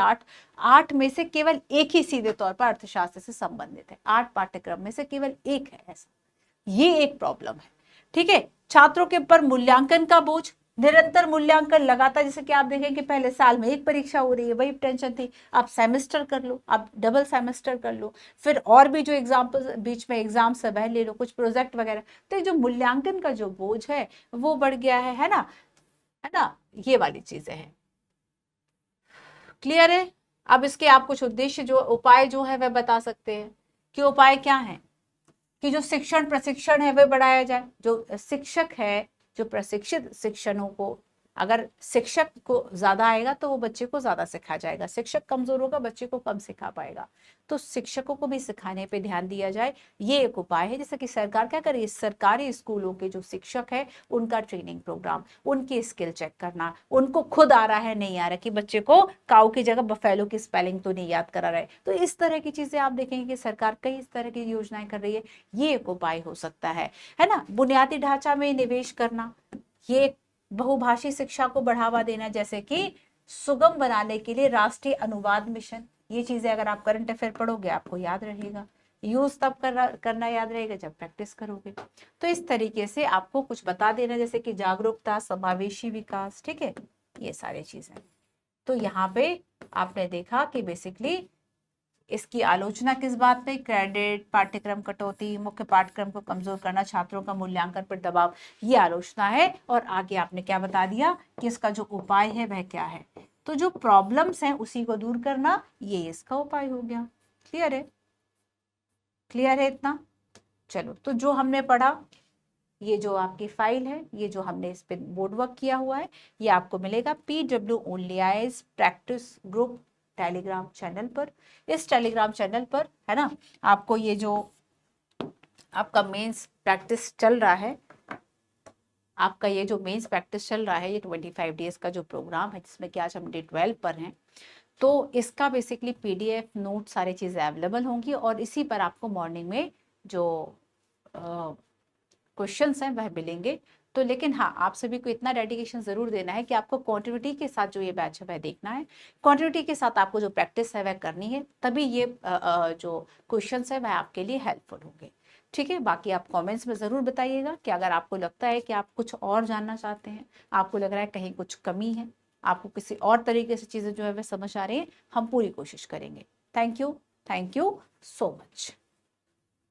[SPEAKER 1] 8 में से केवल एक ही सीधे तौर पर अर्थशास्त्र से संबंधित है, 8 पाठ्यक्रम में से केवल एक है ऐसा, ये एक प्रॉब्लम है। ठीक है, छात्रों के ऊपर मूल्यांकन का बोझ, निरंतर मूल्यांकन लगातार, जैसे कि आप देखें कि पहले साल में एक परीक्षा हो रही है वही टेंशन थी, आप सेमेस्टर कर लो, आप डबल सेमेस्टर कर लो, फिर और भी जो एग्जाम्पल बीच में एग्जाम सब है ले लो, कुछ प्रोजेक्ट वगैरह, तो जो मूल्यांकन का जो बोझ है वो बढ़ गया है ना, है ना, ये वाली चीजें हैं। क्लियर है। अब इसके आप कुछ उद्देश्य जो उपाय जो है वह बता सकते हैं कि उपाय क्या है कि जो शिक्षण प्रशिक्षण है वह बढ़ाया जाए, जो शिक्षक है जो प्रशिक्षित शिक्षणों को, अगर शिक्षक को ज्यादा आएगा तो वो बच्चे को ज्यादा सिखा जाएगा, शिक्षक कमजोर होगा बच्चे को कम सिखा पाएगा, तो शिक्षकों को भी सिखाने पे ध्यान दिया जाए, ये एक उपाय है। जैसे कि सरकार क्या करे, सरकारी स्कूलों के जो शिक्षक है उनका ट्रेनिंग प्रोग्राम, उनकी स्किल चेक करना, उनको खुद आ रहा है नहीं आ रहा, कि बच्चे को काऊ की जगह बफेलो की स्पेलिंग तो नहीं याद करा रहे, तो इस तरह की चीजें आप देखेंगे कि सरकार कई इस तरह की योजनाएं कर रही है, ये एक उपाय हो सकता है ना। बुनियादी ढांचा में निवेश करना, ये बहुभाषी शिक्षा को बढ़ावा देना, जैसे कि सुगम बनाने के लिए राष्ट्रीय अनुवाद मिशन, ये चीजें अगर आप करंट अफेयर पढ़ोगे आपको याद रहेगा, यूज तब करना याद रहेगा जब प्रैक्टिस करोगे। तो इस तरीके से आपको कुछ बता देना, जैसे कि जागरूकता, समावेशी विकास, ठीक है, ये सारी चीजें। तो यहाँ पे आपने देखा कि बेसिकली इसकी आलोचना किस बात पे, क्रेडिट, पाठ्यक्रम कटौती, मुख्य पाठ्यक्रम को कमजोर करना, छात्रों का मूल्यांकन पर दबाव, ये आलोचना है। और आगे आपने क्या बता दिया कि इसका जो उपाय है वह क्या है। तो जो प्रॉब्लम्स हैं उसी को दूर करना, ये इसका उपाय हो गया। क्लियर है? क्लियर है इतना? चलो, तो जो हमने पढ़ा, ये जो आपकी फाइल है, ये जो हमने इस पे बोर्ड वर्क किया हुआ है, ये आपको मिलेगा PW only IAS practice group Telegram channel पर। इस टेलीग्राम चैनल पर है ना, आपको ये जो आपका मेंस प्रैक्टिस चल रहा है, आपका ये जो मेंस प्रैक्टिस चल रहा है, ये 25 डेज का जो प्रोग्राम है, जिसमें कि आज हम डे 12 पर हैं, तो इसका बेसिकली PDF नोट सारी चीज़ें अवेलेबल होंगी। और इसी पर आपको मॉर्निंग में जो क्वेश्चंस हैं वह मिलेंगे। तो लेकिन हाँ, आप सभी को इतना डेडिकेशन जरूर देना है कि आपको कॉन्टिन्यूटी के साथ जो ये बैच है वह देखना है, कॉन्टिन्यूटी के साथ आपको जो प्रैक्टिस है वह करनी है, तभी ये जो क्वेश्चंस है वह आपके लिए हेल्पफुल होंगे। ठीक है, बाकी आप कमेंट्स में ज़रूर बताइएगा कि अगर आपको लगता है कि आप कुछ और जानना चाहते हैं, आपको लग रहा है कहीं कुछ कमी है, आपको किसी और तरीके से चीज़ें जो है वह समझ आ रही हैं, हम पूरी कोशिश करेंगे। Thank you so much.